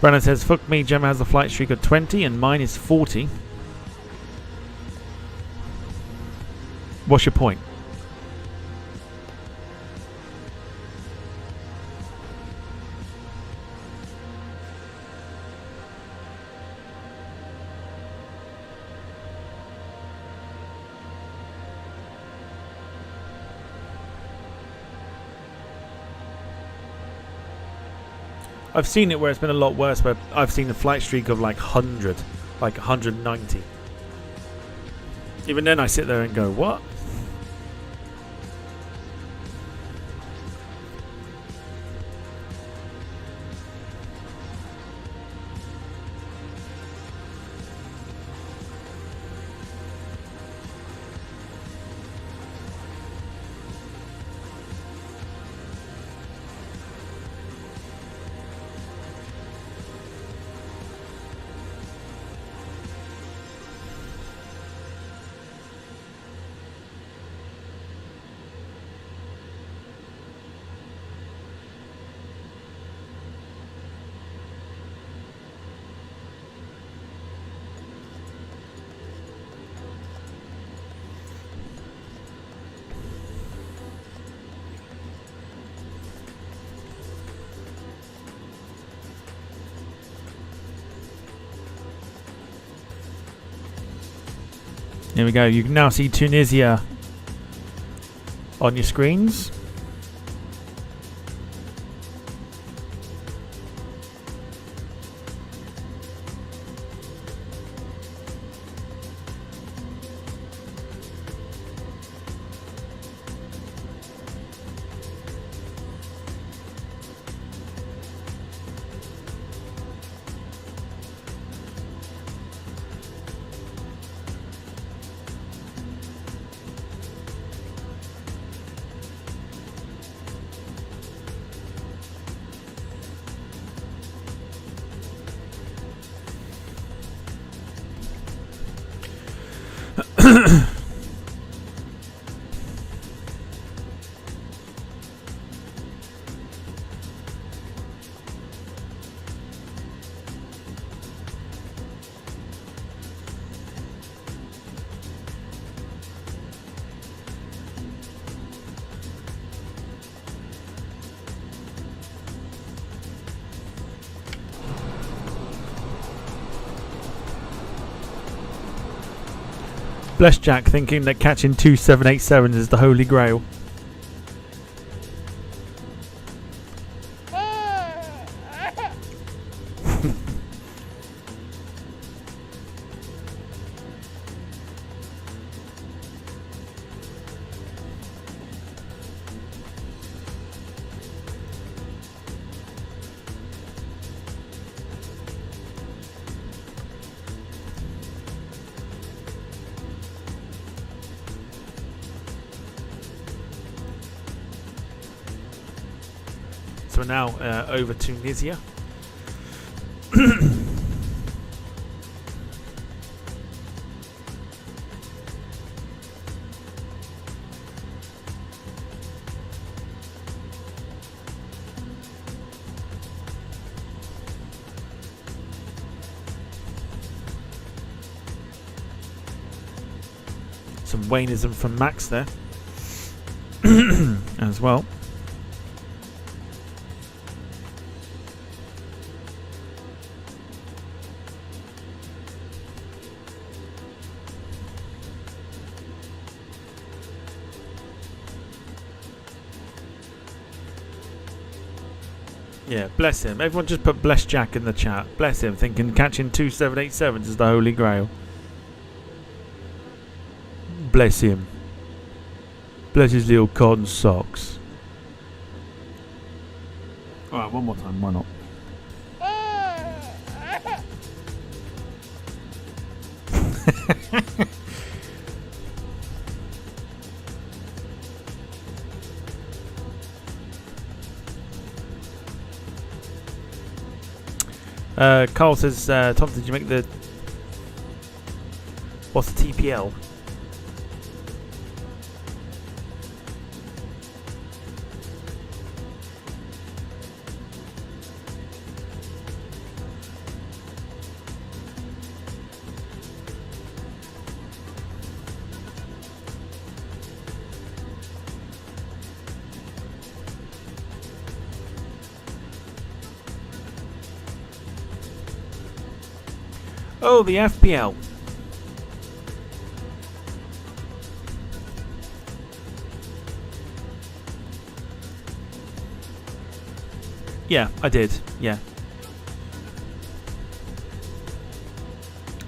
Brandon says, fuck me, Gemma has a flight streak of 20 and mine is 40. What's your point? I've seen it where it's been a lot worse, where I've seen a flight streak of like 100, like 190. Even then I sit there and go, what? There we go. You can now see Tunisia on your screens. Bless Jack, thinking that catching 2 787s is the holy grail. So we're now over Tunisia. Some Wayneism from Max there as well. Yeah, bless him. Everyone just put bless Jack in the chat. Bless him, thinking catching 2 787s is the holy grail. Bless him. Bless his little cotton socks. Alright, one more time, why not? Carl says, Tom, did you make the... What's the TPL? Oh, the FPL. Yeah, I did. Yeah.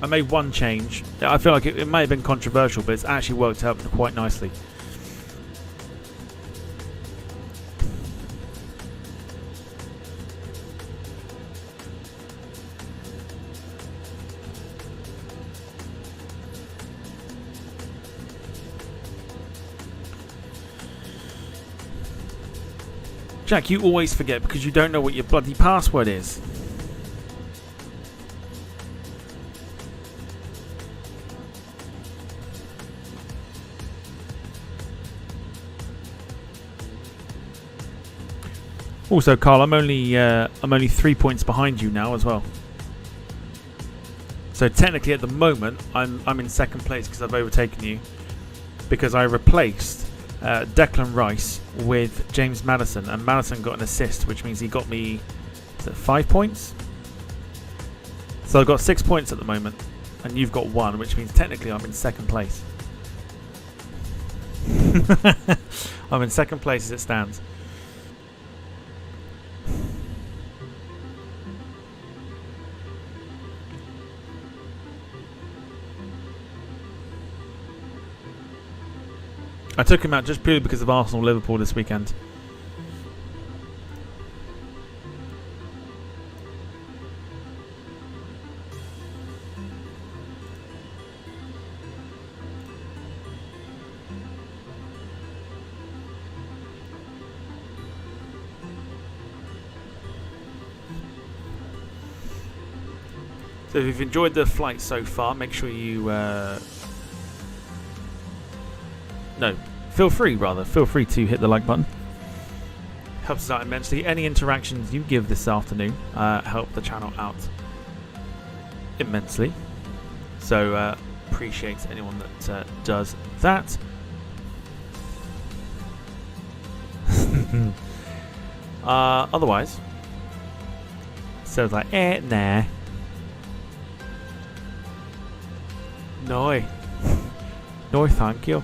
I made one change. I feel like it may have been controversial, but it's actually worked out quite nicely. Jack, you always forget because you don't know what your bloody password is. Also, Carl, I'm only 3 points behind you now as well. So technically, at the moment, I'm in second place because I've overtaken you because I replaced Declan Rice with James Maddison, and Maddison got an assist, which means he got me 5 points. So I've got 6 points at the moment, and you've got 1, which means technically I'm in second place. I'm in second place as it stands. I took him out just purely because of Arsenal-Liverpool this weekend. So if you've enjoyed the flight so far, make sure you... No, feel free to hit the like button. Helps us out immensely. Any interactions you give this afternoon help the channel out immensely. So appreciate anyone that does that. Otherwise, so it's like, nah. No. No, thank you.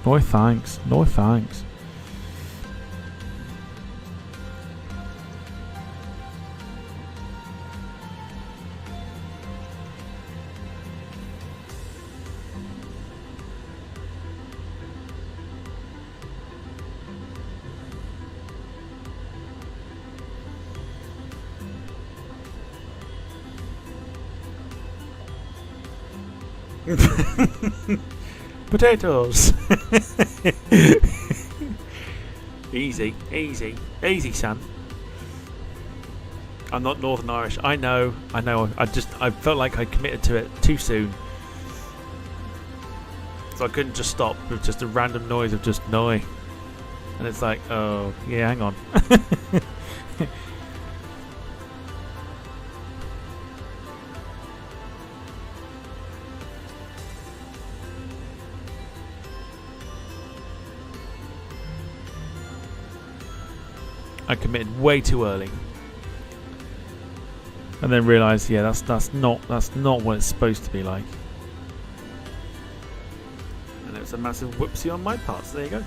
No thanks. No thanks. Potatoes. Easy, son. I'm not Northern Irish. I know. I felt like I committed to it too soon, so I couldn't just stop with just a random noise of just noi, and it's like, oh yeah, hang on. I committed way too early, and then realised, yeah, that's not what it's supposed to be like, and it was a massive whoopsie on my part. So there you go.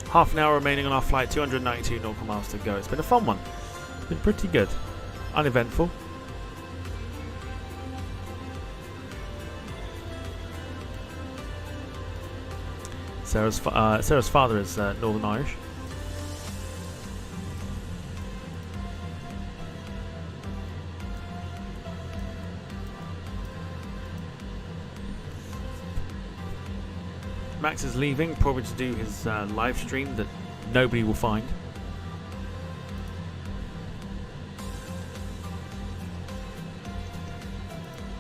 Half an hour remaining on our flight, 292 nautical miles to go. It's been a fun one. It's been pretty good, uneventful. Sarah's father is Northern Irish. Max is leaving, probably to do his live stream that nobody will find.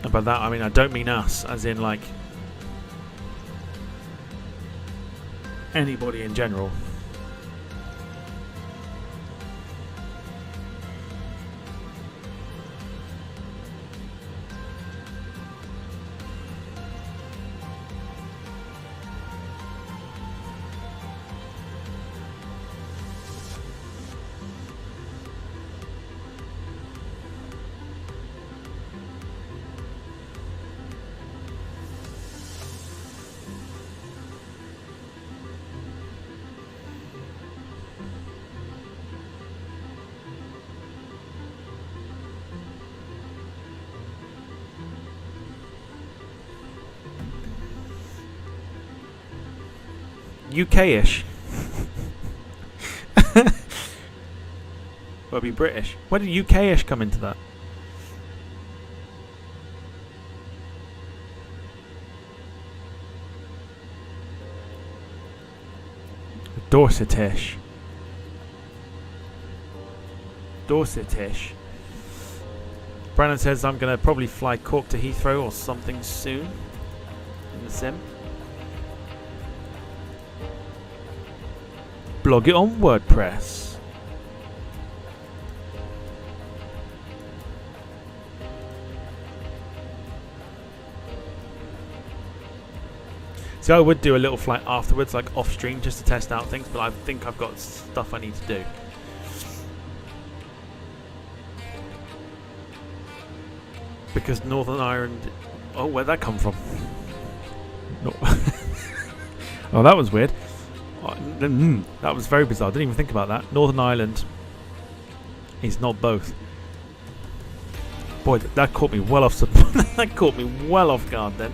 And by that I mean I don't mean us, as in like anybody in general. UK-ish. Well, it'd be British. Where did UK-ish come into that? Dorsetish. Dorsetish. Brandon says I'm going to probably fly Cork to Heathrow or something soon in the sim. Blog it on WordPress. So I would do a little flight afterwards, like off stream, just to test out things, but I think I've got stuff I need to do. Because Northern Ireland... Oh, where'd that come from? No. Oh, that was weird. That was very bizarre. I didn't even think about that. Northern Ireland is not both. Boy, that caught me well off. That caught me well off guard then.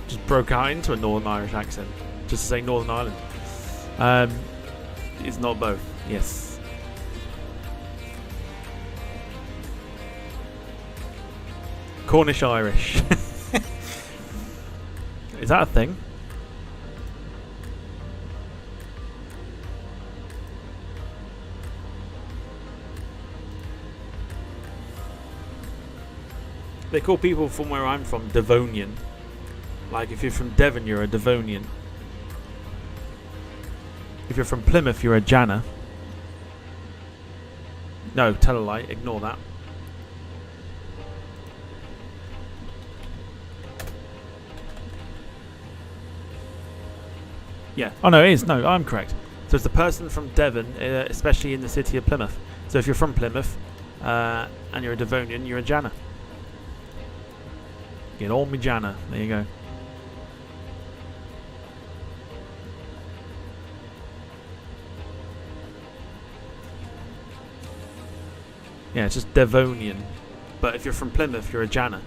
Just broke out into a Northern Irish accent. Just to say Northern Ireland. It's not both. Yes. Cornish Irish. Is that a thing? They call people from where I'm from Devonian. Like if you're from Devon, you're a Devonian. If you're from Plymouth, you're a Janner. No, tell a lie. Ignore that. Yeah. Oh no, it is. No, I'm correct. So it's the person from Devon, especially in the city of Plymouth. So if you're from Plymouth and you're a Devonian, you're a Janner. Get on me Janner. There you go. Yeah, it's just Devonian. But if you're from Plymouth, you're a Janner.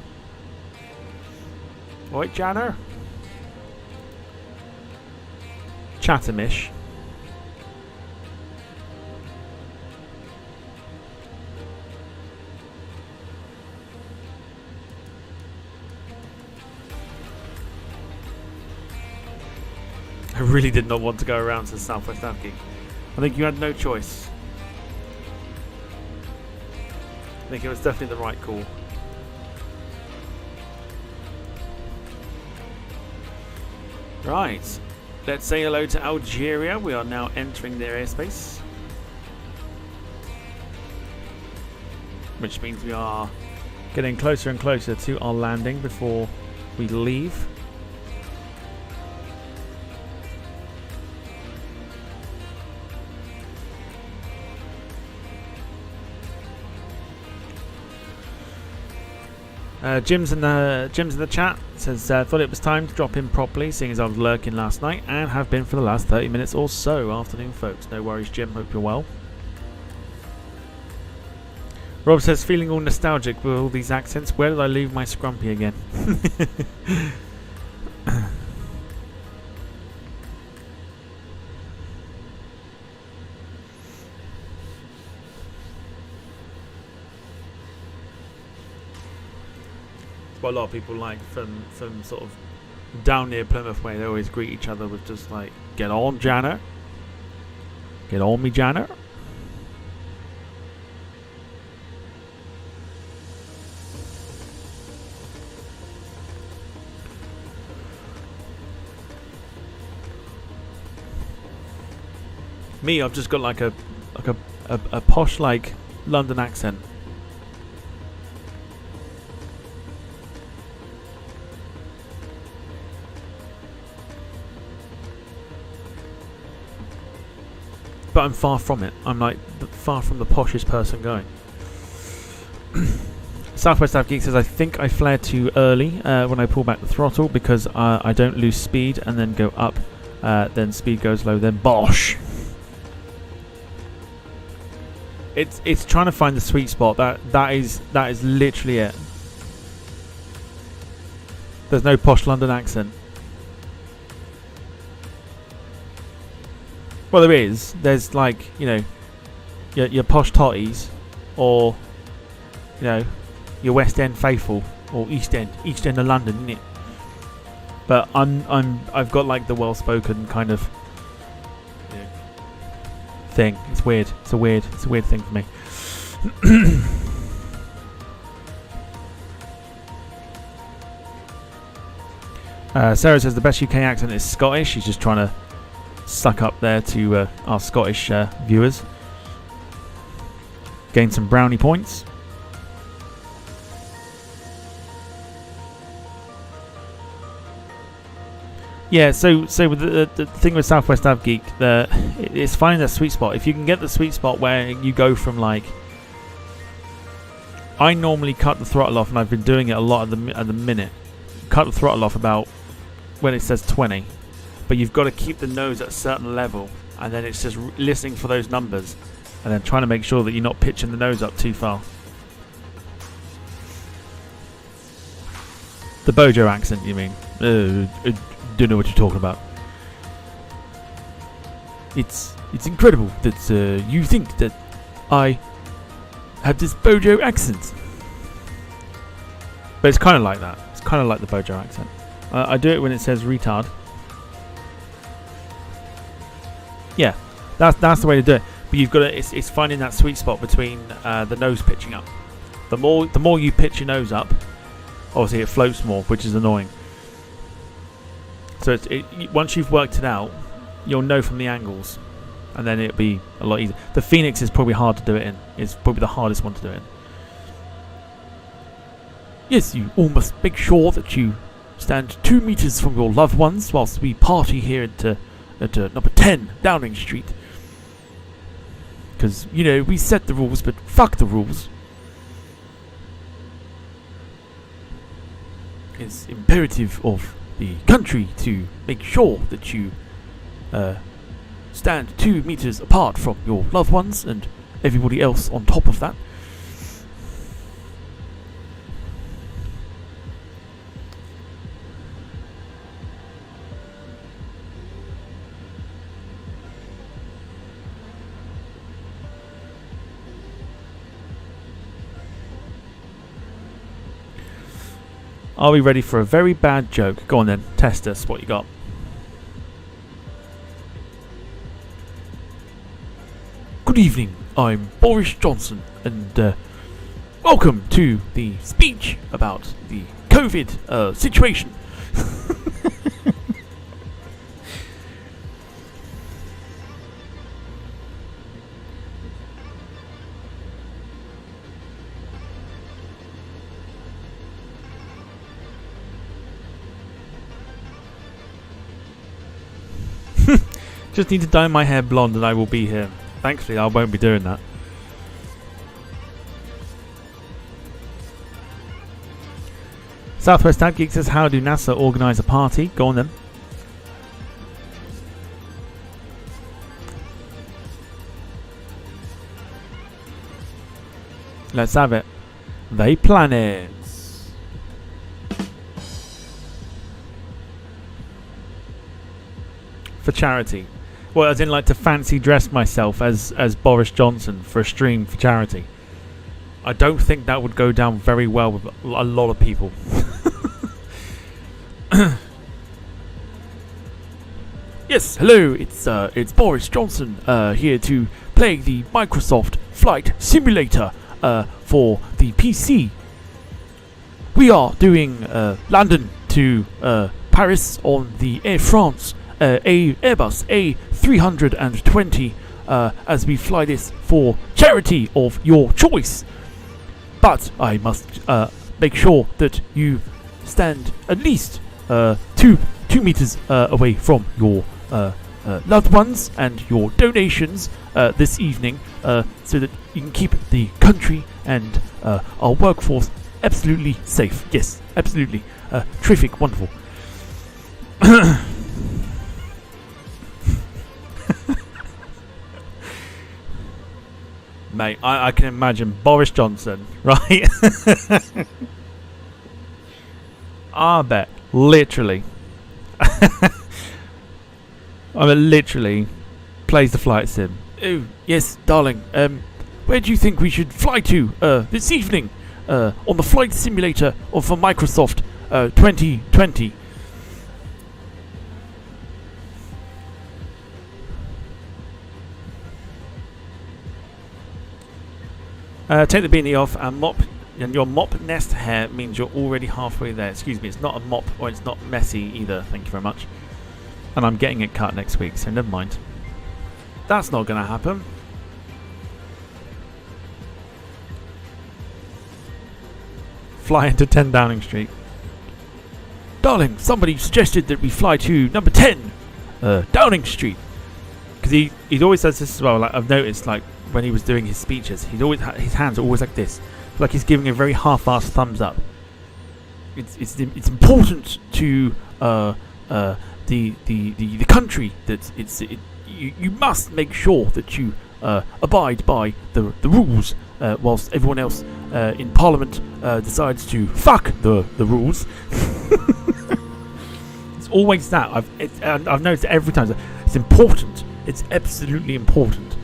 Right, Janner? Chathamish. I really did not want to go around to Southwest Avgi. I think you had no choice. I think it was definitely the right call. Right. Let's say hello to Algeria. We are now entering their airspace. Which means we are getting closer and closer to our landing before we leave. Jim's in the chat. Says thought it was time to drop in properly, seeing as I was lurking last night and have been for the last 30 minutes or so. Afternoon, folks. No worries, Jim. Hope you're well. Rob says feeling all nostalgic with all these accents. Where did I leave my scrumpy again? What a lot of people like from sort of down near Plymouth way, they always greet each other with just like, get on Janner, get on me Janner. Me, I've just got like a posh like London accent. But I'm far from it. I'm like far from the poshest person going. Southwest Av Geek says, I think I flared too early when I pull back the throttle because I don't lose speed and then go up. Then speed goes low, then bosh. It's trying to find the sweet spot. That is literally it. There's no posh London accent. Well, there is. There's like, you know, your posh totties, or, you know, your West End faithful, or East End of London, isn't it? But I've got like the well-spoken kind of, you know, thing. It's weird. It's a weird thing for me. Sarah says the best UK accent is Scottish. She's just trying to suck up there to our Scottish viewers. Gain some brownie points. Yeah, so with the thing with Southwest AvGeek, it's finding that sweet spot. If you can get the sweet spot where you go from like, I normally cut the throttle off, and I've been doing it a lot at the minute. Cut the throttle off about when it says 20, but you've got to keep the nose at a certain level, and then it's just listening for those numbers, and then trying to make sure that you're not pitching the nose up too far. The Bojo accent, you mean? Don't know what you're talking about. It's incredible that you think that I have this Bojo accent, but it's kind of like that. It's kind of like the Bojo accent. I do it when it says retard. Yeah, that's the way to do it. But you've got to. It's finding that sweet spot between the nose pitching up. The more you pitch your nose up, obviously it floats more, which is annoying. So once you've worked it out, you'll know from the angles, and then it'll be a lot easier. The Phoenix is probably hard to do it in. It's probably the hardest one to do it in. Yes, you all must make sure that you stand 2 meters from your loved ones whilst we party here at number 10 Downing Street. Because, you know, we set the rules, but fuck the rules. It's imperative of the country to make sure that you stand 2 meters apart from your loved ones and everybody else on top of that. Are we ready for a very bad joke? Go on then, test us. What you got? Good evening, I'm Boris Johnson, and welcome to the speech about the COVID situation. Just need to dye my hair blonde and I will be here. Thankfully, I won't be doing that. Southwest AvGeek says, how do NASA organise a party? Go on then. Let's have it. They plan it. For charity. Well, as in like to fancy dress myself as Boris Johnson for a stream for charity. I don't think that would go down very well with a lot of people. Yes, hello, it's Boris Johnson here to play the Microsoft Flight Simulator for the PC. We are doing London to Paris on the Air France Airbus A320 as we fly this for charity of your choice. But I must make sure that you stand at least 2 meters away from your loved ones and your donations this evening, so that you can keep the country and our workforce absolutely safe. Yes, absolutely. Terrific, wonderful. Mate, I can imagine Boris Johnson, right? I bet, literally. I mean, literally plays the flight sim. Oh, yes, darling. Where do you think we should fly to this evening? On the flight simulator of Microsoft 2020. Take the beanie off and mop. And your mop nest hair means you're already halfway there. Excuse me, it's not a mop or it's not messy either. Thank you very much. And I'm getting it cut next week, so never mind. That's not going to happen. Fly into 10 Downing Street. Darling, somebody suggested that we fly to number 10 Downing Street. Because he always does this as well. Like I've noticed, like when he was doing his speeches, he'd always his hands are always like this. Like he's giving a very half-assed thumbs up. It's important to the country that you must make sure that you abide by the rules whilst everyone else in Parliament decides to fuck the rules. It's always that. I've noticed it every time. It's important. It's absolutely important.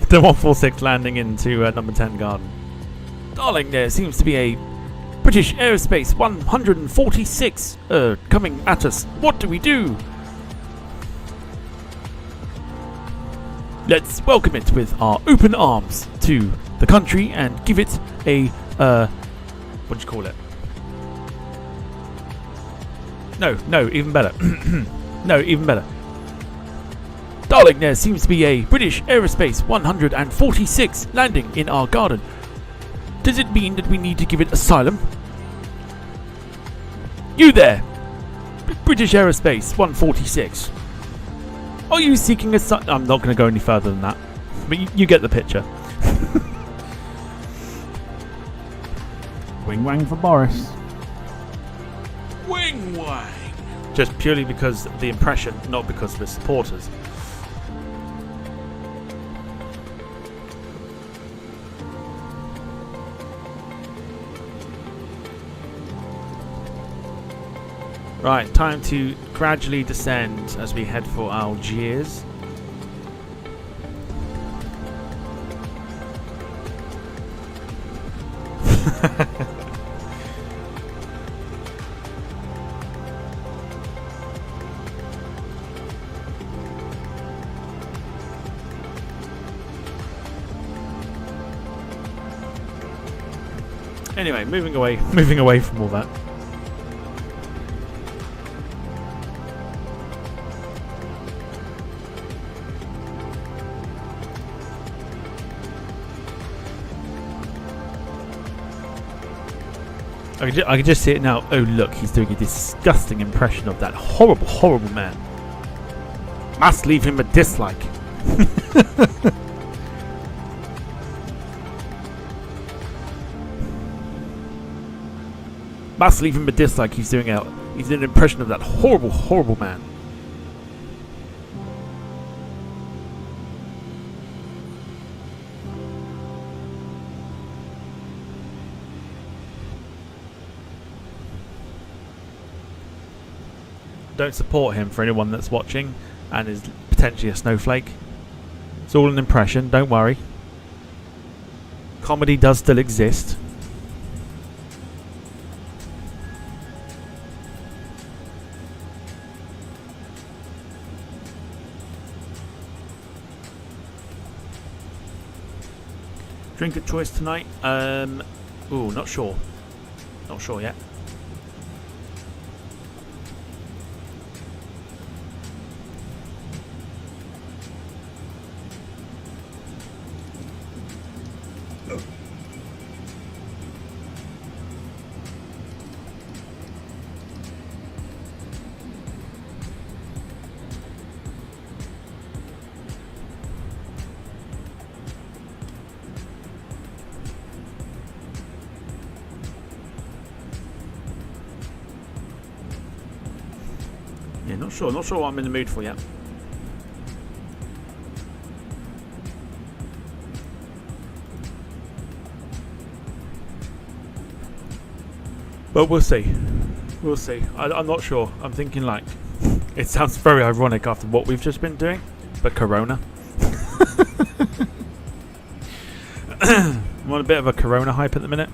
The 146 landing into number 10 Garden. Darling, there seems to be a British Aerospace 146 coming at us. What do we do? Let's welcome it with our open arms to the country and give it a what do you call it? No, even better. No, even better. Darling, there seems to be a British Aerospace 146 landing in our garden. Does it mean that we need to give it asylum? You there! British Aerospace 146. Are you seeking asylum? I'm not going to go any further than that. But you get the picture. Wing wang for Boris. Wing wang! Just purely because of the impression, not because of his supporters. Right, time to gradually descend as we head for Algiers. Anyway, moving away from all that. I can just see it now. Oh look, he's doing a disgusting impression of that horrible, horrible man. Must leave him a dislike. Must leave him a dislike. He's doing an impression of that horrible, horrible man. Don't support him for anyone that's watching and is potentially a snowflake. It's all an impression, don't worry. Comedy does still exist. Drink of choice tonight? Ooh, not sure. Not sure yet. Yeah, not sure what I'm in the mood for yet. But we'll see. We'll see. I'm not sure. I'm thinking like, it sounds very ironic after what we've just been doing, but Corona. I'm on a bit of a Corona hype at the minute.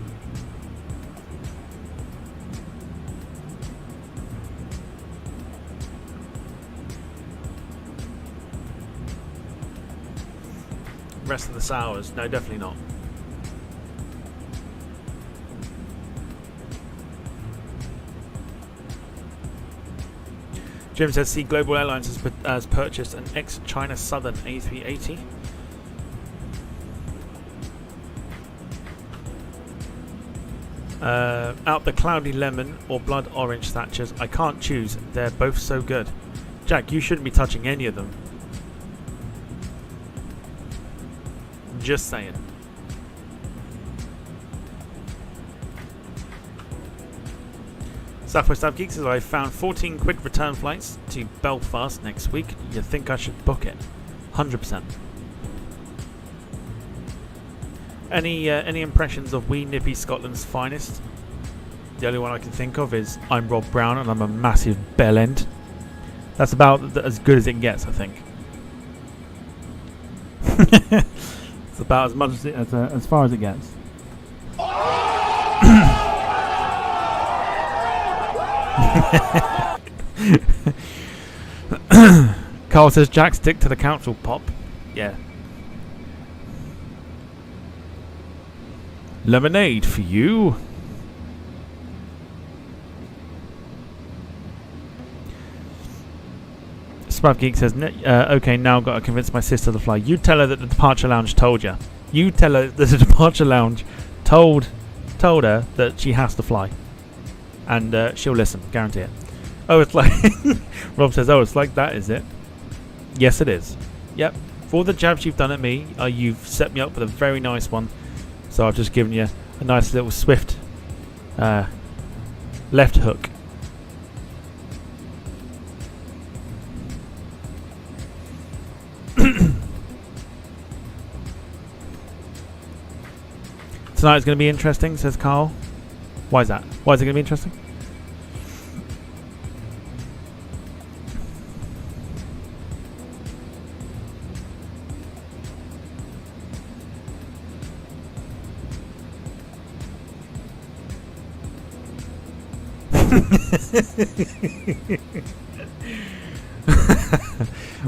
Rest of the sours? No, definitely not. Jim says, see, Global Airlines has purchased an ex-China Southern A380. Out the cloudy lemon or blood orange Thatchers. I can't choose. They're both so good. Jack, you shouldn't be touching any of them. Just saying. Southwest Av Geek says, I found 14 quick return flights to Belfast next week. You think I should book it? 100%. Any impressions of Wee Nippy Scotland's finest? The only one I can think of is I'm Rob Brown and I'm a massive bell end. That's about as good as it gets, I think. It's about as much as far as it gets. Carl says, Jack, stick to the council pop. Yeah. Lemonade for you. Spud Geek says, okay, now got to convince my sister to fly. You tell her that the departure lounge told you. You tell her that the departure lounge told her that she has to fly. And she'll listen, guarantee it. Oh, it's like... Rob says, oh, it's like that, is it? Yes, it is. Yep. For all the jabs you've done at me, you've set me up with a very nice one. So I've just given you a nice little swift left hook. Tonight's going to be interesting, says Carl. Why is that? Why is it going to be interesting?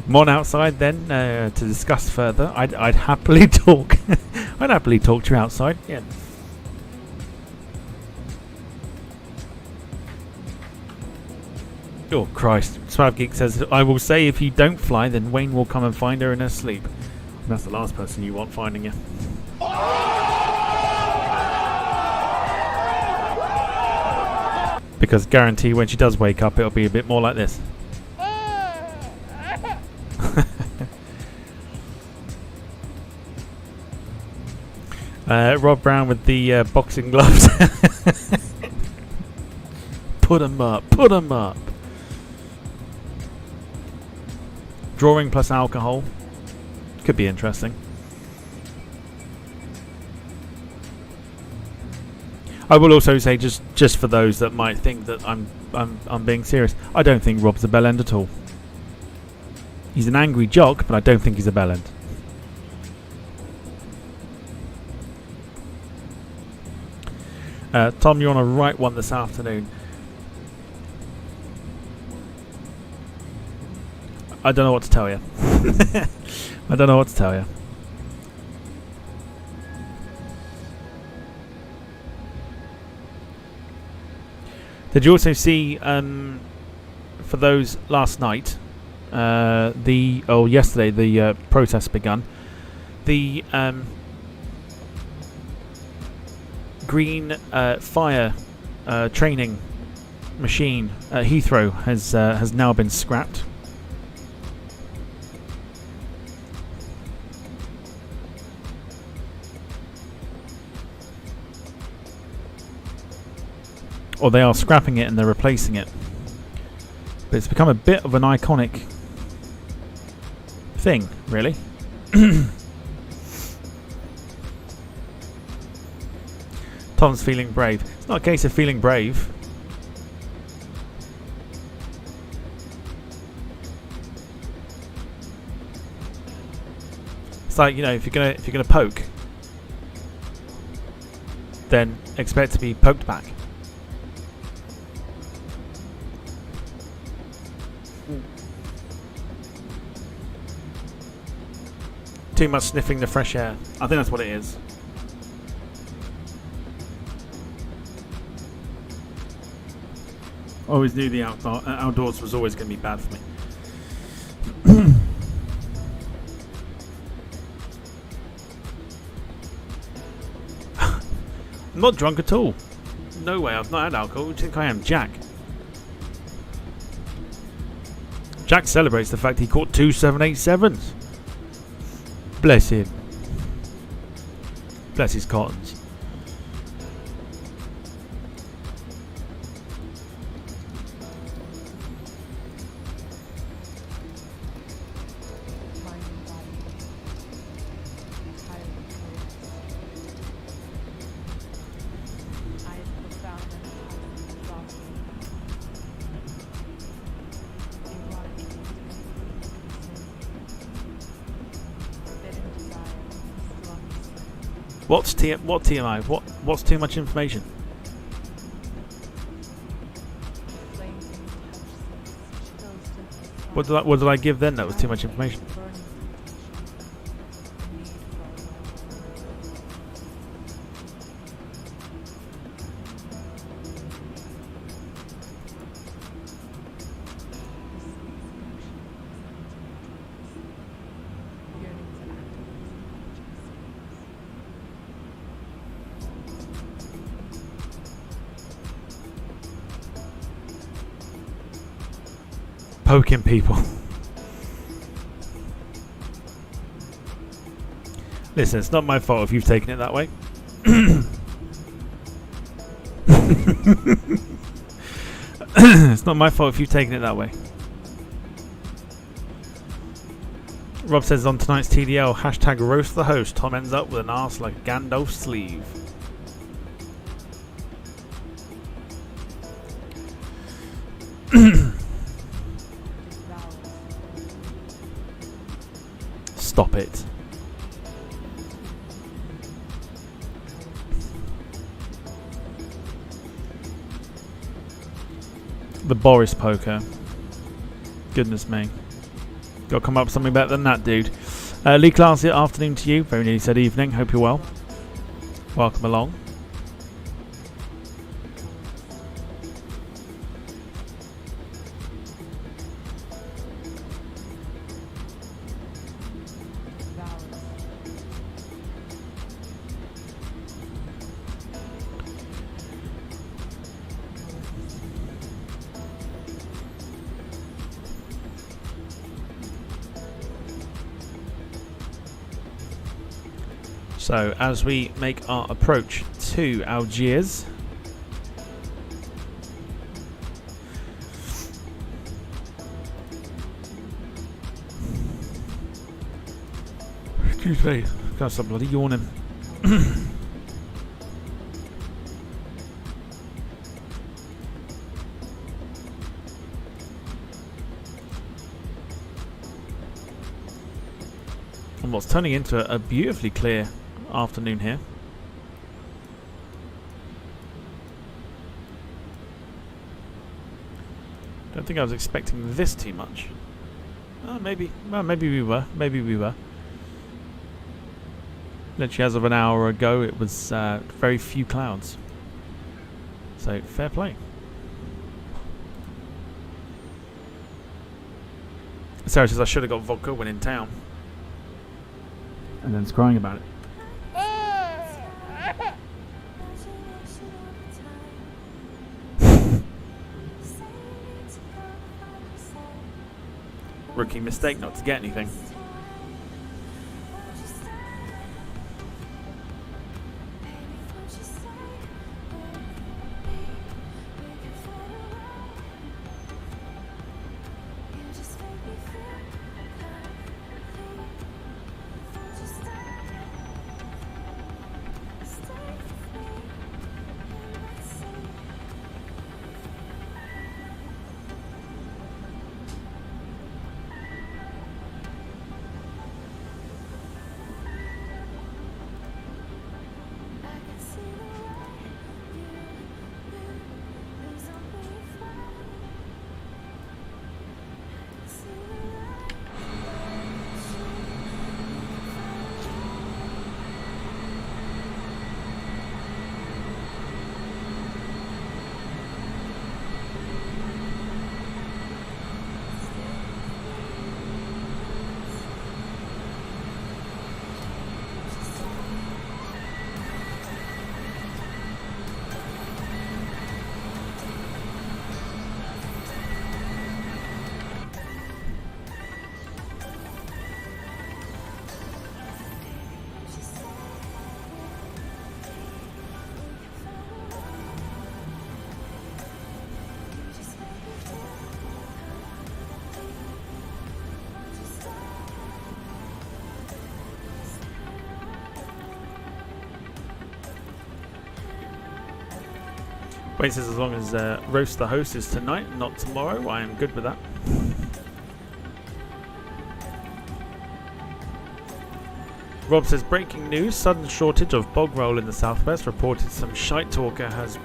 Mon outside then to discuss further. I'd happily talk. I'd happily talk to you outside. Yeah. Oh Christ! Swab Geek says, "I will say if you don't fly, then Wayne will come and find her in her sleep." And that's the last person you want finding you. Because guarantee when she does wake up, it'll be a bit more like this. Rob Brown with the boxing gloves. Put 'em up, put 'em up. Drawing plus alcohol. Could be interesting. I will also say, just for those that might think that I'm being serious, I don't think Rob's a bell end at all. He's an angry jock, but I don't think he's a bell end. Tom, you're on a right one this afternoon. I don't know what to tell you. I don't know what to tell you. Did you also see, for those last night, yesterday, the protest begun. The green fire training machine at Heathrow has now been scrapped. Or they are scrapping it and they're replacing it. But it's become a bit of an iconic thing, really. Tom's feeling brave. It's Not a case of feeling brave. It's like, you know, if you're gonna poke, then expect to be poked back. Too much sniffing the fresh air. I think that's what it is. Always knew the outdoors was always going to be bad for me. I'm not drunk at all. No way, I've not had alcohol. Who do you think I am? Jack. Jack celebrates the fact he caught 2 787s. Bless him. Bless his cottons. What's TMI? What's too much information? What did I give then that was too much information? Poking people. Listen, it's not my fault if you've taken it that way. It's not my fault if you've taken it that way. Rob says on tonight's TDL, hashtag roast the host. Tom ends up with an arse like a Gandalf sleeve. Stop it. The Boris poker. Goodness me. Got to come up with something better than that, dude. Lee Class, afternoon to you. Very nearly said evening. Hope you're well. Welcome along. So, as we make our approach to Algiers, excuse me, can't stop bloody yawning. And what's turning into a beautifully clear afternoon here. Don't think I was expecting this too much. Maybe we were. Maybe we were. Literally as of an hour ago, it was very few clouds. So fair play. Sarah says I should have got vodka when in town, and then crying about it. Rookie mistake not to get anything. Wayne says as long as Roast the Host is tonight, not tomorrow, I am good with that. Rob says, breaking news, sudden shortage of bog roll in the southwest. Reported some shite talker has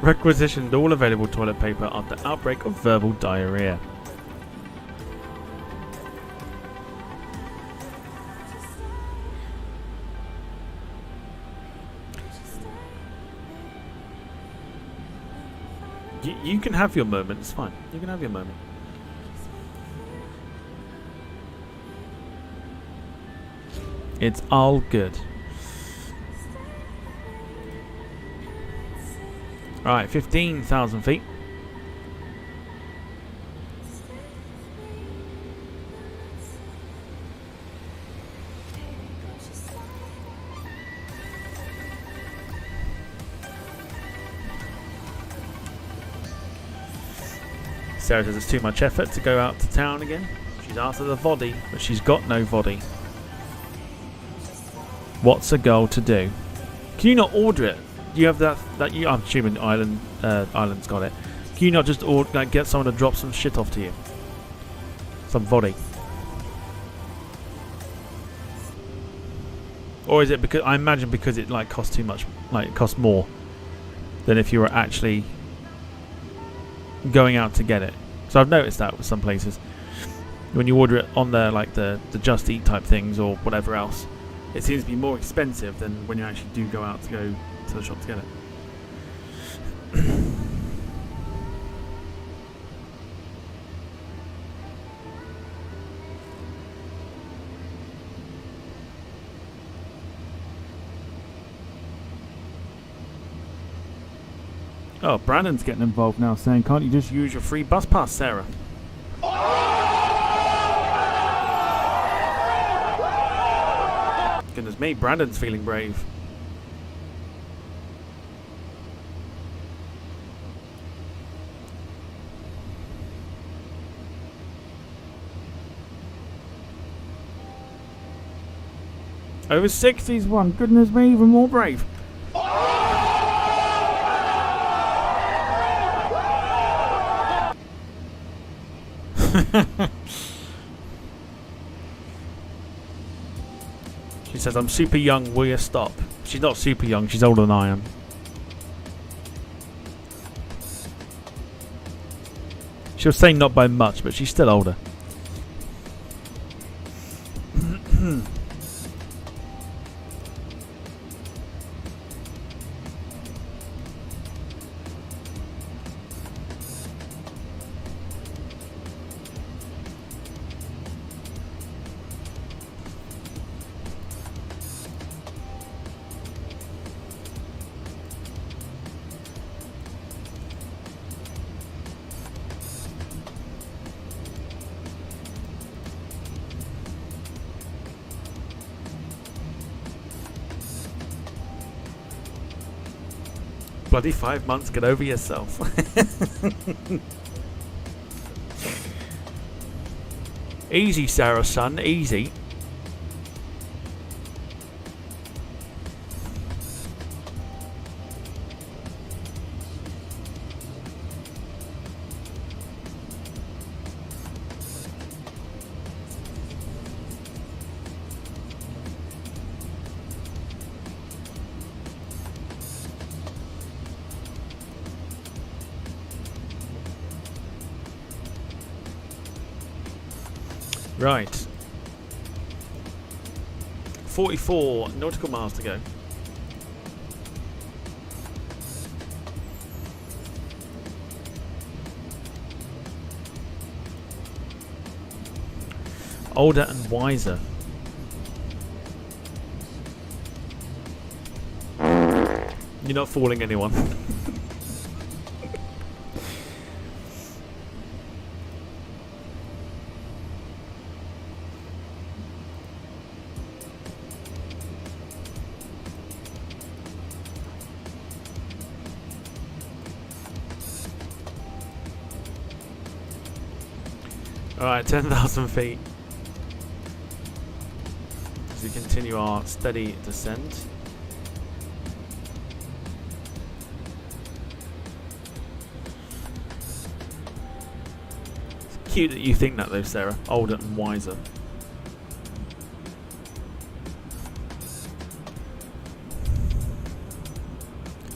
requisitioned all available toilet paper after outbreak of verbal diarrhea. You can have your moment, it's fine. You can have your moment. It's all good. Alright, 15,000 feet. Sarah says it's too much effort to go out to town again. She's after the voddy, but she's got no voddy. What's a girl to do? Can you not order it? Do you have that you? I'm assuming Island's got it. Can you not just get someone to drop some shit off to you? Some voddy. Or is it because I imagine because it costs too much, it costs more than if you were actually going out to get it. So I've noticed that with some places when you order it on there, the Just Eat type things or whatever else, it seems to be more expensive than when you actually do go out to go to the shop to get it. Oh, Brandon's getting involved now, saying, can't you just use your free bus pass, Sarah? Goodness me, Brandon's feeling brave. Over 60s one, goodness me, even more brave. She says, I'm super young, will you stop? She's not super young, she's older than I am. She'll say not by much, but she's still older. Bloody 5 months, get over yourself. Easy, Sarah, son, easy. Right. 44 nautical miles to go. Older and wiser. You're not fooling anyone. Alright, 10,000 feet. As we continue our steady descent. cute that you think that though, Sarah. Older and wiser.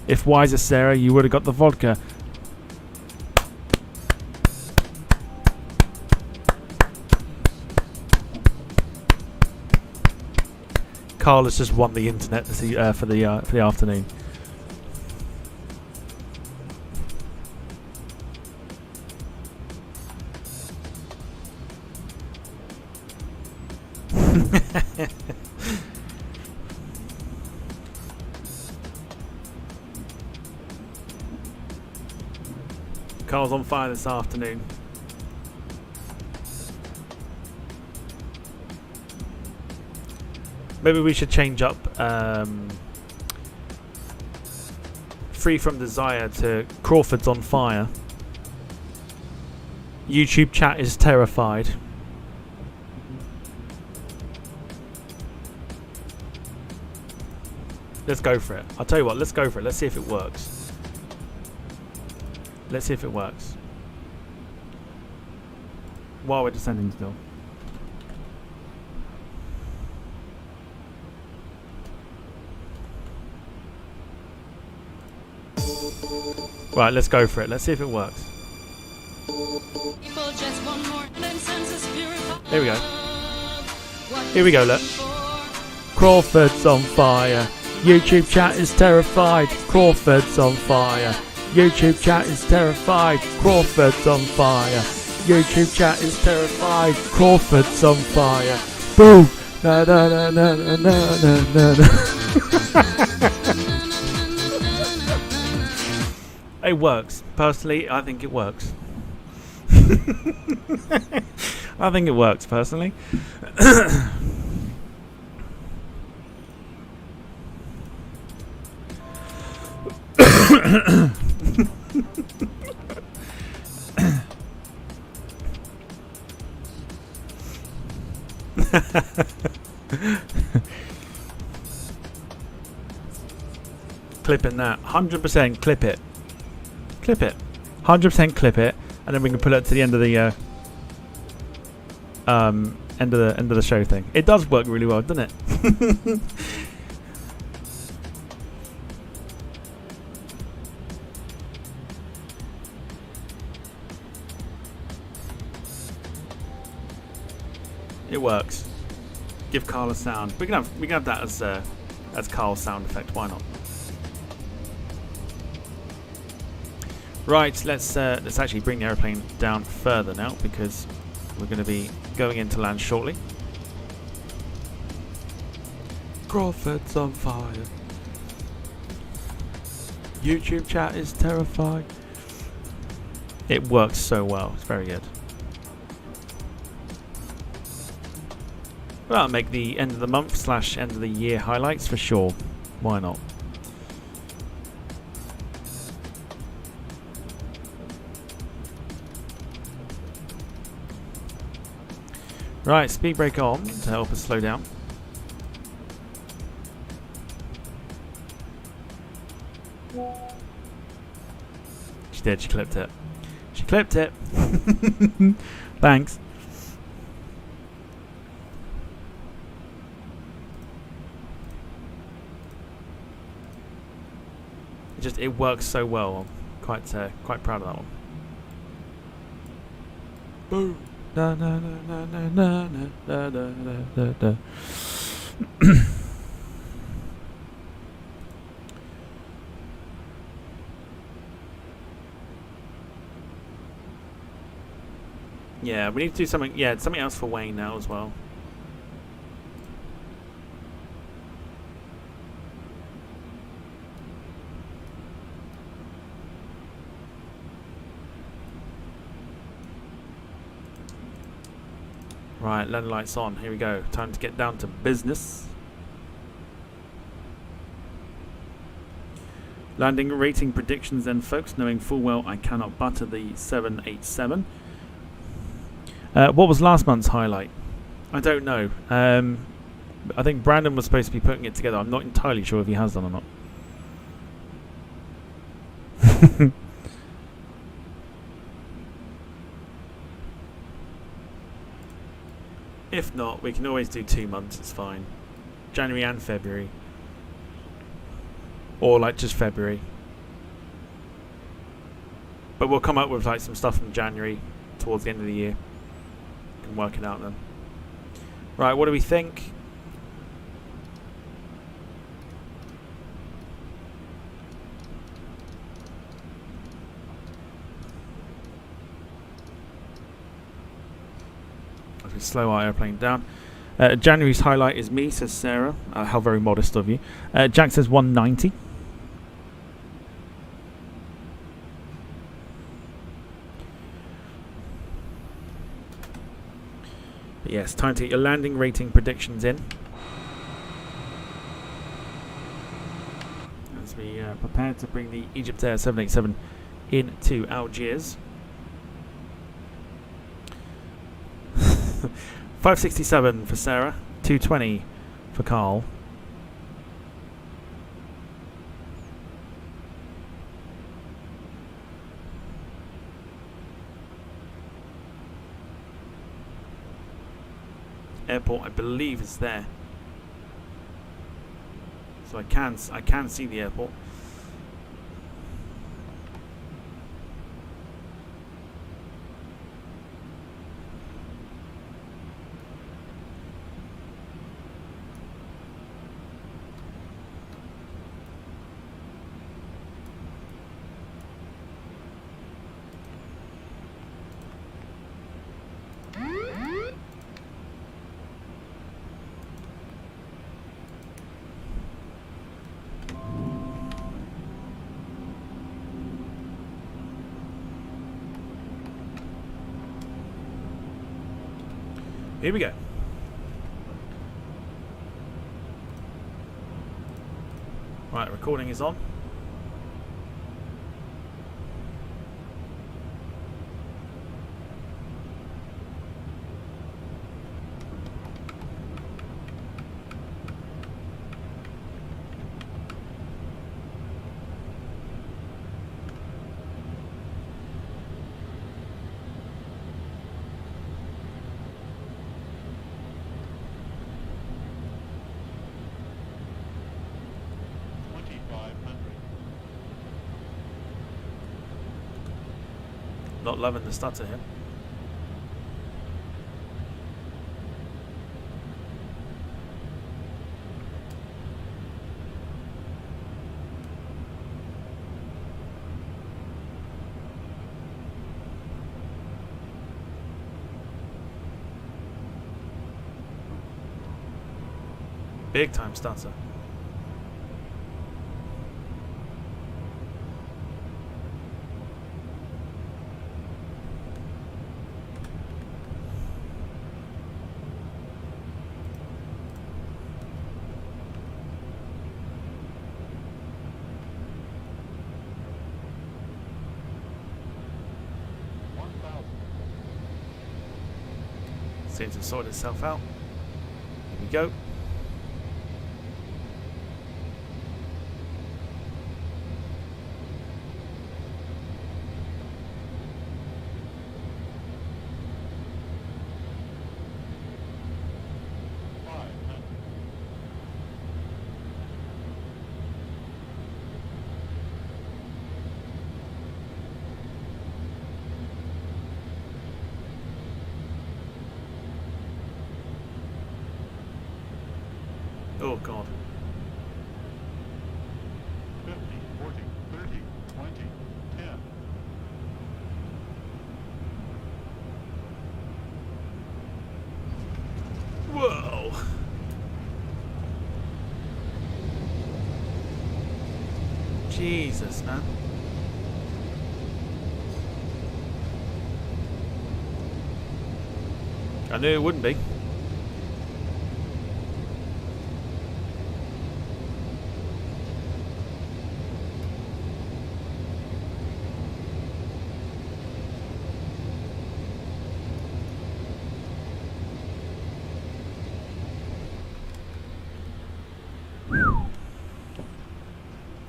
If wiser, Sarah, you would have got the vodka. Carl has just won the internet to see, for the afternoon. Carl's on fire this afternoon. Maybe we should change up Free From Desire to Crawford's on fire. YouTube chat is terrified. Let's go for it. I'll tell you what, let's go for it. Let's see if it works. Let's see if it works. While we're descending still. Right, let's go for it. Let's see if it works. Here we go. Here we go, look. Crawford's on fire. YouTube chat is terrified. Crawford's on fire. YouTube chat is terrified. Crawford's on fire. YouTube chat is terrified. Crawford's on fire. Boom! Na na na na na na na na. It works. Personally, I think it works. I think it works, personally. Clipping that. 100% clip it. Clip it. 100% clip it, and then we can put it to the end of the end of the show thing. It does work really well, doesn't it? It works. Give Carl a sound. We can have that as Carl's sound effect. Why not? Right, let's actually bring the aeroplane down further now, because we're going to be going into land shortly. Crawford's on fire. YouTube chat is terrified. It works so well. It's very good. Well, I'll make the end of the month / end of the year highlights for sure. Why not? Right, speed brake on to help us slow down. She did, she clipped it. She clipped it. Thanks. It works so well. I'm quite proud of that one. Boom. Na na na na na na na na na na. Yeah, we need to do something. Yeah, something else for Wayne now as well. Right, landing lights on. Here we go. Time to get down to business. Landing rating predictions then, folks, knowing full well I cannot butter the 787. What was last month's highlight? I don't know. I think Brandon was supposed to be putting it together. I'm not entirely sure if he has done or not. If not, we can always do 2 months, it's fine. January and February. Or like just February. But we'll come up with like some stuff from January towards the end of the year. We can work it out then. Right, what do we think? As we slow our airplane down. January's highlight is me, says Sarah. How very modest of you. Jack says 190. But yes, time to get your landing rating predictions in. As we prepare to bring the Egyptair 787 into Algiers. 567 for Sarah, 220 for Carl. Airport, I believe, is there, so I can see the airport. Here we go. Right, recording is on. Not loving the stutter here. Big time stutter. Seems to sort itself out. Here we go. Oh God. 50, 40, 30, 20, 10. Whoa. Jesus, man. I knew it wouldn't be.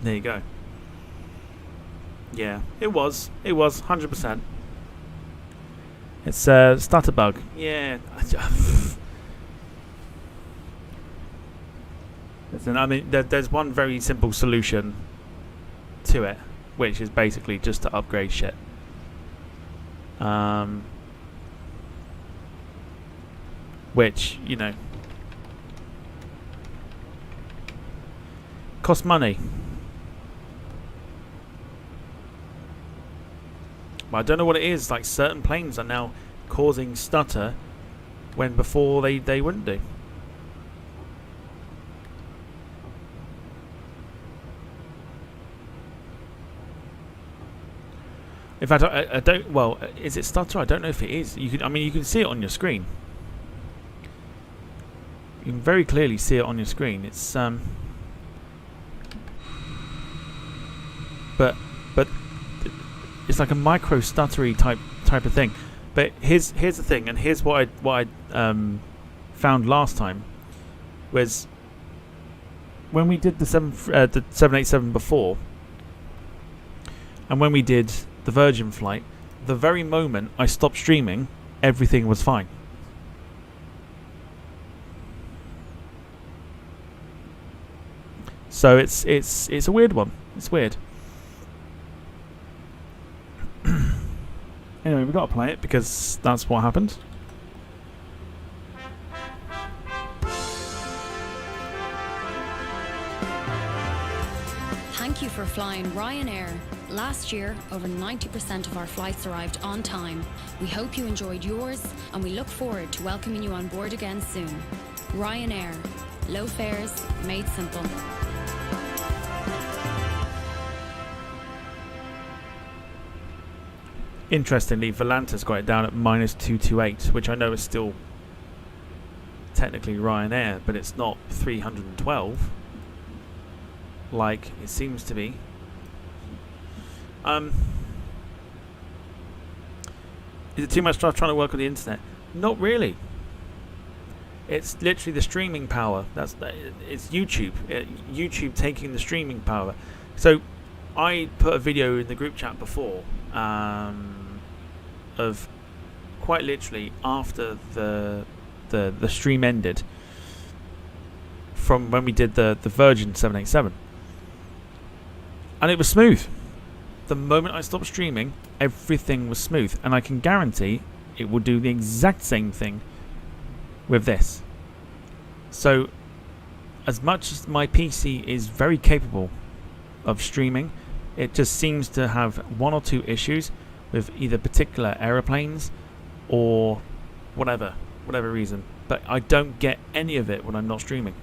There you go. Yeah, it was 100%. It's stutter bug. Yeah, Listen, I mean, there's one very simple solution to it, which is basically just to upgrade shit. Which, you know, costs money. But I don't know what it is. Like, certain planes are now causing stutter when before they wouldn't do. In fact, I don't. Well, is it stutter? I don't know if it is. You can. I mean, you can see it on your screen. You can very clearly see it on your screen. It's but it's like a micro stuttery type of thing. But here's the thing, and here's what I found last time was when we did the 787 before, and when we did the Virgin flight, the very moment I stopped streaming, everything was fine. So it's a weird one. It's weird. Anyway, we've got to play it because that's what happened. Thank you for flying Ryanair. Last year, over 90% of our flights arrived on time. We hope you enjoyed yours, and we look forward to welcoming you on board again soon. Ryanair. Low fares, made simple. Interestingly, Volantis got it down at -228, which I know is still technically Ryanair, but it's not 312 like it seems to be. Is it too much trying to work on the internet? Not really. It's literally the streaming power. It's YouTube. YouTube taking the streaming power. So I put a video in the group chat before of quite literally after the stream ended from when we did the Virgin 787, and it was smooth. The moment I stopped streaming, everything was smooth, and I can guarantee it will do the exact same thing with this. So as much as my PC is very capable of streaming, it just seems to have one or two issues with either particular aeroplanes or whatever reason. But I don't get any of it when I'm not streaming.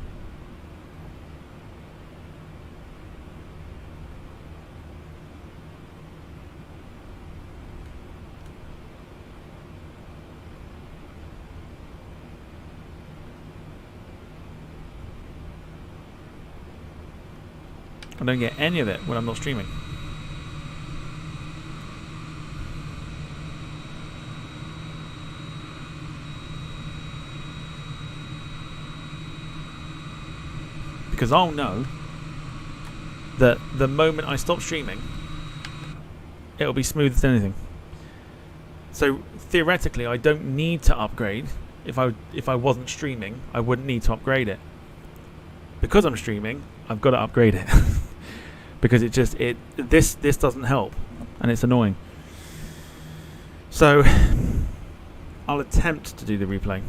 I don't get any of it when I'm not streaming. Because I'll know that the moment I stop streaming, it'll be smooth as anything. So theoretically, I don't need to upgrade. If I wasn't streaming, I wouldn't need to upgrade it. Because I'm streaming, I've got to upgrade it. Because this doesn't help, and it's annoying. So I'll attempt to do the replay.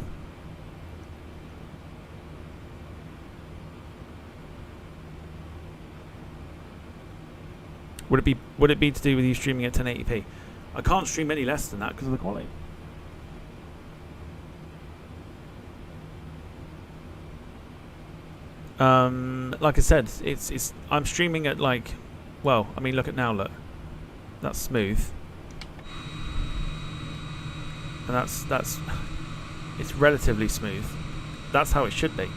Would it be to do with you streaming at 1080p? I can't stream any less than that because of the quality. Like I said, it's I'm streaming at like, well, I mean, look at now, look, that's smooth, and that's it's relatively smooth. That's how it should be.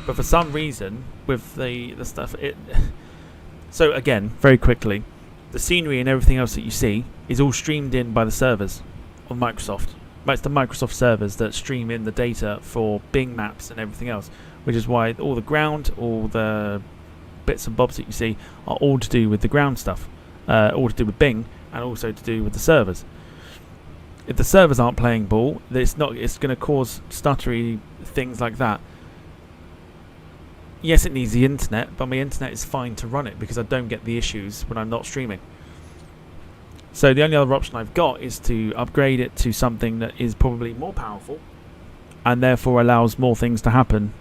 But for some reason, with the stuff, so again, very quickly, the scenery and everything else that you see is all streamed in by the servers of Microsoft. But it's the Microsoft servers that stream in the data for Bing Maps and everything else, which is why all the ground, all the bits and bobs that you see are all to do with the ground stuff, all to do with Bing, and also to do with the servers. If the servers aren't playing ball, it's going to cause stuttery things like that. yes, it needs the internet, but my internet is fine to run it because I don't get the issues when I'm not streaming. So the only other option I've got is to upgrade it to something that is probably more powerful and therefore allows more things to happen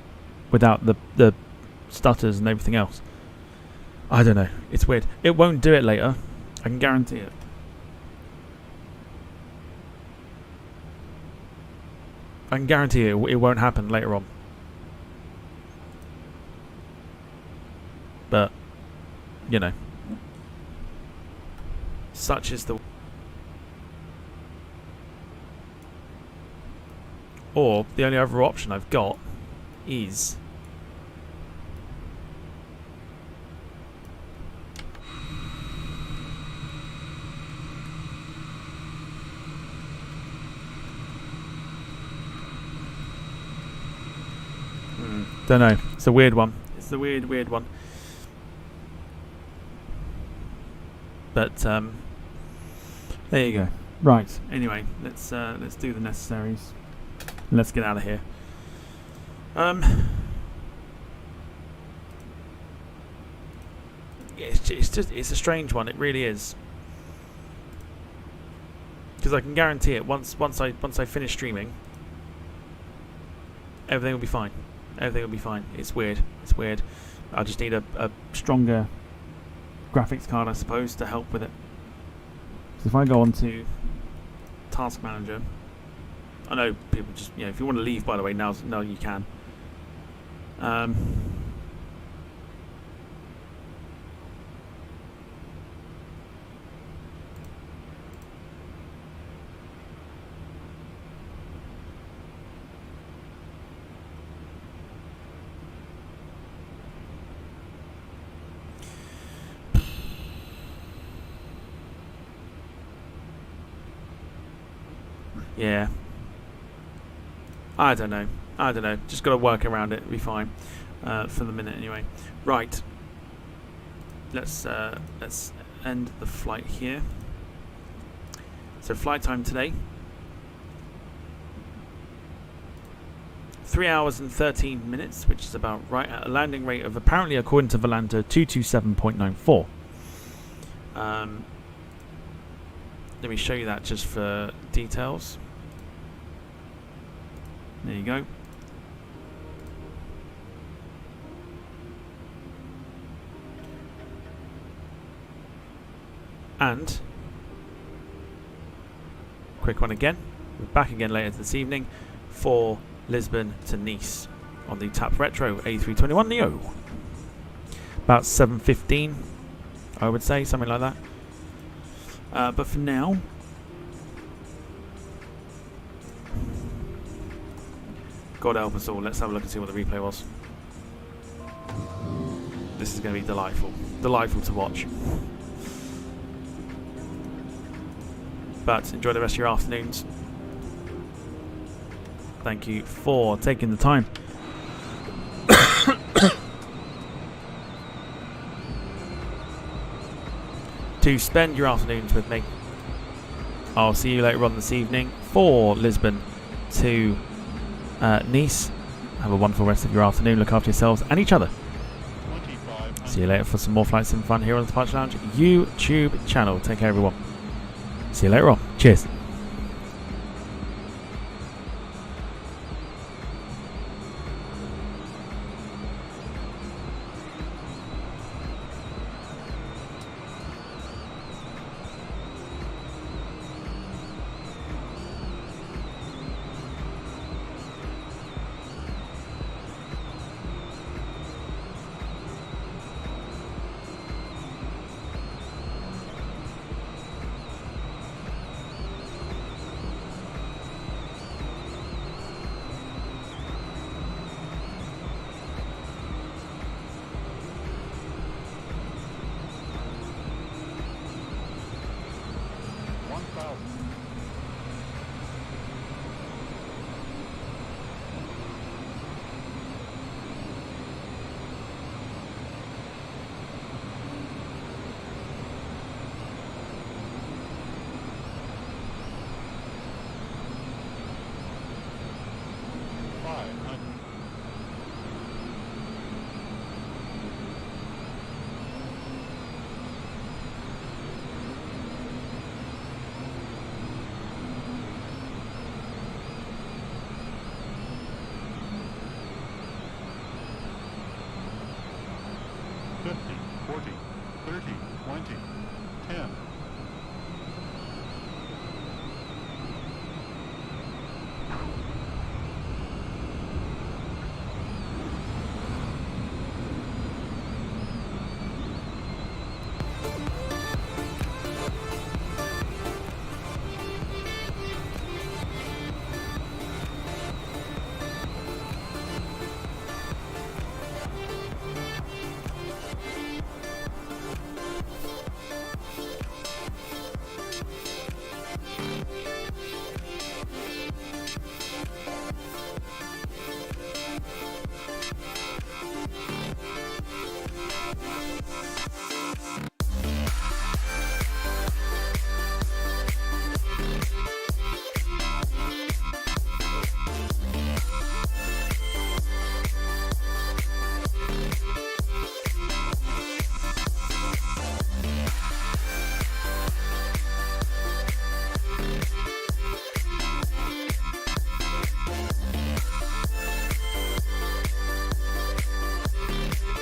without the stutters and everything else. I don't know. It's weird. It won't do it later. I can guarantee it. I can guarantee it won't happen later on. But, you know, such is the... Or, the only other option I've got is... Don't know. It's a weird one. It's a weird one. But there you go. Right. Anyway, let's do the necessaries. Let's get out of here. It's a strange one. It really is. Because I can guarantee it. Once I finish streaming, everything will be fine. Everything will be fine. It's weird. It's weird. I just need a stronger graphics card, I suppose, to help with it. So if I go on to Task Manager, I know people just, you know, if you want to leave, by the way, now you can. Yeah. I don't know. Just got to work around it. It'll be fine for the minute anyway. Right. Let's end the flight here. So flight time today. 3 hours and 13 minutes, which is about right at a landing rate of, apparently according to Volanta, 227.94. Let me show you that just for details. There you go. And quick one again. We're back again later this evening for Lisbon to Nice on the TAP Retro A321 Neo. About 7:15, I would say, something like that. But for now, God help us all. Let's have a look and see what the replay was. This is going to be delightful. Delightful to watch. But enjoy the rest of your afternoons. Thank you for taking the time. To spend your afternoons with me. I'll see you later on this evening for Lisbon to Nice. Have a wonderful rest of your afternoon. Look after yourselves and each other. See you later for some more Flights in Fun here on the Departure Lounge YouTube channel. Take care, everyone. See you later on. Cheers. 20.